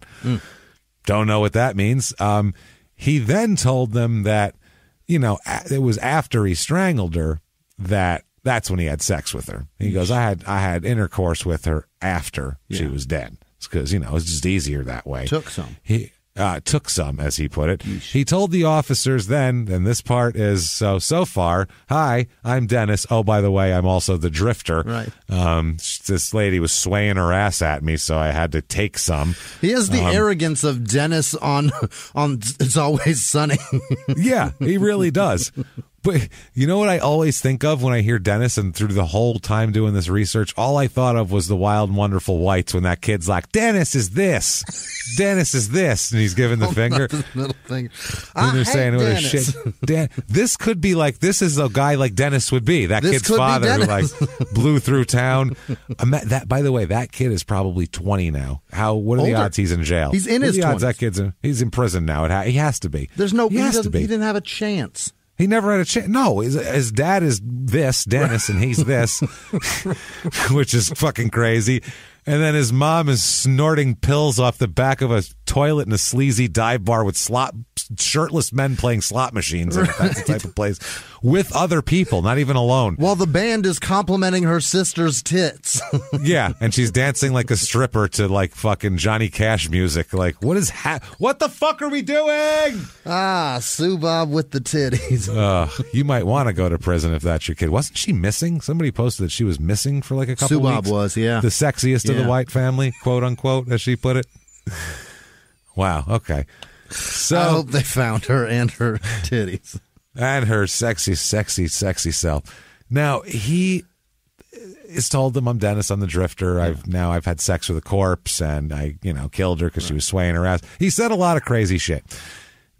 Don't know what that means. He then told them that, it was after he strangled her that's when he had sex with her. He goes, I had intercourse with her after she was dead. It's because, it's just easier that way. Took some. He took some, as he put it. Yeesh. He told the officers then, and this part is so far, hi, I'm Dennis. Oh, by the way, I'm also the drifter. Right. This lady was swaying her ass at me, so I had to take some. He has the arrogance of Dennis on It's Always Sunny. Yeah, he really does. But you know what I always think of when I hear Dennis, and through the whole time doing this research, all I thought of was the Wild and Wonderful Whites when that kid's like, Dennis is this. Dennis is this. And he's giving the finger. Middle finger. And they're saying, what a shit. This could be like, this is a guy like Dennis would be. That kid's father who like blew through town. By the way, that kid is probably 20 now. What are the odds he's in jail? He's in his 20s. He's in prison now. He has to be. He didn't have a chance. He never had a chance. No, his dad is this, Dennis, and he's this, which is fucking crazy. And then his mom is snorting pills off the back of a toilet in a sleazy dive bar with shirtless men playing slot machines. Right. That's the type of place. With other people, not even alone. While the band is complimenting her sister's tits. Yeah, and she's dancing like a stripper to like fucking Johnny Cash music. Like, what the fuck are we doing? Sue Bob with the titties. You might want to go to prison if that's your kid. Wasn't she missing? Somebody posted that she was missing for like a couple weeks. Sue Bob was, yeah. The sexiest of the white family, quote unquote, as she put it. Wow, okay. So I hope they found her and her titties. And her sexy, sexy, sexy self. Now, he has told them, I'm Dennis, I'm the drifter. I've had sex with a corpse, and I, killed her because she was swaying her ass. He said a lot of crazy shit.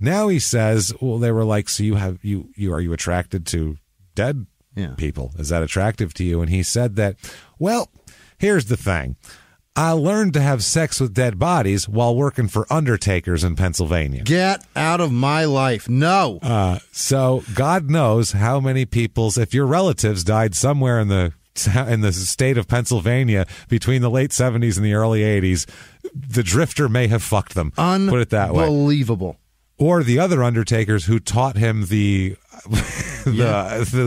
Now he says, well, they were like, so are you attracted to dead people? Is that attractive to you? And he said that, well, here's the thing. I learned to have sex with dead bodies while working for undertakers in Pennsylvania. Get out of my life. No. So God knows how many if your relatives died somewhere in the state of Pennsylvania between the late 70s and the early 80s, the drifter may have fucked them. Put it that way. Unbelievable. Or the other undertakers who taught him the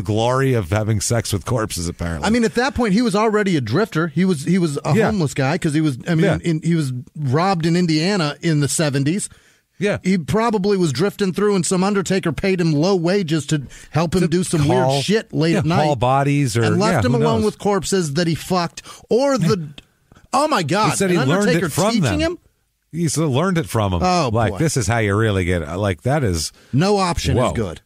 glory of having sex with corpses, apparently. I mean, at that point, he was already a drifter. He was a homeless guy because he was robbed in Indiana in the 70s. Yeah. He probably was drifting through, and some undertaker paid him low wages to help him do some weird shit late at night. Haul bodies and left him alone with corpses that he fucked. Or oh my God. He said he learned it from them. Him? He learned it from him. Oh, boy. This is how you really get it. Like, that is... No option is good.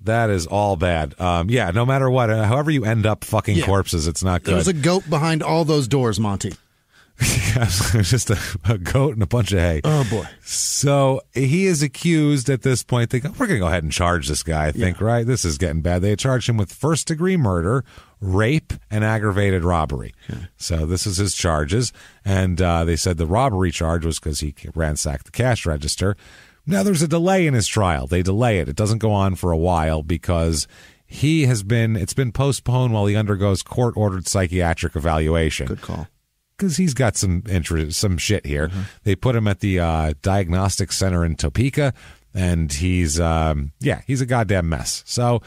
That is all bad. No matter what, however you end up fucking corpses, it's not good. There's a goat behind all those doors, Monty. Just a goat and a bunch of hay. Oh, boy. So he is accused at this point. They go, we're going to go ahead and charge this guy, I think, right? This is getting bad. They charged him with first-degree murder, rape, and aggravated robbery. Okay. So this is his charges. And they said the robbery charge was because he ransacked the cash register. Now, there's a delay in his trial. They delay it. It doesn't go on for a while because it's been postponed while he undergoes court-ordered psychiatric evaluation. Good call. Because he's got some shit here. Mm-hmm. They put him at the diagnostic center in Topeka, and he's a goddamn mess. So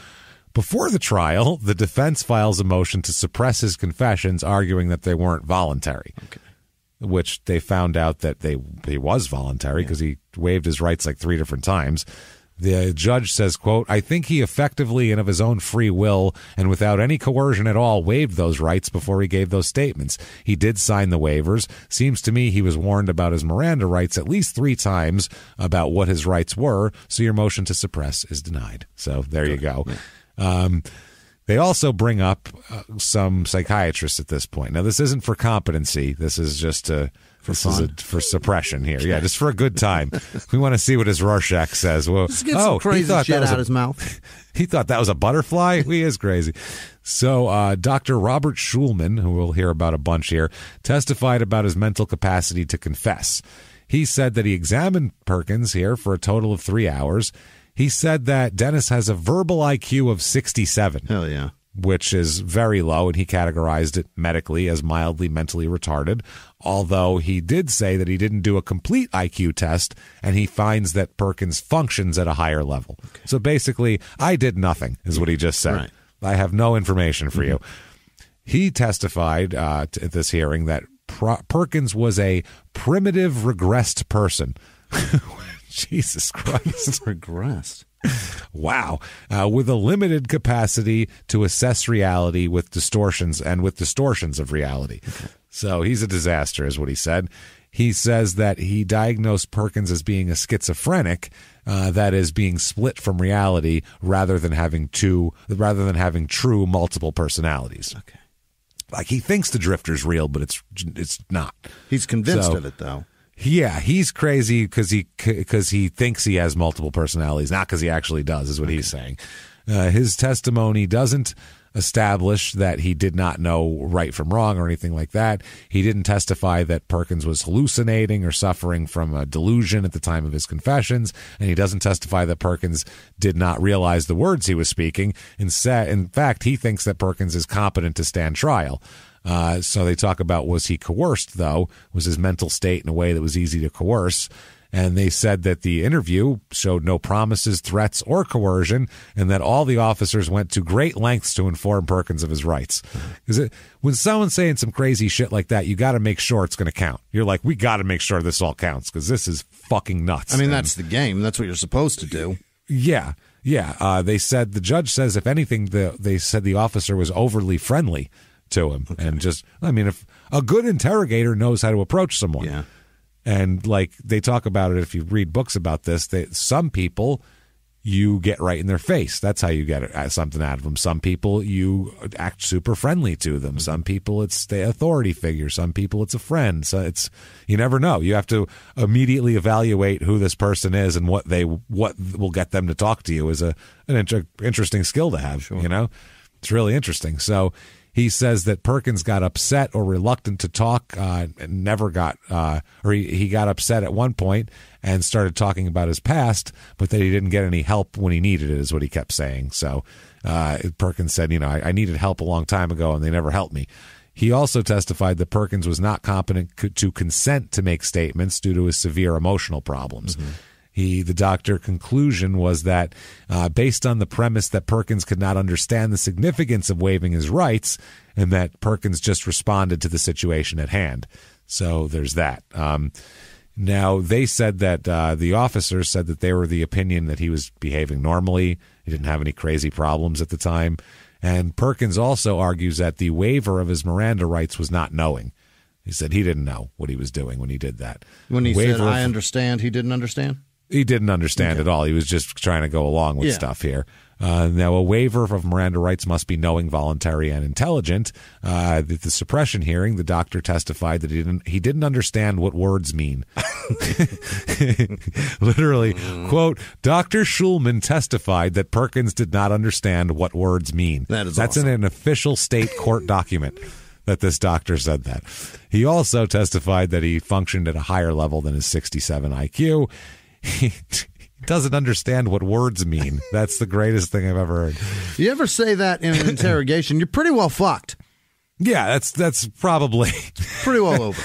before the trial, the defense files a motion to suppress his confessions, arguing that they weren't voluntary. Okay. Which they found out that he was voluntary because he waived his rights like 3 different times. The judge says, quote, I think he effectively and of his own free will and without any coercion at all waived those rights before he gave those statements. He did sign the waivers. Seems to me he was warned about his Miranda rights at least 3 times about what his rights were, so your motion to suppress is denied. So there you go. Yeah. They also bring up some psychiatrists at this point. Now, this isn't for competency. This is just for suppression here. Yeah, just for a good time. We want to see what his Rorschach says. Well, just get some crazy shit out of his mouth. He thought that was a butterfly? He is crazy. So Dr. Robert Schulman, who we'll hear about a bunch here, testified about his mental capacity to confess. He said that he examined Perkins here for a total of 3 hours. He said that Dennis has a verbal IQ of 67. Hell yeah. which is very low, and he categorized it medically as mildly mentally retarded, although he did say that he didn't do a complete IQ test, and he finds that Perkins functions at a higher level. Okay. So basically, I did nothing, is what he just said. Right. I have no information for you. He testified at this hearing that Perkins was a primitive regressed person. Jesus Christ. Regressed. Wow. With a limited capacity to assess reality with distortions of reality. Okay. So he's a disaster, is what he said. He says that he diagnosed Perkins as being a schizophrenic, that is being split from reality rather than having true multiple personalities. Okay. Like, he thinks the drifter's real, but it's not. He's convinced of it, though. Yeah, he's crazy because he thinks he has multiple personalities, not because he actually does, is what he's saying. His testimony doesn't establish that he did not know right from wrong or anything like that. He didn't testify that Perkins was hallucinating or suffering from a delusion at the time of his confessions, and he doesn't testify that Perkins did not realize the words he was speaking. In fact, he thinks that Perkins is competent to stand trial. So they talk about, was he coerced, though? Was his mental state in a way that was easy to coerce? And they said that the interview showed no promises, threats, or coercion, and that all the officers went to great lengths to inform Perkins of his rights. Because when someone's saying some crazy shit like that, you got to make sure it's going to count. You're like, we got to make sure this all counts, because this is fucking nuts. I mean, that's the game. That's what you're supposed to do. Yeah. They said, the judge says, if anything, they said the officer was overly friendly to him. Okay. And just, I mean, if a good interrogator knows how to approach someone. Yeah. And like they talk about it, if you read books about this, some people you get right in their face. That's how you get something out of them. Some people you act super friendly to them. Some people it's the authority figure. Some people it's a friend. So you never know. You have to immediately evaluate who this person is and what will get them to talk to you is an interesting skill to have. Sure. You know, it's really interesting. So he says that Perkins got upset or reluctant to talk, and he got upset at one point and started talking about his past, but that he didn't get any help when he needed it, is what he kept saying. So Perkins said, I needed help a long time ago, and they never helped me. He also testified that Perkins was not competent to consent to make statements due to his severe emotional problems. Mm-hmm. The doctor conclusion was that based on the premise that Perkins could not understand the significance of waiving his rights, and that Perkins just responded to the situation at hand. So there's that. Now, they said that the officers said that they were the opinion that he was behaving normally. He didn't have any crazy problems at the time. And Perkins also argues that the waiver of his Miranda rights was not knowing. He said he didn't know what he was doing when he did that. When he said, I understand, he didn't understand? He didn't understand at all. He was just trying to go along with stuff here. Now, a waiver of Miranda rights must be knowing, voluntary, and intelligent. At the suppression hearing, the doctor testified that he didn't understand what words mean. Literally, quote, Dr. Schulman testified that Perkins did not understand what words mean. That's awesome. In an official state court document that this doctor said that. He also testified that he functioned at a higher level than his 67 IQ. He doesn't understand what words mean. That's the greatest thing I've ever heard. You ever say that in an interrogation, you're pretty well fucked. Yeah, that's probably pretty well over.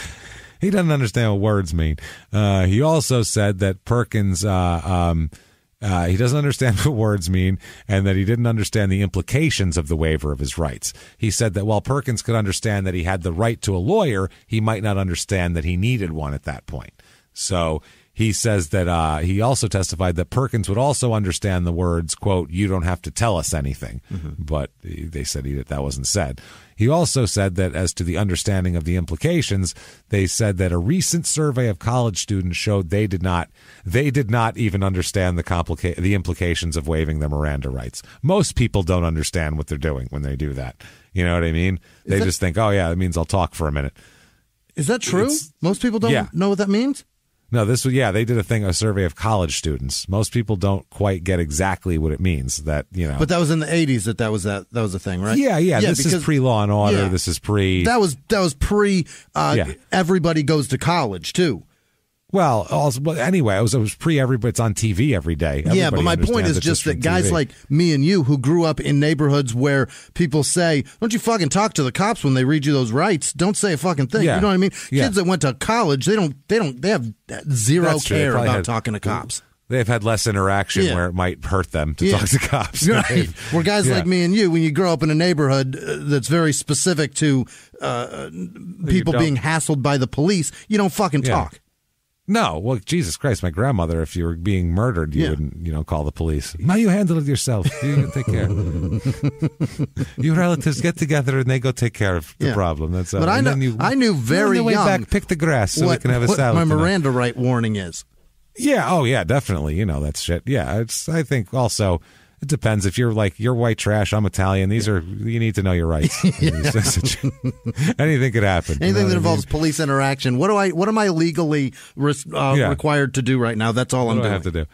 He doesn't understand what words mean. He also said that Perkins, he doesn't understand what words mean, and that he didn't understand the implications of the waiver of his rights. He said that while Perkins could understand that he had the right to a lawyer, he might not understand that he needed one at that point. So he says that he also testified that Perkins would also understand the words, quote, you don't have to tell us anything. Mm-hmm. But they said that wasn't said. He also said that as to the understanding of the implications, they said that a recent survey of college students showed they did not even understand the implications of waiving their Miranda rights. Most people don't understand what they're doing when they do that. You know what I mean? They just think, oh, yeah, it means I'll talk for a minute. Is that true? Most people don't know what that means? No, they did a survey of college students. Most people don't quite get exactly what it means. But that was in the 80s that was a thing, right? Yeah. This is pre-Law and Order. Yeah. This is pre. That was pre. Everybody goes to college too. Well, anyway, it was everybody. It's on TV every day. Yeah, but my point is just that guys like me and you who grew up in neighborhoods where people say, "Don't you fucking talk to the cops when they read you those rights? Don't say a fucking thing." Yeah. You know what I mean? Yeah. Kids that went to college, they have zero care about talking to cops. They've had less interaction where it might hurt them to talk to cops. Right. Where guys like me and you, when you grow up in a neighborhood that's very specific to people being hassled by the police, you don't fucking talk. No, well, Jesus Christ, my grandmother, if you were being murdered, you wouldn't, call the police. Now you handle it yourself. You take care. Your relatives get together and they go take care of the problem. That's all. But I knew very young. On the way back, pick the grass so we can have a salad. What my Miranda right warning is. Yeah. Oh, yeah. Definitely. That's shit. Yeah. I think also it depends. If you're you're white trash, I'm Italian. You need to know your rights. Anything could happen. Anything that involves police interaction. What am I legally required to do right now? That's all I'm doing. What do I have to do?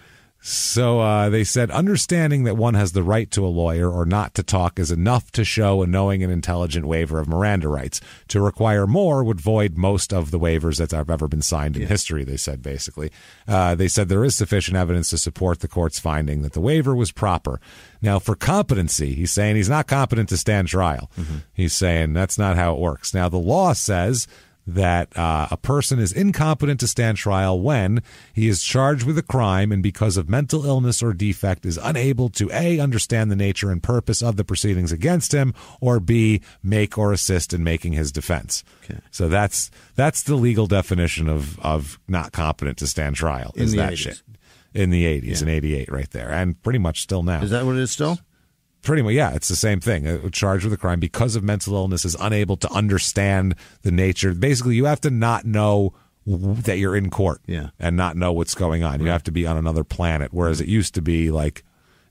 So they said understanding that one has the right to a lawyer or not to talk is enough to show a knowing and intelligent waiver of Miranda rights. To require more would void most of the waivers that have ever been signed in history, they said, basically. They said there is sufficient evidence to support the court's finding that the waiver was proper. Now, for competency, he's saying he's not competent to stand trial. Mm-hmm. He's saying that's not how it works. Now, the law says that a person is incompetent to stand trial when he is charged with a crime and because of mental illness or defect is unable to A, understand the nature and purpose of the proceedings against him, or B, make or assist in making his defense. Okay. So that's the legal definition of not competent to stand trial. In the 80s. Shit. In the 80s, in 88 right there, and pretty much still now. Is that what it is still? Pretty much, yeah, it's the same thing. Charged with a crime because of mental illness is unable to understand the nature. Basically, you have to not know that you're in court and not know what's going on. You have to be on another planet, whereas it used to be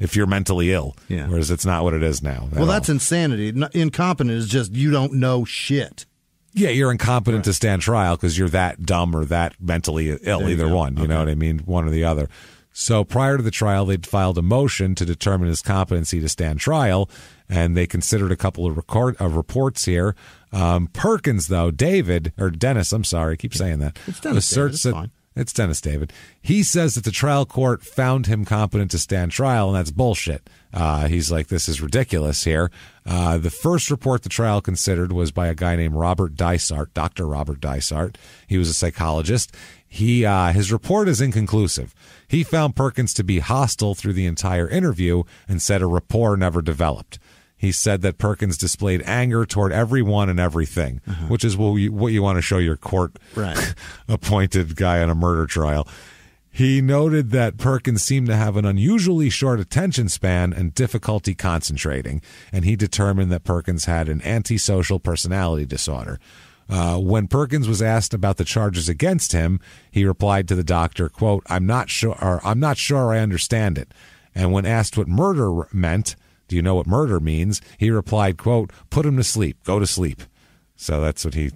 if you're mentally ill, whereas it's not what it is now. Well, that's insanity. Incompetent is just you don't know shit. Yeah, you're incompetent to stand trial because you're that dumb or that mentally ill, either one. You know what I mean? One or the other. So prior to the trial, they'd filed a motion to determine his competency to stand trial, and they considered a couple of reports here. Perkins, though, Dennis, I'm sorry, I keep saying that. It's Dennis David, it's fine. It's Dennis David. He says that the trial court found him competent to stand trial, and that's bullshit. He's like, this is ridiculous here. The first report the trial considered was by a guy named Robert Dysart, Dr. Robert Dysart. He was a psychologist. His report is inconclusive. He found Perkins to be hostile through the entire interview and said a rapport never developed. He said that Perkins displayed anger toward everyone and everything, which is what you want to show your court-appointed guy on a murder trial. He noted that Perkins seemed to have an unusually short attention span and difficulty concentrating, and he determined that Perkins had an antisocial personality disorder. When Perkins was asked about the charges against him, he replied to the doctor, quote, I'm not sure I understand it. And when asked what murder meant, do you know what murder means? He replied, quote, put him to sleep, go to sleep. So that's what he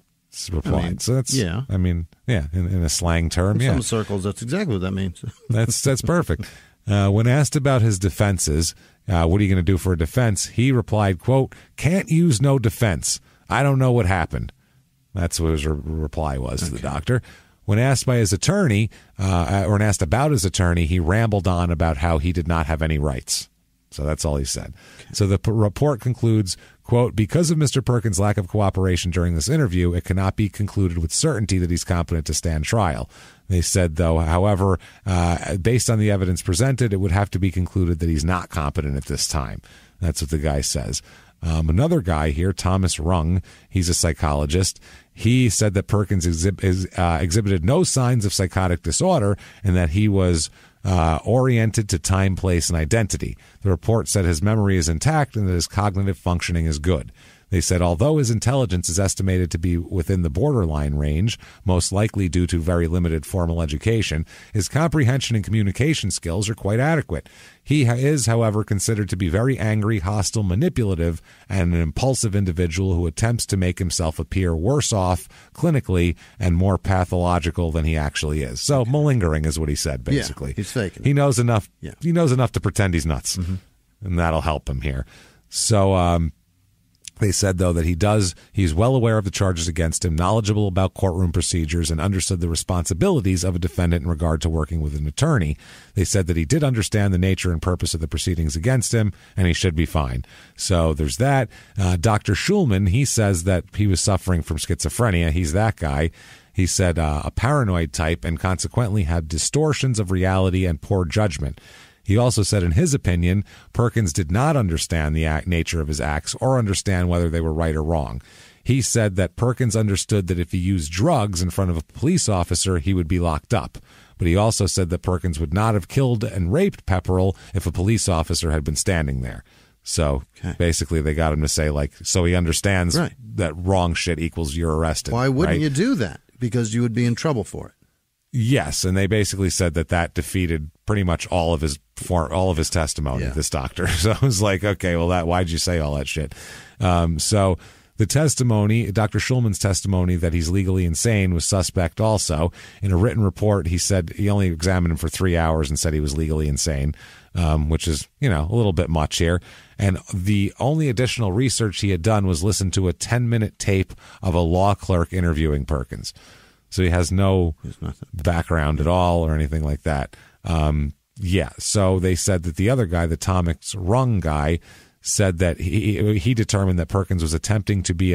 replied. In a slang term. In some circles, that's exactly what that means. That's perfect. When asked about his defenses, what are you going to do for a defense? He replied, quote, can't use no defense. I don't know what happened. That's what his reply was to the doctor. When asked by his attorney, or asked about his attorney, he rambled on about how he did not have any rights. So that's all he said. Okay. So the report concludes, quote, because of Mr. Perkins' lack of cooperation during this interview, it cannot be concluded with certainty that he's competent to stand trial. They said, though, however, based on the evidence presented, it would have to be concluded that he's not competent at this time. That's what the guy says. Another guy here, Thomas Rung, he's a psychologist. He said that Perkins exhibited no signs of psychotic disorder and that he was oriented to time, place, and identity. The report said his memory is intact and that his cognitive functioning is good. They said although his intelligence is estimated to be within the borderline range, most likely due to very limited formal education, his comprehension and communication skills are quite adequate. He is, however, considered to be very angry, hostile, manipulative, and an impulsive individual who attempts to make himself appear worse off clinically and more pathological than he actually is. So malingering is what he said, basically. Yeah, he's faking. He knows enough. Yeah. He knows enough to pretend he's nuts, and that'll help him here. So They said, though, that he's well aware of the charges against him, knowledgeable about courtroom procedures, and understood the responsibilities of a defendant in regard to working with an attorney. They said that he did understand the nature and purpose of the proceedings against him, and he should be fine. So there's that. Dr. Schulman, he says that he was suffering from schizophrenia. He's that guy. He said a paranoid type, and consequently had distortions of reality and poor judgment. He also said, in his opinion, Perkins did not understand the nature of his acts or understand whether they were right or wrong. He said that Perkins understood that if he used drugs in front of a police officer, he would be locked up. But he also said that Perkins would not have killed and raped Pepperell if a police officer had been standing there. So basically they got him to say, like, so he understands that wrong shit equals you're arrested. Why wouldn't you do that? Because you would be in trouble for it. Yes, and they basically said that defeated pretty much all of his testimony, this doctor. So I was like, okay, well, why'd you say all that shit? So the testimony, Dr. Schulman's testimony that he's legally insane was suspect also. In a written report, he said he only examined him for 3 hours and said he was legally insane, which is, a little bit much here. And the only additional research he had done was listen to a 10-minute tape of a law clerk interviewing Perkins. So he has no background at all or anything like that. So they said that the other guy, the Thomas Rung guy, said that he determined that Perkins was attempting to be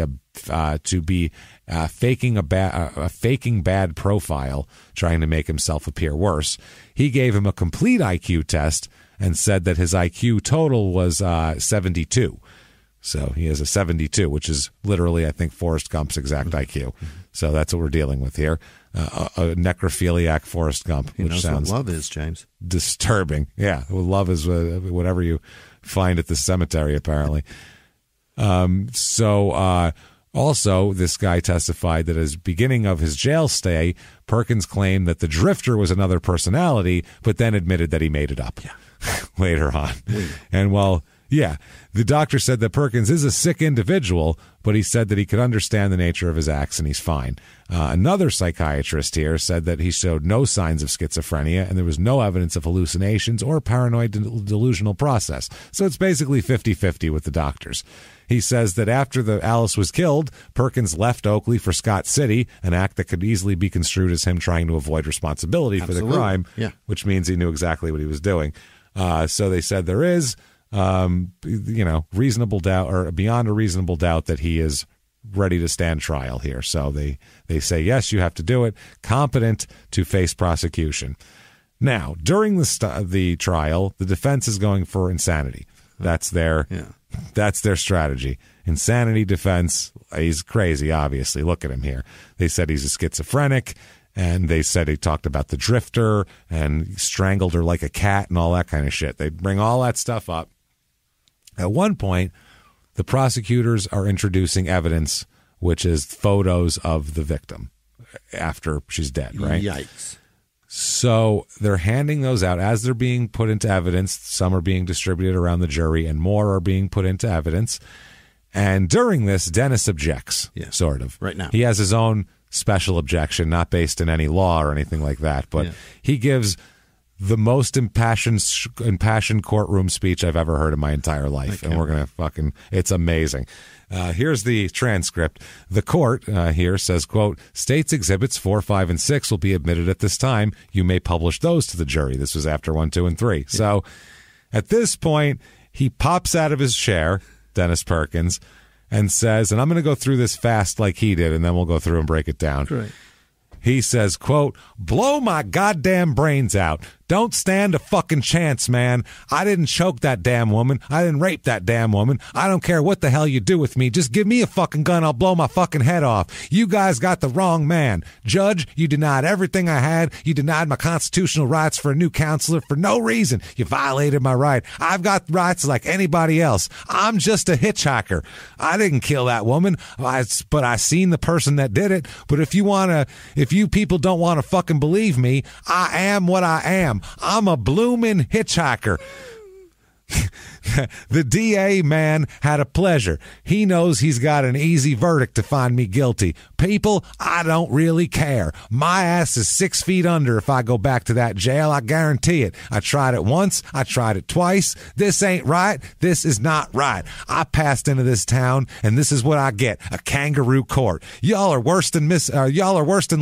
faking bad profile, trying to make himself appear worse. He gave him a complete IQ test and said that his IQ total was 72. So he has a 72, which is literally, I think, Forrest Gump's exact IQ. So that's what we're dealing with here. A necrophiliac Forrest Gump, which sounds what love is, James. Disturbing. Yeah, love is whatever you find at the cemetery, apparently. Also, this guy testified that at the beginning of his jail stay, Perkins claimed that the Drifter was another personality, but then admitted that he made it up later on. And the doctor said that Perkins is a sick individual, but he said that he could understand the nature of his acts and he's fine. Another psychiatrist here said that he showed no signs of schizophrenia and there was no evidence of hallucinations or paranoid delusional process. So it's basically 50-50 with the doctors. He says that after Alice was killed, Perkins left Oakley for Scott City, an act that could easily be construed as him trying to avoid responsibility for the crime, which means he knew exactly what he was doing. So they said there is reasonable doubt or beyond a reasonable doubt that he is ready to stand trial here. So they say, yes, you have to do it. Competent to face prosecution. Now, during the trial, the defense is going for insanity. That's their strategy. Insanity defense. He's crazy, obviously. Look at him here. They said he's a schizophrenic. And they said he talked about the Drifter and strangled her like a cat and all that kind of shit. They bring all that stuff up. At one point, the prosecutors are introducing evidence, which is photos of the victim after she's dead, right? Yikes. So they're handing those out as they're being put into evidence. Some are being distributed around the jury and more are being put into evidence. And during this, Dennis objects, sort of. Right now. He has his own special objection, not based in any law or anything like that, but he gives the most impassioned courtroom speech I've ever heard in my entire life. And we're going to it's amazing. Here's the transcript. The court here says, quote, states exhibits 4, 5, and 6 will be admitted at this time. You may publish those to the jury. This was after 1, 2, and 3. Yeah. So at this point, he pops out of his chair, Dennis Perkins, and says, and I'm going to go through this fast like he did, and then we'll go through and break it down. Great. He says, quote, blow my goddamn brains out. Don't stand a fucking chance, man. I didn't choke that damn woman. I didn't rape that damn woman. I don't care what the hell you do with me. Just give me a fucking gun. I'll blow my fucking head off. You guys got the wrong man. Judge, you denied everything I had. You denied my constitutional rights for a new counselor for no reason. You violated my right. I've got rights like anybody else. I'm just a hitchhiker. I didn't kill that woman, but I seen the person that did it. But if you people don't want to fucking believe me, I am what I am. I'm a bloomin' hitchhiker. The DA man had a pleasure. He knows he's got an easy verdict to find me guilty. People, I don't really care. My ass is 6 feet under if I go back to that jail. I guarantee it. I tried it once. I tried it twice. This ain't right. This is not right. I passed into this town, and this is what I get: a kangaroo court. Y'all are worse than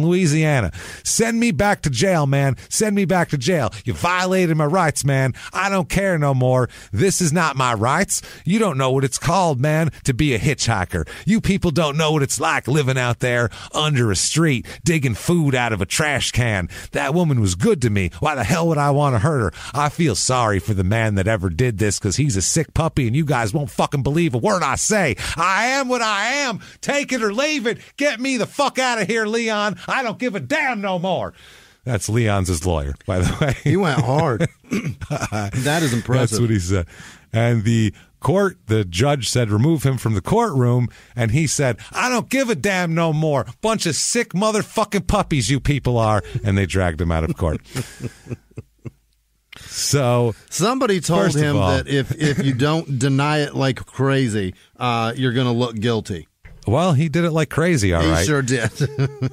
Louisiana. Send me back to jail, man. Send me back to jail. You violated my rights, man. I don't care no more. This is not my rights. You don't know what it's called, man, to be a hitchhiker. You people don't know what it's like living out there under a street, digging food out of a trash can. That woman was good to me. Why the hell would I want to hurt her? I feel sorry for the man that ever did this, because he's a sick puppy, and you guys won't fucking believe a word I say. I am what I am. Take it or leave it. Get me the fuck out of here, Leon. I don't give a damn no more. That's Leon's lawyer, by the way. He went hard. That is impressive. That's what he said. And the judge said, remove him from the courtroom. And he said, I don't give a damn no more. Bunch of sick motherfucking puppies you people are. And they dragged him out of court. So somebody told him that if you don't deny it like crazy, you're going to look guilty. Well, he did it like crazy, all right. He sure did.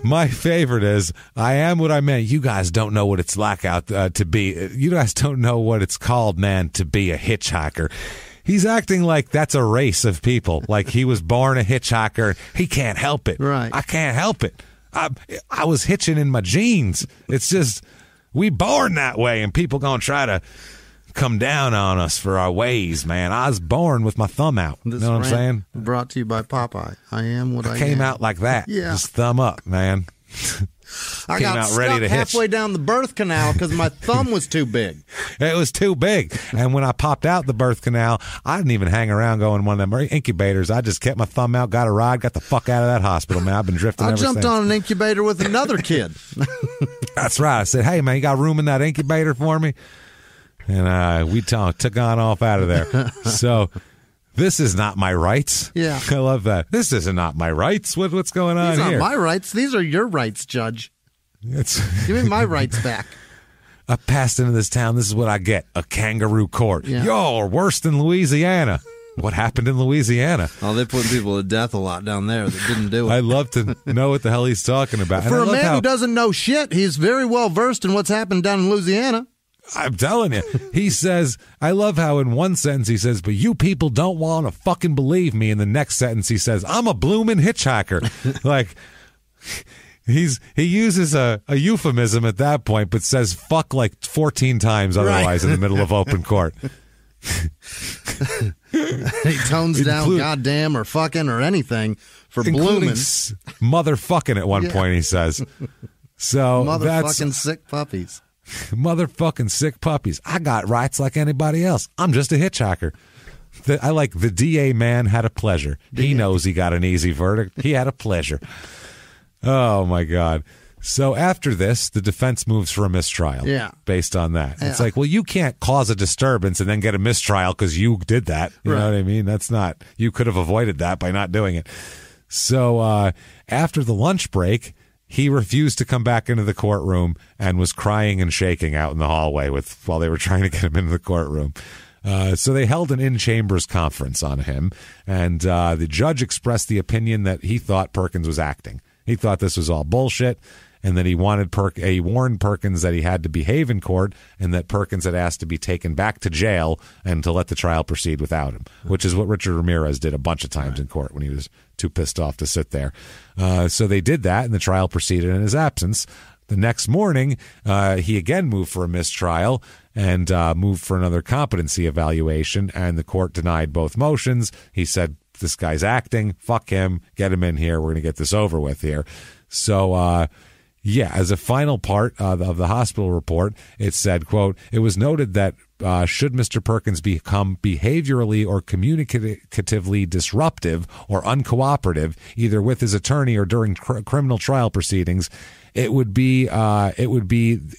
My favorite is, I am what I meant. You guys don't know what it's like out to be. You guys don't know what it's called, man, to be a hitchhiker. He's acting like that's a race of people, like he was born a hitchhiker. He can't help it. Right. I can't help it. I was hitching in my genes. It's just, we born that way, and people gonna try to come down on us for our ways, man. I was born with my thumb out. You know what I'm saying? Brought to you by Popeye. I am what I am. Came out like that. Yeah. Just thumb up, man. I got stuck halfway down the birth canal because my thumb was too big. It was too big. And when I popped out the birth canal, I didn't even hang around going one of them incubators. I just kept my thumb out, got a ride, got the fuck out of that hospital, man. I've been drifting ever since. I jumped on an incubator with another kid. That's right. I said, hey, man, you got room in that incubator for me? And we took on off out of there. So this is not my rights. Yeah. I love that. This is not my rights. What's going on here? These aren't my rights. These are your rights, Judge. Give me my rights back. I passed into this town. This is what I get: a kangaroo court. Yeah. Y'all are worse than Louisiana. What happened in Louisiana? Oh, they put people to death a lot down there that didn't do it. I'd love to know what the hell he's talking about. For a man who doesn't know shit, he's very well versed in what's happened down in Louisiana. I'm telling you. He says, I love how in one sentence he says, but you people don't want to fucking believe me. In the next sentence he says, I'm a bloomin' hitchhiker. Like, he uses a euphemism at that point, but says fuck like 14 times otherwise in the middle of open court. He tones down goddamn or fucking or anything for blooming. Motherfucking at one point, he says. So motherfucking sick puppies. Motherfucking sick puppies. I got rights like anybody else. I'm just a hitchhiker. I like the DA man had a pleasure. He knows he got an easy verdict. He had a pleasure. Oh, my God. So after this, the defense moves for a mistrial. Yeah. Based on that. Yeah. It's like, well, you can't cause a disturbance and then get a mistrial because you did that. You know what I mean? That's not, you could have avoided that by not doing it. So after the lunch break, he refused to come back into the courtroom and was crying and shaking out in the hallway while they were trying to get him into the courtroom. So they held an in-chambers conference on him, and the judge expressed the opinion that he thought Perkins was acting. He thought this was all bullshit, and that he warned Perkins that he had to behave in court, and that Perkins had asked to be taken back to jail and to let the trial proceed without him, which is what Richard Ramirez did a bunch of times in court when he was too pissed off to sit there. So they did that, and the trial proceeded in his absence. The next morning, he again moved for a mistrial and moved for another competency evaluation, and the court denied both motions. He said, this guy's acting, fuck him, get him in here, we're going to get this over with here. So, as a final part of the hospital report, it said, quote, it was noted that should Mr. Perkins become behaviorally or communicatively disruptive or uncooperative, either with his attorney or during criminal trial proceedings, it would be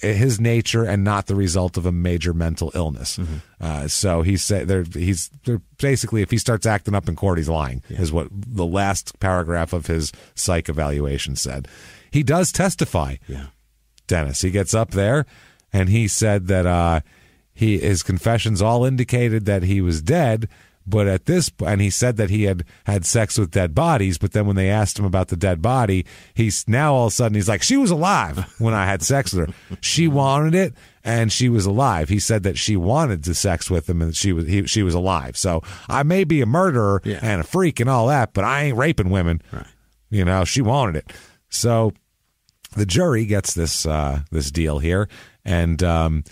his nature and not the result of a major mental illness. Mm-hmm. So he said they're basically, if he starts acting up in court, he's lying, is what the last paragraph of his psych evaluation said. He does testify, Dennis. He gets up there and he said that his confessions all indicated that he was dead. But at this point, and he said that he had sex with dead bodies, but then when they asked him about the dead body, he's now all of a sudden he's like, she was alive when I had sex with her. She wanted it, and she was alive. He said that she wanted to sex with him, and she was alive. So I may be a murderer and a freak and all that, but I ain't raping women. Right. You know, she wanted it. So the jury gets this deal here, and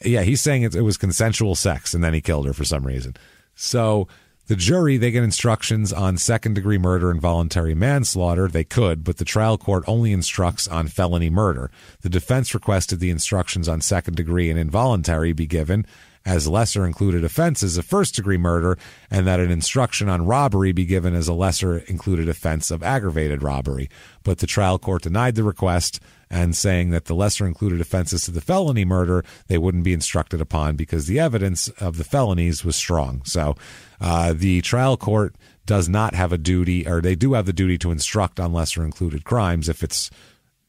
he's saying it was consensual sex, and then he killed her for some reason. So the jury, they get instructions on second-degree murder and voluntary manslaughter. They could, but the trial court only instructs on felony murder. The defense requested the instructions on second-degree and involuntary be given as lesser-included offenses of first-degree murder, and that an instruction on robbery be given as a lesser-included offense of aggravated robbery. But the trial court denied the request, and saying that the lesser-included offenses to the felony murder, they wouldn't be instructed upon because the evidence of the felonies was strong. So the trial court does not have a duty, or they do have the duty to instruct on lesser-included crimes if it's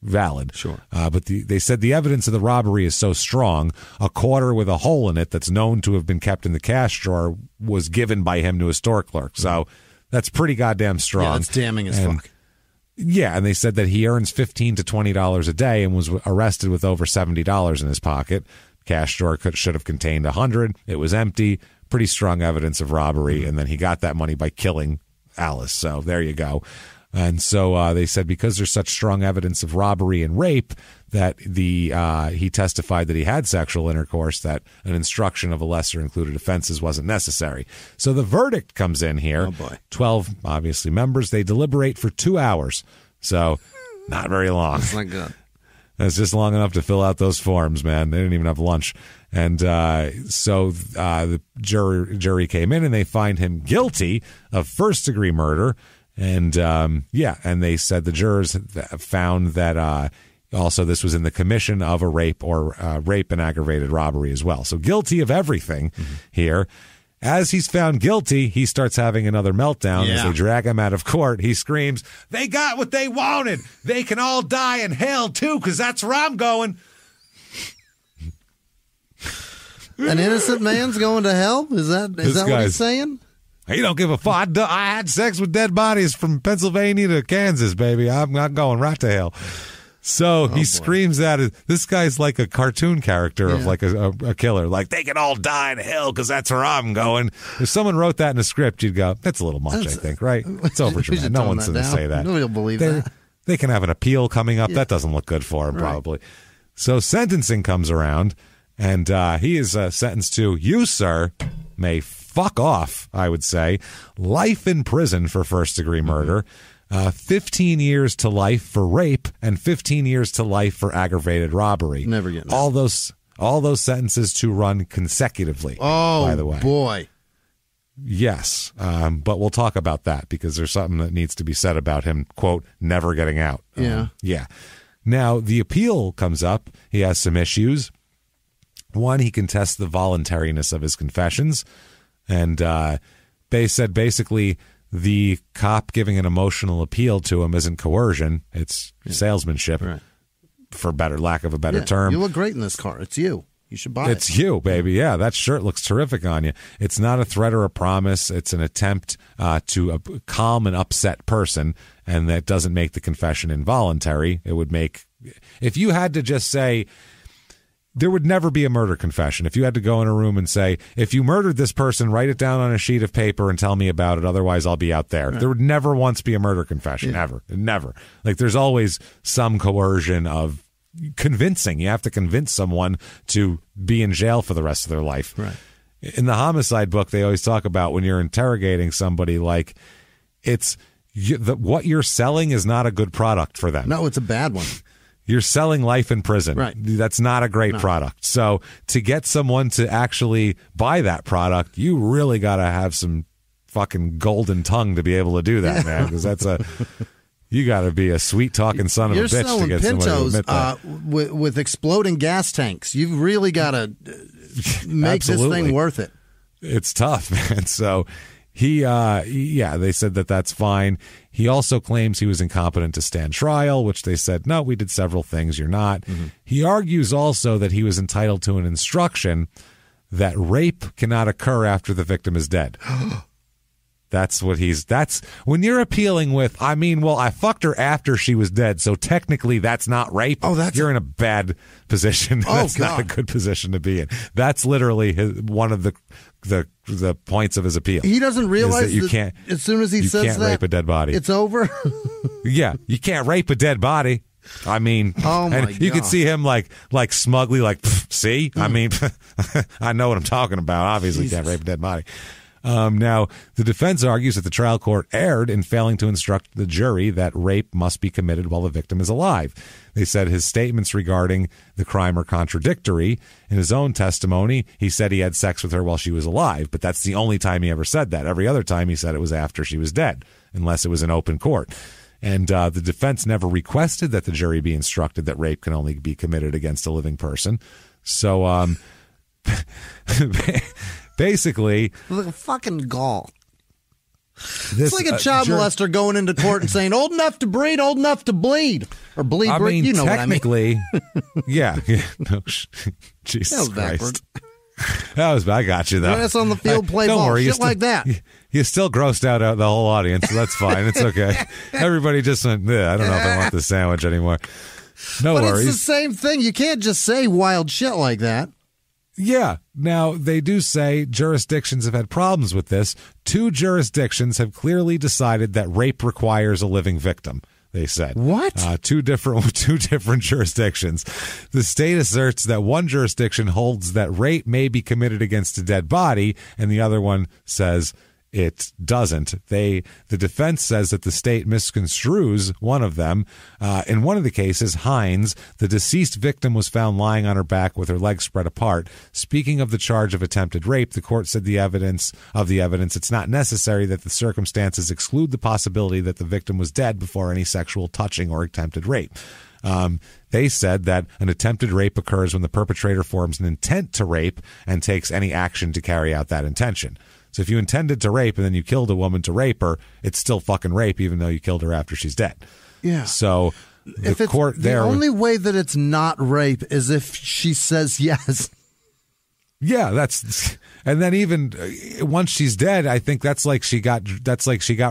valid. Sure. But they said the evidence of the robbery is so strong, a quarter with a hole in it that's known to have been kept in the cash drawer was given by him to a store clerk. So that's pretty goddamn strong. Yeah, that's damning as fuck. Yeah, and they said that he earns $15 to $20 a day and was arrested with over $70 in his pocket. Cash drawer should have contained $100. It was empty. Pretty strong evidence of robbery, and then he got that money by killing Alice. So there you go. And so they said because there's such strong evidence of robbery and rape that he testified that he had sexual intercourse, that an instruction of a lesser included offenses wasn't necessary. So the verdict comes in here. Oh boy. 12, obviously, members. They deliberate for 2 hours. So not very long. That's not good. That's just long enough to fill out those forms, man. They didn't even have lunch. And so the jury came in and they find him guilty of first-degree murder. And, and they said the jurors found that also this was in the commission of a rape or rape and aggravated robbery as well. So guilty of everything here. As he's found guilty, he starts having another meltdown. As they drag him out of court. He screams, "They got what they wanted. They can all die in hell, too, because that's where I'm going." An innocent man's going to hell? Is that what he's saying? He don't give a fuck. I had sex with dead bodies from Pennsylvania to Kansas, baby. I'm not going right to hell. So he screams at it. This guy's like a cartoon character of like a killer. Like, they can all die in hell because that's where I'm going. If someone wrote that in a script, you'd go, that's a little much, I think, right? It's overdramatic. No one's going to say that. Nobody will believe that. They can have an appeal coming up. That doesn't look good for him, probably. So sentencing comes around, and he is sentenced to, you, sir, may fuck off, I would say. Life in prison for first-degree murder. 15 years to life for rape and 15 years to life for aggravated robbery. Never getting all those sentences to run consecutively. Oh, by the way, boy. Yes, but we'll talk about that because there's something that needs to be said about him, quote, never getting out. Yeah. Now, the appeal comes up. He has some issues. One, he contests the voluntariness of his confessions. And they said basically the cop giving an emotional appeal to him isn't coercion. It's salesmanship, for lack of a better term. You look great in this car. It's you. You should buy it. It's you, baby. Yeah, that shirt looks terrific on you. It's not a threat or a promise. It's an attempt to calm an upset person, and that doesn't make the confession involuntary. It would make, if you had to just say, there would never be a murder confession. If you had to go in a room and say, if you murdered this person, write it down on a sheet of paper and tell me about it. Otherwise, I'll be out there. Right. There would never once be a murder confession, ever. Never. Like, there's always some coercion of convincing. You have to convince someone to be in jail for the rest of their life. Right. In the homicide book, they always talk about when you're interrogating somebody, like, what you're selling is not a good product for them. No, it's a bad one. You're selling life in prison. Right. That's not a great product. So to get someone to actually buy that product, you really got to have some fucking golden tongue to be able to do that, man. Because you got to be a sweet talking son of a bitch to get someone to admit that. With exploding gas tanks. You've really got to make this thing worth it. It's tough, man. So they said that that's fine. He also claims he was incompetent to stand trial, which they said, no, we did several things. You're not. Mm-hmm. He argues also that he was entitled to an instruction that rape cannot occur after the victim is dead. That's when you're appealing with, I fucked her after she was dead, so technically that's not rape. You're in a bad position. That's not a good position to be in. That's literally one of the points of his appeal. He doesn't realize that you can't, as soon as he says you can't rape a dead body. It's over. Yeah, you can't rape a dead body. Oh my God. You could see him like smugly, see? I know what I'm talking about. Obviously, you can't rape a dead body. Now, the defense argues that the trial court erred in failing to instruct the jury that rape must be committed while the victim is alive. They said his statements regarding the crime are contradictory. In his own testimony, he said he had sex with her while she was alive, but that's the only time he ever said that. Every other time he said it was after she was dead, unless it was in open court. And the defense never requested that the jury be instructed that rape can only be committed against a living person. So, basically, like a fucking gall. It's like a child molester going into court and saying, "Old enough to breed, old enough to bleed," or bleed. You know technically, what I mean? Yeah. No, Jesus Christ. I got you though. That's on the field, play ball, worry, shit like that. You still grossed out the whole audience, so that's fine. It's okay. Everybody just went, I don't know if I want the sandwich anymore. No worries. It's the same thing. You can't just say wild shit like that. Yeah. Now, they do say jurisdictions have had problems with this. 2 jurisdictions have clearly decided that rape requires a living victim, they said. What? Two different jurisdictions. The state asserts that one jurisdiction holds that rape may be committed against a dead body, and the other one says it doesn't. The defense says that the state misconstrues one of them. In one of the cases, Hines, the deceased victim was found lying on her back with her legs spread apart. Speaking of the charge of attempted rape, the court said it's not necessary that the circumstances exclude the possibility that the victim was dead before any sexual touching or attempted rape. They said that an attempted rape occurs when the perpetrator forms an intent to rape and takes any action to carry out that intention. So if you intended to rape and then you killed a woman to rape her, it's still fucking rape, even though you killed her after she's dead. Yeah. So the only way that it's not rape is if she says yes. Yeah, and then even once she's dead, I think that's like she got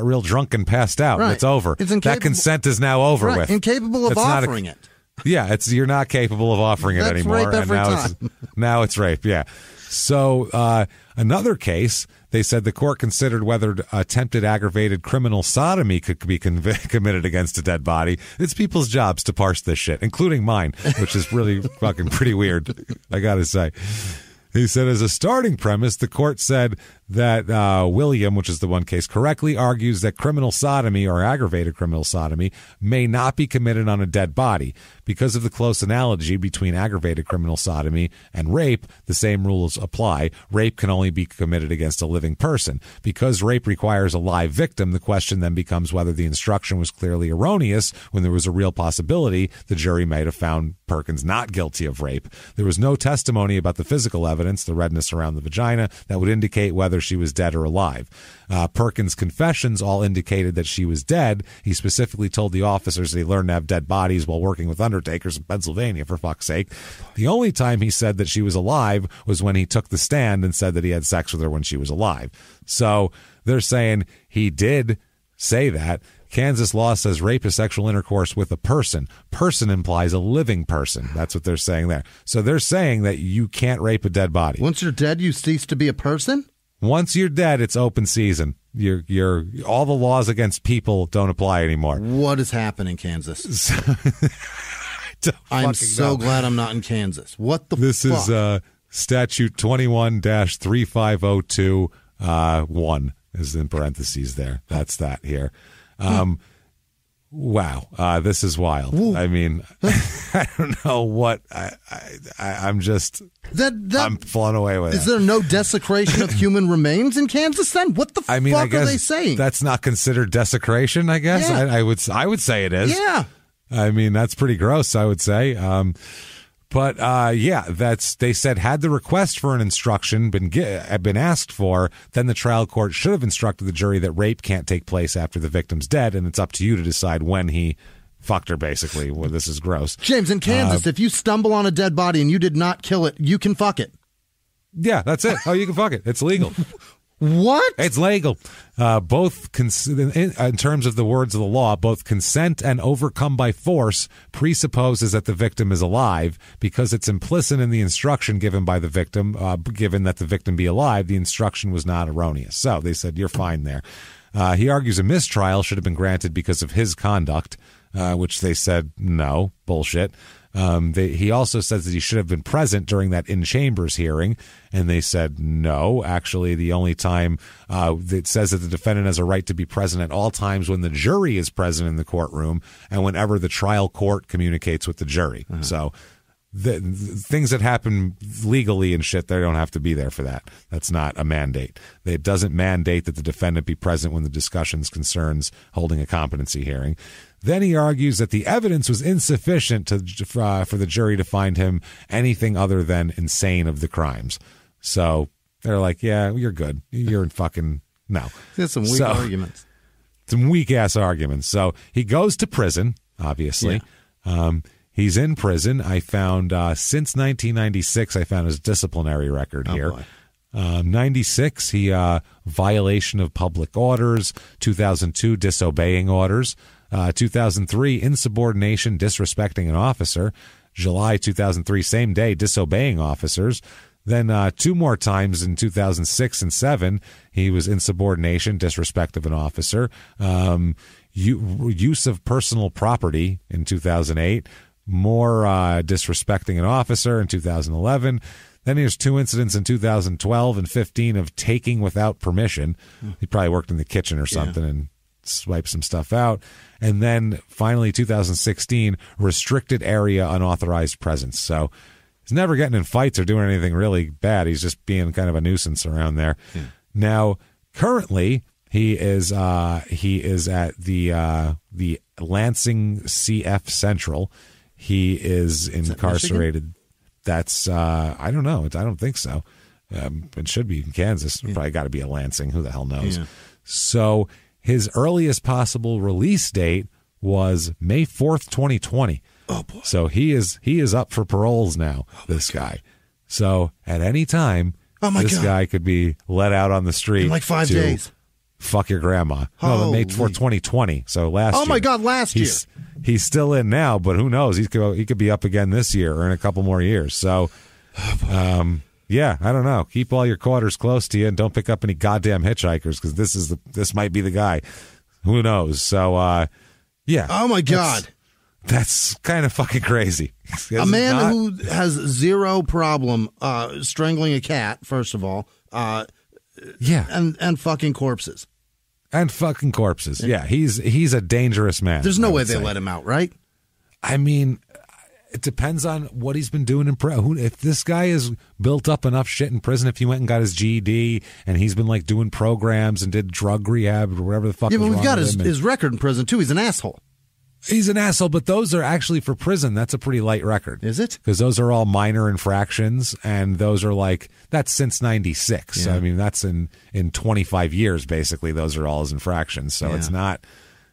real drunk and passed out. Right. It's over. That consent is now over with. Incapable of offering it. Yeah, you're not capable of offering it anymore. Rape every time. Now it's rape. Yeah. So another case, they said the court considered whether attempted aggravated criminal sodomy could be committed against a dead body. It's people's jobs to parse this shit, including mine, which is really fucking pretty weird, I gotta say. He said, as a starting premise, the court said that William, which is the one case, correctly argues that criminal sodomy or aggravated criminal sodomy may not be committed on a dead body. Because of the close analogy between aggravated criminal sodomy and rape, the same rules apply. Rape can only be committed against a living person. Because rape requires a live victim, the question then becomes whether the instruction was clearly erroneous when there was a real possibility the jury might have found Perkins not guilty of rape. There was no testimony about the physical evidence, the redness around the vagina, that would indicate whether she was dead or alive. Perkins' confessions all indicated that she was dead. He specifically told the officers that he learned to have dead bodies while working with undertakers in Pennsylvania, for fuck's sake. The only time he said that she was alive was when he took the stand and said that he had sex with her when she was alive. So they're saying he did say that. Kansas law says rape is sexual intercourse with a person. Person implies a living person. That's what they're saying there. So they're saying that you can't rape a dead body. Once you're dead, you cease to be a person? Once you're dead, it's open season. You're all the laws against people don't apply anymore. What is happening, Kansas? I'm so glad I'm not in Kansas. What the fuck? This is statute 21-3502-1 is in parentheses there. That's that here. Wow, this is wild. Ooh. I mean, I don't know what I'm just. I'm blown away with it. Is there no desecration of human remains in Kansas then? What the fuck are they saying? That's not considered desecration, I guess. Yeah. I would say it is. Yeah. I mean, that's pretty gross, I would say. But they said had the request for an instruction been asked for, then the trial court should have instructed the jury that rape can't take place after the victim's dead, and it's up to you to decide when he fucked her, basically. Well, this is gross. James, in Kansas, if you stumble on a dead body and you did not kill it, you can fuck it. Yeah, that's it. Oh, you can fuck it. It's legal. What? It's legal. In terms of the words of the law, both consent and overcome by force presupposes that the victim is alive because it's implicit in the instruction given by the victim, given that the victim be alive, the instruction was not erroneous. So they said, you're fine there. He argues a mistrial should have been granted because of his conduct, which they said, no, bullshit. He also says that he should have been present during that in-chambers hearing, and they said no. Actually, the only time it says that the defendant has a right to be present at all times when the jury is present in the courtroom and whenever the trial court communicates with the jury. Uh-huh. So the things that happen legally and shit, they don't have to be there for that. That's not a mandate. It doesn't mandate that the defendant be present when the discussions concerns holding a competency hearing. Then he argues that the evidence was insufficient for the jury to find him anything other than insane of the crimes. So they're like, yeah, you're good. You're fucking no. That's some weak arguments. Some weak-ass arguments. So he goes to prison, obviously. Yeah. He's in prison. I found, since 1996, I found his disciplinary record here. Boy. 96, he violation of public orders. 2002, disobeying orders. 2003, insubordination, disrespecting an officer. July 2003, same day, disobeying officers. Then 2 more times in 2006 and 2007, he was insubordination, disrespect of an officer. Use of personal property in 2008. More disrespecting an officer in 2011. Then there's 2 incidents in 2012 and 2015 of taking without permission. He probably worked in the kitchen or something and swiped some stuff out. And then finally 2016, restricted area unauthorized presence. So he's never getting in fights or doing anything really bad. He's just being kind of a nuisance around there. Yeah. Now, currently, he is at the Lansing CF Central. He is incarcerated. That's I don't know. I don't think so. It should be in Kansas. Probably got to be a Lansing. Who the hell knows? Yeah. So his earliest possible release date was May 4th, 2020. Oh boy! So he is up for paroles now. This guy. So at any time, this guy could be let out on the street in like 5 days. Fuck your grandma. No, May 4th, 2020. So last year. Oh my God! Last year. He's still in now, but who knows? He could be up again this year or in a couple more years. So, yeah, I don't know. Keep all your quarters close to you and don't pick up any goddamn hitchhikers because this might be the guy. Who knows? So, yeah. Oh my God. That's kind of fucking crazy. A man who has zero problem strangling a cat, first of all. Yeah. And fucking corpses. And fucking corpses. Yeah, he's a dangerous man. There's no way they let him out, right? I mean, it depends on what he's been doing in prison. If this guy has built up enough shit in prison, if he went and got his GED and he's been like doing programs and did drug rehab or whatever the fuck. Yeah, but we've got his record in prison too. He's an asshole. He's an asshole, but those are actually for prison. That's a pretty light record. Is it? Because those are all minor infractions, and those are like, that's since 96. Yeah. So, I mean, that's in 25 years, basically, those are all his infractions. So it's not,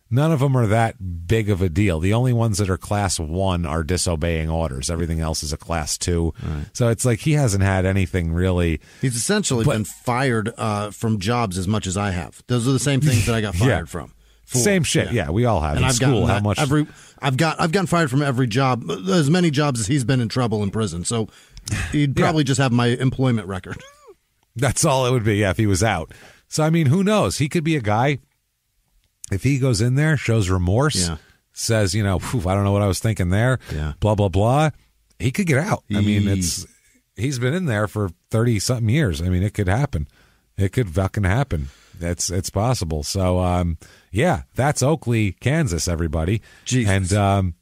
none of them are that big of a deal. The only ones that are class 1 are disobeying orders. Everything else is a class 2. Right. So it's like he hasn't had anything really. He's essentially been fired from jobs as much as I have. Those are the same things that I got fired from. Same shit, yeah. We all have. And I've school, how much? I've gotten fired from every job, as many jobs as he's been in trouble in prison. So he'd probably just have my employment record. That's all it would be, if he was out. So I mean, who knows? He could be a guy. If he goes in there, shows remorse, says, I don't know what I was thinking there, blah blah blah. He could get out. I mean, he's been in there for 30-something years. I mean, it could happen. It could fucking happen. It's possible. So, that's Oakley, Kansas, everybody. Jesus. And,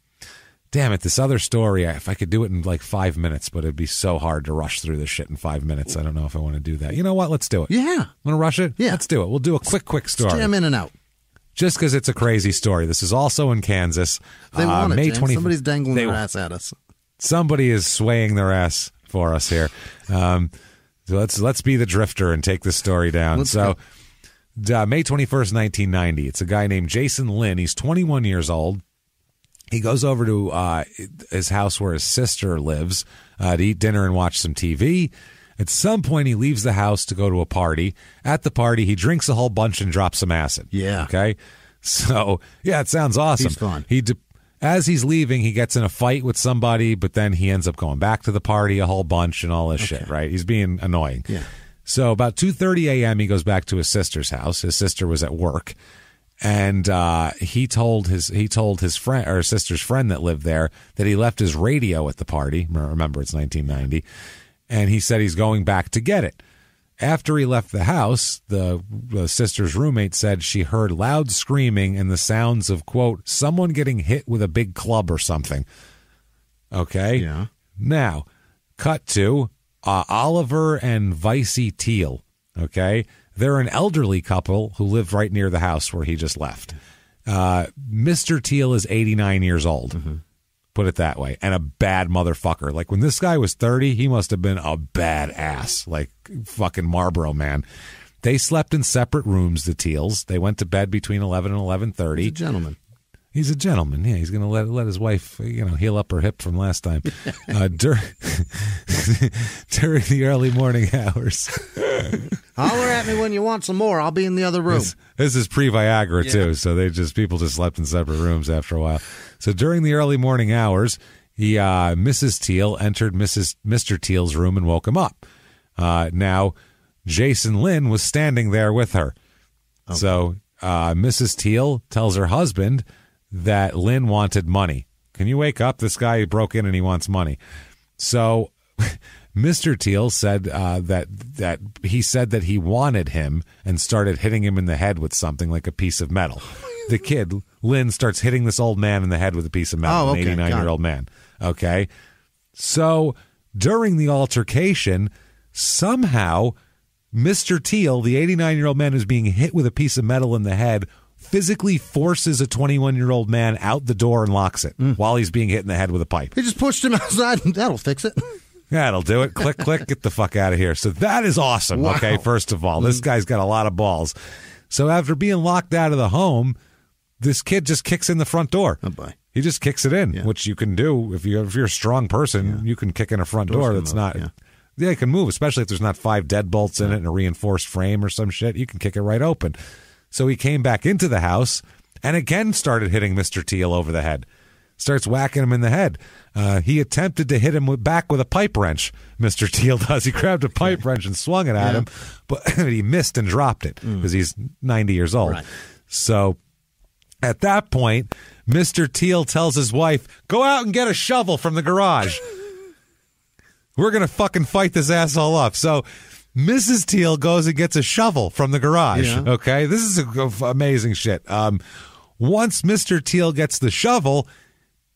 damn it, this other story, if I could do it in like 5 minutes, but it'd be so hard to rush through this shit in 5 minutes. I don't know if I want to do that. You know what? Let's do it. Yeah. Want to rush it? Yeah. Let's do it. We'll do a quick story. Jam in and out. Just because it's a crazy story. This is also in Kansas. They want it, May 20th. Somebody's dangling their ass at us. Somebody is swaying their ass for us here. So let's be the drifter and take this story down. May 21st, 1990. It's a guy named Jason Lynn. He's 21 years old. He goes over to his house where his sister lives to eat dinner and watch some TV. At some point, he leaves the house to go to a party. At the party, he drinks a whole bunch and drops some acid. Yeah. Okay? So, yeah, it sounds awesome. He's fun. As he's leaving, he gets in a fight with somebody, but then he ends up going back to the party a whole bunch and all this shit, right? He's being annoying. Yeah. So about 2:30 a.m., he goes back to his sister's house. His sister was at work, and he told his friend or his sister's friend that lived there that he left his radio at the party. Remember, it's 1990, and he said he's going back to get it. After he left the house, the sister's roommate said she heard loud screaming and the sounds of, quote, someone getting hit with a big club or something. Okay? Yeah. Now, cut to Oliver and Vicey Teal. Okay? They're an elderly couple who live right near the house where he just left. Mr. Teal is 89 years old. Mm-hmm. Put it that way. And a bad motherfucker. Like, when this guy was 30, he must have been a badass. Like, fucking Marlboro Man. They slept in separate rooms, the Teals. They went to bed between 11 and 11:30. He's a gentleman. He's a gentleman. Yeah, he's going to let his wife, heal up her hip from last time. During the early morning hours. Holler at me when you want some more. I'll be in the other room. This is pre-Viagra, too, so people just slept in separate rooms after a while. So during the early morning hours, Mrs. Teal entered Mr. Teal's room and woke him up. Now, Jason Lynn was standing there with her. Okay. So Mrs. Teal tells her husband that Lynn wanted money. Can you wake up? This guy broke in and he wants money. So Mr. Teal said that he said that he wanted him and started hitting him in the head with something like a piece of metal. The kid, Lynn, starts hitting this old man in the head with a piece of metal, an 89-year-old man. Okay? So during the altercation, somehow Mr. Teal, the 89-year-old man who's being hit with a piece of metal in the head, physically forces a 21-year-old man out the door and locks it while he's being hit in the head with a pipe. He just pushed him outside, and that'll fix it. That'll do it. Click, click, get the fuck out of here. So that is awesome, wow. Okay, first of all. This guy's got a lot of balls. So after being locked out of the home, this kid just kicks in the front door. Oh, boy. He just kicks it in, which you can do. If you're a strong person, you can kick in a front door that's not... Yeah, it can move, especially if there's not 5 deadbolts in it and a reinforced frame or some shit. You can kick it right open. So he came back into the house and again started hitting Mr. Teal over the head. Starts whacking him in the head. He attempted to hit him back with a pipe wrench, Mr. Teal does. He grabbed a pipe wrench and swung it at him, but he missed and dropped it because he's 90 years old. Right. So at that point, Mr. Teal tells his wife, go out and get a shovel from the garage. We're going to fucking fight this asshole up. So Mrs. Teal goes and gets a shovel from the garage. Yeah. Okay? This is amazing shit. Once Mr. Teal gets the shovel,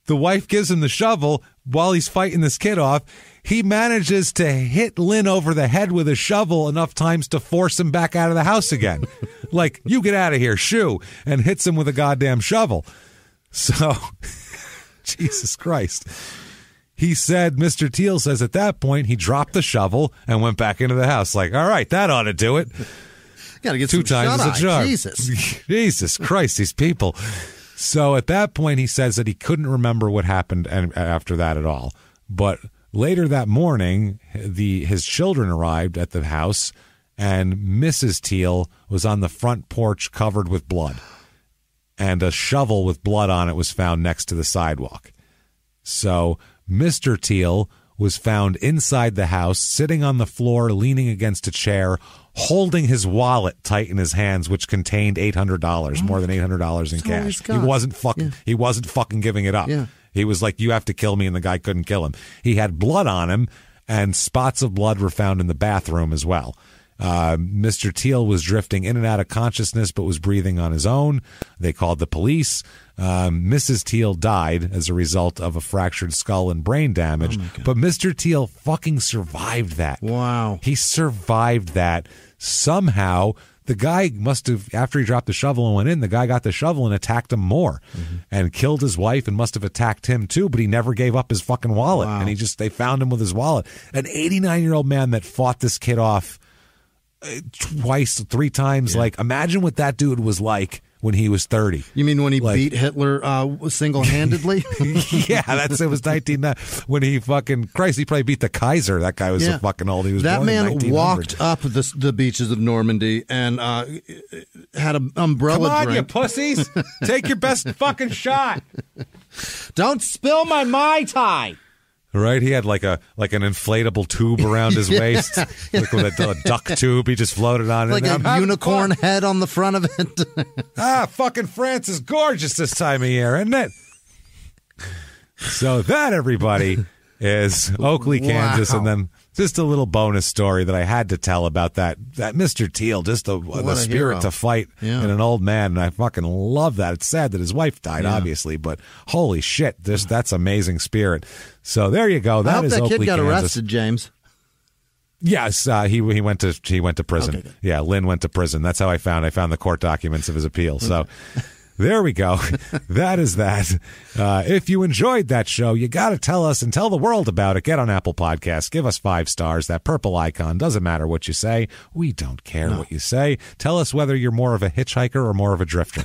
the wife gives him the shovel while he's fighting this kid off. He manages to hit Lynn over the head with a shovel enough times to force him back out of the house again. Like, you get out of here, shoo, and hits him with a goddamn shovel. So, Jesus Christ. He said, Mr. Teal says at that point, he dropped the shovel and went back into the house. Like, all right, that ought to do it. Gotta get 2 times a charm. Jesus. Jesus Christ, these people. So at that point, he says that he couldn't remember what happened after that at all. But later that morning, his children arrived at the house, and Mrs. Teal was on the front porch covered with blood. And a shovel with blood on it was found next to the sidewalk. So Mr. Teal was found inside the house, sitting on the floor, leaning against a chair, holding his wallet tight in his hands, which contained $800, more than $800 in cash. He wasn't fucking giving it up. Yeah. He was like, you have to kill me, and the guy couldn't kill him. He had blood on him, and spots of blood were found in the bathroom as well. Mr. Teal was drifting in and out of consciousness, but was breathing on his own. They called the police. Mrs. Teal died as a result of a fractured skull and brain damage. But Mr. Teal fucking survived that. Wow. He survived that. Somehow, the guy must have, after he dropped the shovel and went in, the guy got the shovel and attacked him more and killed his wife and must have attacked him too, but he never gave up his fucking wallet. Wow. And they found him with his wallet. An 89-year-old man that fought this kid off twice, 3 times. Yeah. Like, imagine what that dude was like when he was 30. You mean when he beat Hitler single-handedly? Yeah, it was 1990 when he he probably beat the Kaiser. That guy was so fucking old. He was that born man in 1900. walked up the beaches of Normandy and had an umbrella Come on, drink. you pussies! Take your best fucking shot. Don't spill my Mai Tai. Right, he had like an inflatable tube around his waist, like with a duck tube. He just floated on, like a unicorn head on the front of it. Fucking France is gorgeous this time of year, isn't it? So that, everybody, is Oakley, Kansas, and then just a little bonus story that I had to tell about that Mr. Teal, just the spirit to fight in an old man, and I fucking love that. It's sad that his wife died, obviously, but holy shit, that's amazing spirit. So there you go. That is Oakley, kid got Kansas. arrested, James. Yes, he went to prison. Okay, yeah, Lynn went to prison. That's how I found the court documents of his appeal. So. There we go. That is that. If you enjoyed that show, you got to tell us and tell the world about it. Get on Apple Podcasts. Give us 5 stars. That purple icon. Doesn't matter what you say. We don't care what you say. Tell us whether you're more of a hitchhiker or more of a drifter,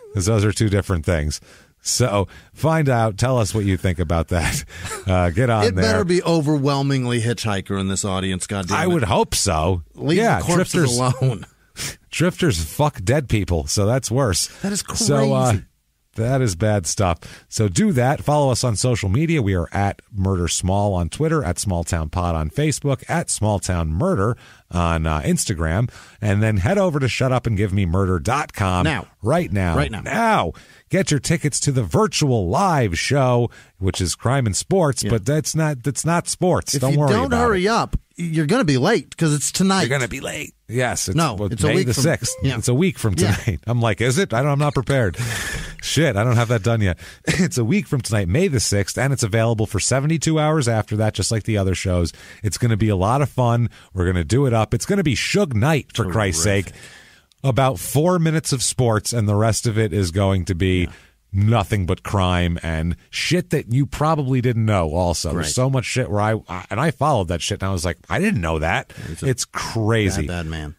because those are 2 different things. So find out. Tell us what you think about that. Get on it there. It better be overwhelmingly hitchhiker in this audience, goddammit. I would hope so. Leave the corpses alone. Drifters fuck dead people, so that's worse. That is crazy. So that is bad stuff. So do that. Follow us on social media. We are at Murder Small on Twitter, at Smalltown Pod on Facebook, at Smalltown Murder on Instagram, and then head over to shutupandgivememurder.com right now. Get your tickets to the virtual live show, which is crime and sports, but that's not sports. Don't worry about it. If you don't hurry up, you're going to be late because it's tonight. You're going to be late. Yes. It's May a week the 6th. It's a week from tonight. Yeah. I'm like, is it? I'm not prepared. Shit, I don't have that done yet. It's a week from tonight, May the 6th, and it's available for 72 hours after that, just like the other shows. It's going to be a lot of fun. We're going to do it up. It's going to be Suge Knight, for Christ's sake. About 4 minutes of sports, and the rest of it is going to be nothing but crime and shit that you probably didn't know also. There's so much shit where I followed that shit, and I was like, I didn't know that. It's crazy. Bad man.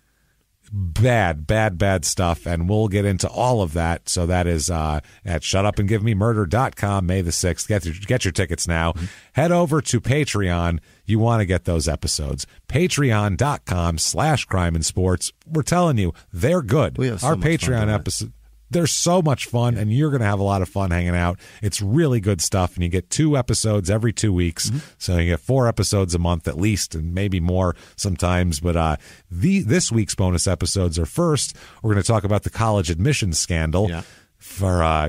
Bad stuff, and we'll get into all of that. So that is at shutupandgivememurder.com, May the 6th. Get your tickets now. Mm-hmm. Head over to Patreon. You want to get those episodes. Patreon.com/crime and sports. We're telling you, they're good. Our Patreon episode. They're so much fun, and you're going to have a lot of fun hanging out. It's really good stuff, and you get 2 episodes every 2 weeks, so you get 4 episodes a month at least, and maybe more sometimes. But this week's bonus episodes are first. We're going to talk about the college admissions scandal for,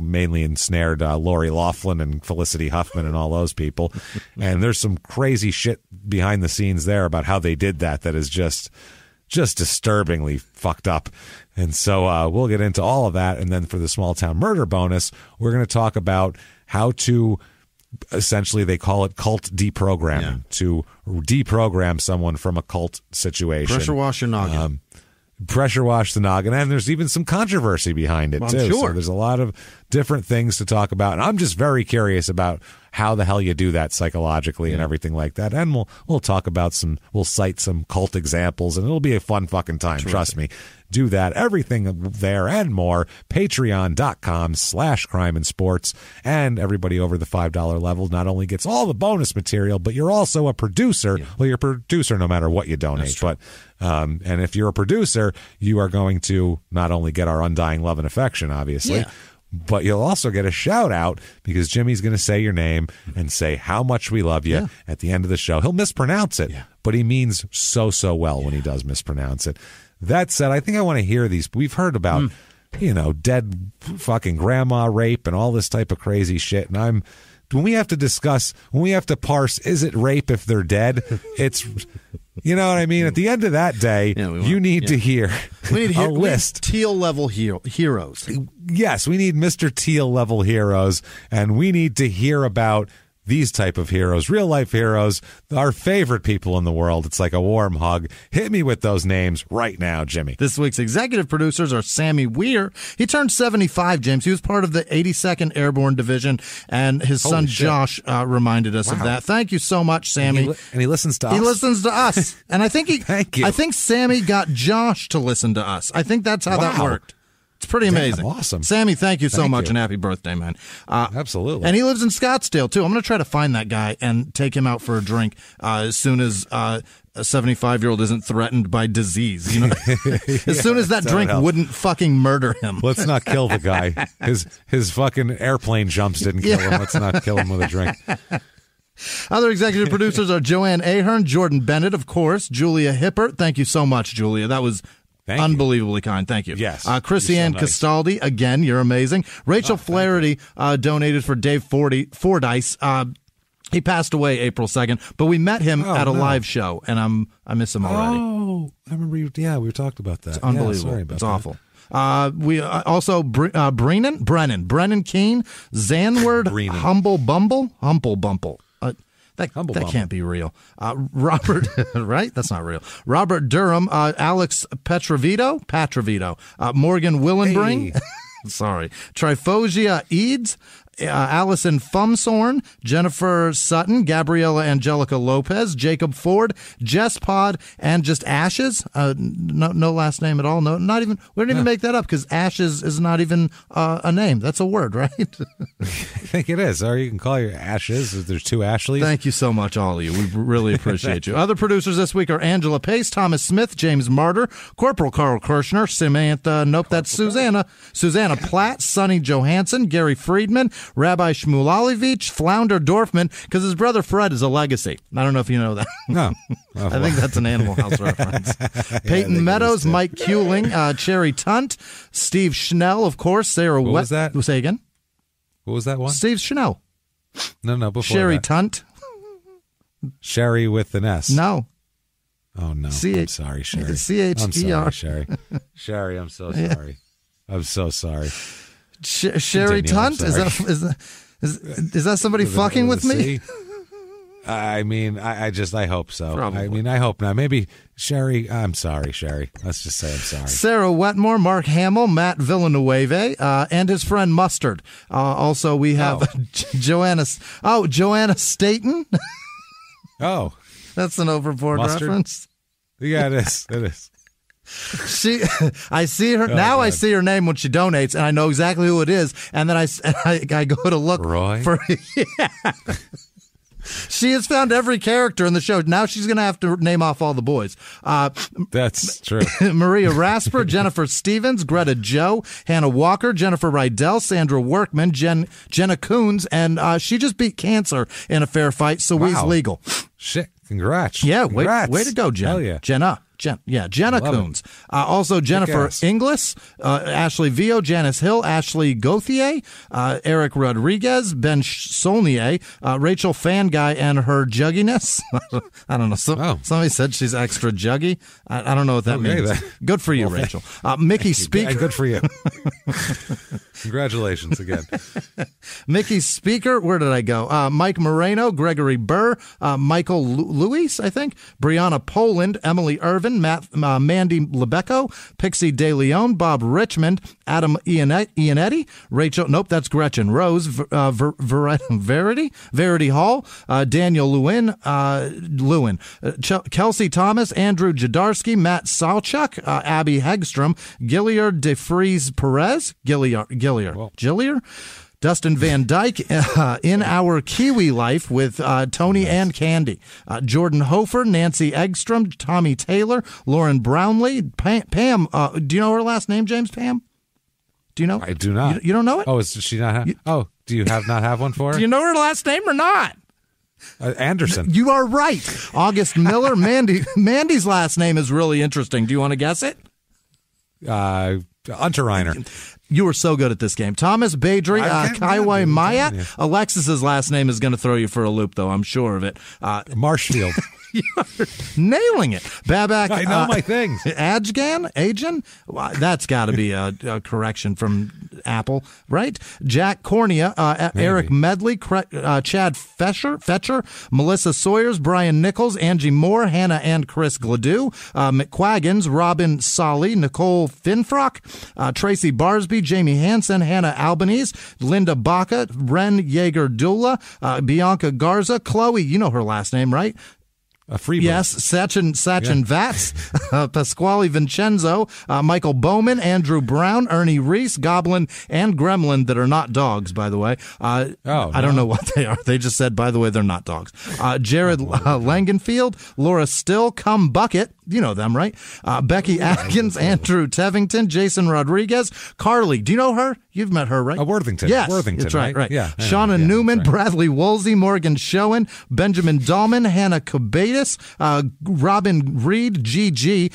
mainly ensnared Lori Loughlin and Felicity Huffman and all those people. And there's some crazy shit behind the scenes there about how they did that is just disturbingly fucked up. And so we'll get into all of that. And then for the small town murder bonus, we're going to talk about how to, essentially they call it cult deprogramming, to deprogram someone from a cult situation. Pressure wash your noggin. Pressure wash the noggin, and there's even some controversy behind it, too. Sure. So there's a lot of different things to talk about, and I'm just very curious about how the hell you do that psychologically and everything like that. And we'll talk about we'll cite some cult examples, and it'll be a fun fucking time. Terrific. Trust me. Do that. Everything there and more. Patreon.com/crime and sports. And everybody over the $5 level not only gets all the bonus material, but you're also a producer. Yeah. Well, you're a producer no matter what you donate. But and if you're a producer, you are going to not only get our undying love and affection, obviously, but you'll also get a shout out because Jimmy's going to say your name and say how much we love you at the end of the show. He'll mispronounce it, but he means so well when he does mispronounce it. That said, I think I want to hear these. We've heard about, dead fucking grandma rape and all this type of crazy shit. And when we have to parse, is it rape if they're dead? It's, you know what I mean? At the end of that day, you need to hear a list. Teal level heroes. Yes, we need Mr. Teal level heroes, and we need to hear about these type of heroes, real life heroes, our favorite people in the world. It's like a warm hug. Hit me with those names right now, Jimmy. This week's executive producers are Sammy Weir. He turned 75, James. He was part of the 82nd Airborne Division, and his son Josh reminded us of that. Thank you so much, Sammy. And he listens to us. He listens to us. And I think Thank you. I think Sammy got Josh to listen to us. I think that's how that worked. It's pretty amazing. Awesome. Sammy, thank you so much, and happy birthday, man. Absolutely. And he lives in Scottsdale, too. I'm going to try to find that guy and take him out for a drink as soon as a 75-year-old isn't threatened by disease. You know, as soon as that drink wouldn't fucking murder him. Let's not kill the guy. His fucking airplane jumps didn't kill him. Let's not kill him with a drink. Other executive producers are Joanne Ahern, Jordan Bennett, of course, Julia Hippert. Thank you so much, Julia. That was unbelievably kind. Thank you. Yes. Chrissy Ann Castaldi, again, you're amazing. Rachel Flaherty donated for Dave Fordyce. He passed away April 2nd, but we met him at a live show, and I miss him already. Oh, I remember you. Yeah, we talked about that. It's unbelievable. It's awful. We also Brennan Keene, Zanward, Humble Bumble. That can't be real. Robert, right? That's not real. Robert Durham, Alex Patravito, Morgan Willenbring. Hey. Sorry. Trifosia Eads, Allison Fumsorn, Jennifer Sutton, Gabriella Angelica Lopez, Jacob Ford, Jess Pod, and just Ashes. No last name at all. No, not even. We didn't even make that up because Ashes is not even a name. That's a word, right? I think it is. Or you can call your Ashes. There's two Ashleys. Thank you so much, all of you. We really appreciate you. Other producers this week are Angela Pace, Thomas Smith, James Martyr, Corporal Carl Kirshner, Samantha. Nope, that's Susanna Platt, Sonny Johansson, Gary Friedman, Rabbi Shmulevich, Flounder Dorfman, because his brother Fred is a legacy. I don't know if you know that. No. I think that's an Animal House reference. Peyton Meadows, Mike Kuling, Cherry Tunt, Steve Schnell, of course. Sarah What was that? Say again? What was that one? Steve Schnell. No, before Sherry Tunt. Sherry with an S. No. Oh, no. I'm sorry, Sherry. C-H-E-R. I'm sorry, Sherry. Sherry, I'm so sorry. I'm so sorry. Sherry Tunt? Is that somebody fucking with me? I mean, I hope so. Probably. I mean, I hope not. Maybe Sherry. I'm sorry, Sherry. Let's just say I'm sorry. Sarah Wetmore, Mark Hamill, Matt Villanueva, and his friend Mustard. Also, we have Joanna Staten. Oh, that's an Overboard reference. Yeah, it is. It is. I see her now. God. I see her name when she donates, and I know exactly who it is. And then I go to look for. Yeah. She has found every character in the show. Now she's going to have to name off all the boys. That's true. Maria Rasper, Jennifer Stevens, Greta Joe, Hannah Walker, Jennifer Rydell, Sandra Workman, Jenna Coons, and she just beat cancer in a fair fight, so we's legal. Shit. Congrats. Yeah, Congrats. Way to go, Jen. Hell yeah. Jenna Coons. Also, Jennifer Inglis, Ashley Vio, Janice Hill, Ashley Gauthier, Eric Rodriguez, Ben Solnier, Rachel Fanguy and her jugginess. I don't know. Somebody said she's extra juggy. I don't know what that means. Good for you, Rachel. Mickey Speaker. Good for you. Congratulations again. Mickey Speaker. Where did I go? Mike Moreno, Gregory Burr, Michael Luis, I think, Brianna Poland, Emily Irvin, Mandy Lebecco, Pixie De Leon, Bob Richmond, Adam Iannetti, Rachel, nope, that's Gretchen Rose, Verity Hall, Daniel Lewin, Kelsey Thomas, Andrew Jadarsky, Matt Salchuk, Abby Hegstrom, Gilliard DeFries Perez, Gillier, Dustin Van Dyke, In Our Kiwi Life with Tony and Candy. Jordan Hofer, Nancy Eggstrom, Tommy Taylor, Lauren Brownlee, Pam. Do you know her last name, James? Pam? Do you know? I do not. You don't know it? Oh, is she not? Do you not have one for her? Do you know her last name or not? Anderson. You are right. August Miller. Mandy's last name is really interesting. Do you want to guess it? Unterreiner. You were so good at this game. Thomas Badry, Kaiwai Mayat. Alexis's last name is going to throw you for a loop, though. I'm sure of it. Marshfield. You're nailing it. Babak. I know my things. Ajan? Well, that's got to be a correction from Apple, right? Jack Cornea, Eric Medley, Chad Fetcher, Melissa Sawyers, Brian Nichols, Angie Moore, Hannah and Chris Gladue, McQuaggins, Robin Solly, Nicole Finfrock, Tracy Barsby, Jamie Hansen, Hannah Albanese, Linda Baca, Ren Yeager Dula, Bianca Garza, Chloe, you know her last name, right? A free bird. Yes, Sachin Vats, Pasquale Vincenzo, Michael Bowman, Andrew Brown, Ernie Reese, Goblin, and Gremlin that are not dogs, by the way. I don't know what they are. They just said, by the way, they're not dogs. Jared Langenfield, Laura Still, Cum Bucket. You know them, right? Becky Atkins, Andrew Tevington, Jason Rodriguez, Carly. Do you know her? You've met her, right? Worthington. Yes, Worthington, that's right. Yeah. Shauna Newman, right. Bradley Woolsey, Morgan Schoen, Benjamin Dahlman, Hannah Cabatis, Robin Reed, GG,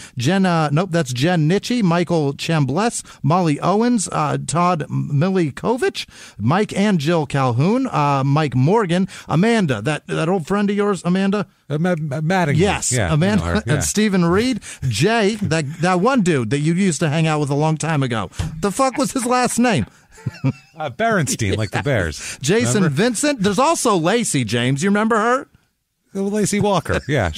that's Jen Nitchie, Michael Chambless, Molly Owens, Todd Milikovic, Mike and Jill Calhoun, Mike Morgan, Amanda, that old friend of yours, Amanda? Mattingly. Yes, yeah, Amanda and Stephen Reed, Jay, that one dude that you used to hang out with a long time ago. The fuck was his last name? Berenstein, like the Bears. Jason remember? Vincent. There's also Lacey, James. You remember her? Lacey Walker. Yeah,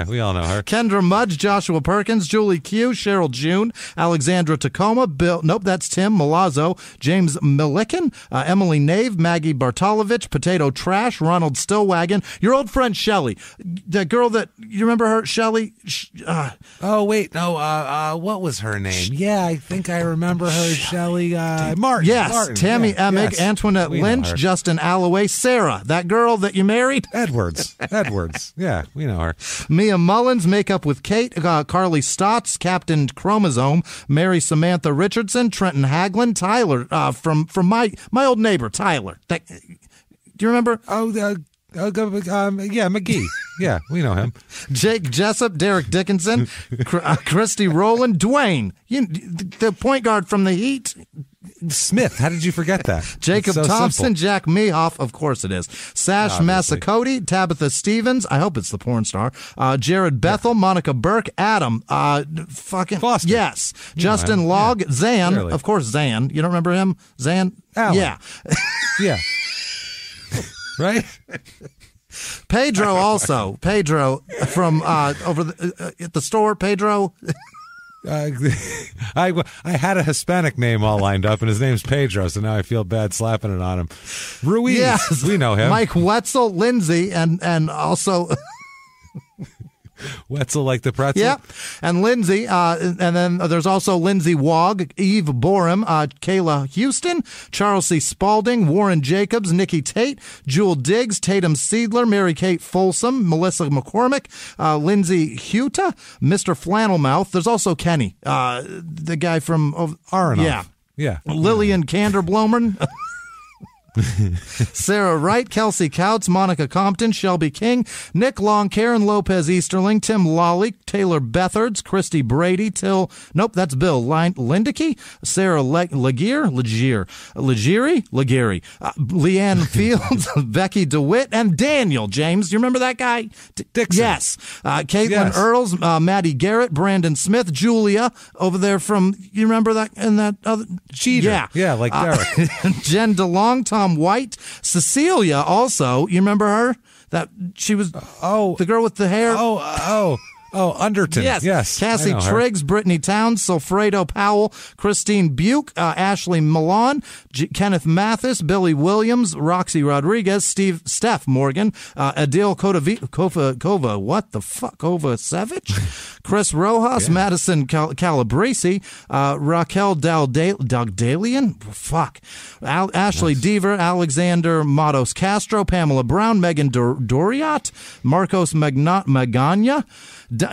we all know her. Kendra Mudge, Joshua Perkins, Julie Q, Cheryl June, Alexandra Tacoma, that's Tim Milazzo, James Milliken, Emily Nave, Maggie Bartolovich, Potato Trash, Ronald Stillwagon, your old friend Shelley, that girl that, you remember her, Shelley? Oh, wait, no, what was her name? Yeah, I think I remember her, Shelley, Martin. Yes, Martin. Tammy Emig, yes. Antoinette Lynch, Justin Alloway, Sarah, that girl that you married? Edwards. Yeah, we know her. Mia Mullins, Makeup with Kate, Carly Stotts, Captain Chromosome, Mary Samantha Richardson, Trenton Haglin, Tyler, from my old neighbor, Tyler. Do you remember? Yeah, McGee. Yeah, we know him. Jake Jessup, Derek Dickinson, Christy Rowland, Dwayne, the point guard from the Heat. Smith, how did you forget that? Jacob Thompson, simple. Jack Mehoff, of course it is. Sash Massacoti, Tabitha Stevens, I hope it's the porn star. Jared Bethel, Monica Burke, Adam, fucking Foster. Yes. Justin Logg, Zan, clearly. Of course Zan. You don't remember him? Zan? Alan. Yeah. Yeah. Right? Pedro also. Pedro from over at the store, Pedro. I had a Hispanic name all lined up, and his name's Pedro, so now I feel bad slapping it on him. Ruiz, yes. We know him. Mike Wetzel, Lindsay, and also... Wetzel like the pretzel? Yep. And Lindsay, and then there's also Lindsay Wogg, Eve Borum, Kayla Houston, Charles C. Spalding, Warren Jacobs, Nikki Tate, Jewel Diggs, Tatum Seidler, Mary Kate Folsom, Melissa McCormick, Lindsay Huta, Mr. Flannelmouth. There's also Kenny, the guy from Aronoff. Yeah. Lillian Canderblomen. Sarah Wright, Kelsey Couts, Monica Compton, Shelby King, Nick Long, Karen Lopez Easterling, Tim Lawley, Taylor Bethards, Christy Brady, that's Bill Lindicky, Sarah Legere, Leanne Fields, Becky DeWitt, and Daniel James. Do you remember that guy? Dixon. Yes. Caitlin Earls, Maddie Garrett, Brandon Smith, Julia over there from, you remember that in that other? Cheater. Yeah, like Derek. Jen DeLong, Tom White, Cecilia also. You remember her? That she was the girl with the hair. Underton. Yes. Cassie Triggs, Brittany Towns, Silfredo Powell, Christine Buke, Ashley Milan, Kenneth Mathis, Billy Williams, Roxy Rodriguez, Steph Morgan, Adil Kovacevic, Chris Rojas, Madison Calabrese, Raquel Dagdalian, Ashley Deaver, Alexander Matos Castro, Pamela Brown, Megan Doriat, Marcos Magana,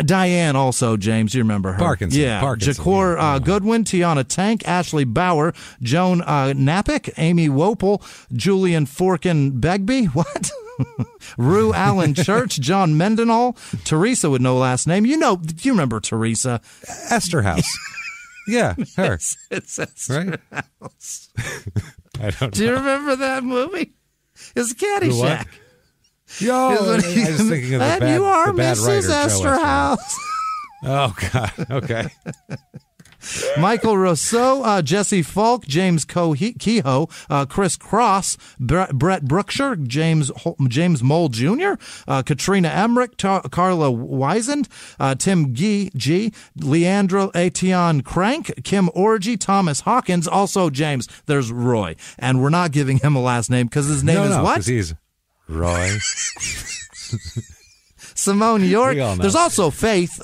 Diane also, James, you remember her. Parkinson. Yeah. Parkinson. Jakor Goodwin, Tiana Tank, Ashley Bauer, Joan Napick, Amy Wopel, Julian Forkin Begbie. What? Rue Allen Church, John Mendenhall, Teresa with no last name. You remember Teresa. Esterhaus. Yeah, her. It's Esther right? House. I don't know. Do you remember that movie? It's Caddyshack. Yo, I was thinking of the bad, you are the bad Mrs. writer, Esterhaus. Oh, God. Okay. Michael Rousseau, Jesse Falk, James Kehoe, Chris Cross, Brett Brookshire, James Mole Jr., Katrina Emmerich, Carla Wiesand, Tim G, Leandro Etienne Crank, Kim Orgy, Thomas Hawkins. Also, James, there's Roy. And we're not giving him a last name because his name is what? Because he's Roy. Simone York. There's also Faith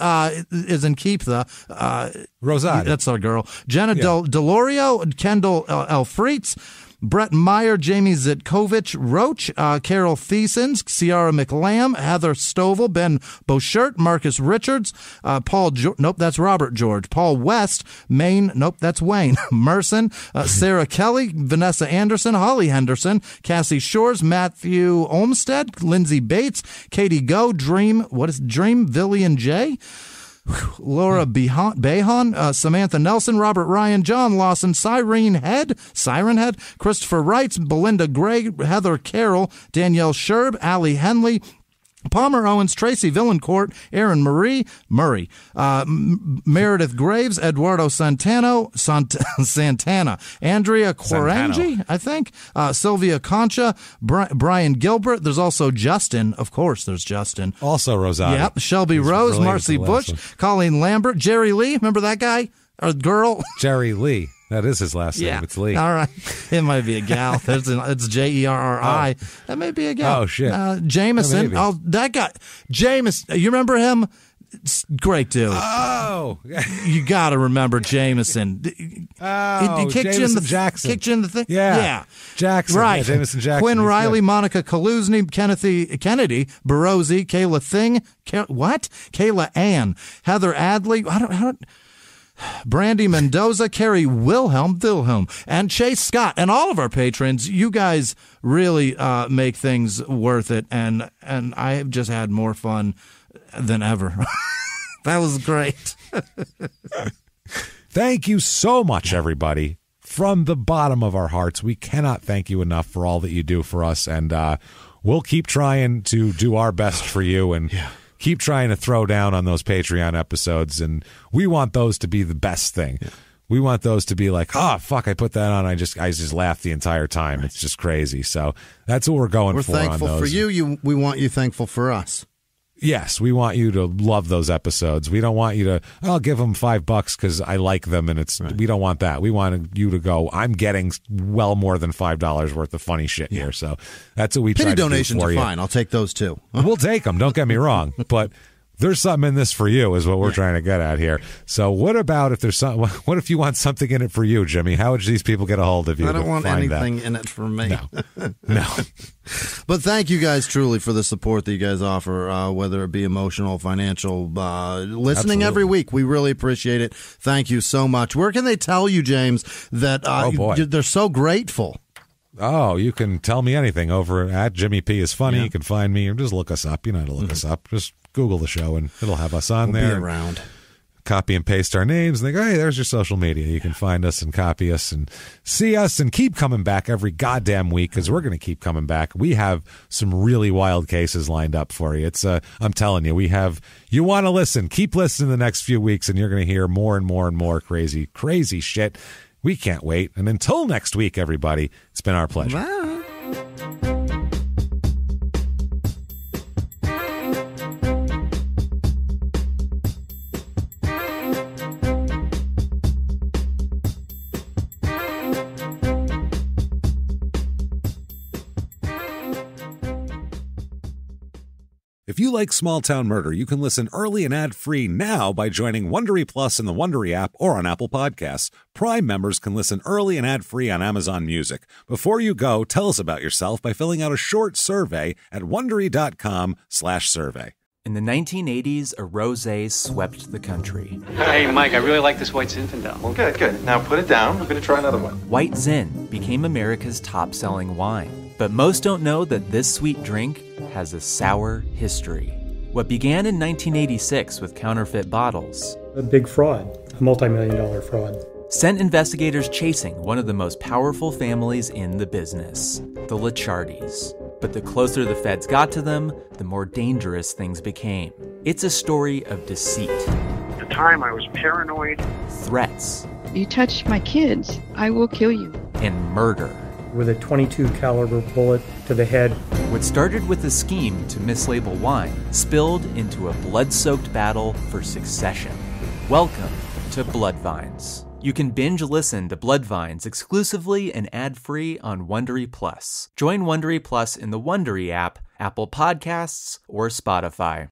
is in Keep the Rosada. That's our girl. Jenna Delorio, Kendall L. Freitz, Brett Meyer, Jamie Zitkovich, Roach, Carol Thiesens, Ciara McLam, Heather Stovall, Ben Beauchert, Marcus Richards, Paul, nope, that's Robert George, Paul West, Maine, nope, that's Wayne, Merson, Sarah Kelly, Vanessa Anderson, Holly Henderson, Cassie Shores, Matthew Olmstead, Lindsay Bates, Katie Go, Dream, Villian J., Laura Behan, Samantha Nelson, Robert Ryan, John Lawson, Siren Head, Christopher Wrights, Belinda Gray, Heather Carroll, Danielle Sherb, Allie Henley, Palmer Owens, Tracy Villancourt, Aaron Murray, Meredith Graves, Eduardo Santana, Andrea Quarangi, I think, Sylvia Concha, Brian Gilbert. There's also Justin. Of course, there's Justin. Also Rosati. Yep. Shelby Rose, Marcy Bush, Colleen Lambert, Jerry Lee. Remember that guy or girl? Jerry Lee. That is his last name. It's Lee. All right. It might be a gal. It's Jerri. Oh. That may be a gal. Oh, shit. Jameson. That guy. Jameson. You remember him? Great dude. Oh. You got to remember Jameson. Oh, Jameson Jackson. Kicked you in the thing? Yeah. Jackson. Right. Yeah, Jameson Jackson. Quinn Riley, Monica Kaluzny, Kennedy, Barozzi, Kayla Thing. Kayla Ann. Heather Adley. Brandy Mendoza, Carrie Wilhelm, and Chase Scott, and all of our patrons. You guys really make things worth it, and I have just had more fun than ever. That was great. Thank you so much, everybody. From the bottom of our hearts, we cannot thank you enough for all that you do for us, and we'll keep trying to do our best for you, and keep trying to throw down on those Patreon episodes, and we want those to be the best thing. Yeah. We want those to be like, fuck, I put that on. I just laughed the entire time. Right. It's just crazy. So that's what we're going for on those. We're thankful for you. We want you thankful for us. Yes, we want you to love those episodes. We don't want you to, I'll give them $5 because I like them, and it's right. We don't want that. We want you to go, I'm getting well more than $5 worth of funny shit here. So that's what we try to do for you. Penny donations are fine. I'll take those too. We'll take them. Don't get me wrong, but there's something in this for you is what we're trying to get at here. So what about if there's some? What if you want something in it for you, Jimmy? How would these people get a hold of you? I don't want anything in it for me. No. But thank you guys truly for the support that you guys offer, whether it be emotional, financial, listening Absolutely. Every week. We really appreciate it. Thank you so much. Where can they tell you, James, that they're so grateful? Oh, you can tell me anything over at Jimmy P is Funny. Yeah. You can find me or just look us up. You know how to look us up. Just Google the show and it'll have us on there. Be around. Copy and paste our names and they go, hey, there's your social media. You can find us and copy us and see us and keep coming back every goddamn week because we're going to keep coming back. We have some really wild cases lined up for you. It's I'm telling you, you want to listen. Keep listening the next few weeks and you're going to hear more and more and more crazy shit. We can't wait. And until next week, everybody, it's been our pleasure. Bye. If you like Small Town Murder, you can listen early and ad-free now by joining Wondery Plus in the Wondery app or on Apple Podcasts. Prime members can listen early and ad-free on Amazon Music. Before you go, tell us about yourself by filling out a short survey at Wondery.com/survey. In the 1980s, a rosé swept the country. Hey, Mike, I really like this White Zinfandel. Well, good. Now put it down. We're going to try another one. White Zin became America's top-selling wine. But most don't know that this sweet drink has a sour history. What began in 1986 with counterfeit bottles. A big fraud, a multi-million-dollar fraud. Sent investigators chasing one of the most powerful families in the business, the Licciardis. But the closer the feds got to them, the more dangerous things became. It's a story of deceit. At the time, I was paranoid. Threats. You touch my kids, I will kill you. And murder. With a .22 caliber bullet to the head. What started with a scheme to mislabel wine spilled into a blood-soaked battle for succession. Welcome to Bloodvines. You can binge listen to Bloodvines exclusively and ad-free on Wondery Plus. Join Wondery Plus in the Wondery app, Apple Podcasts, or Spotify.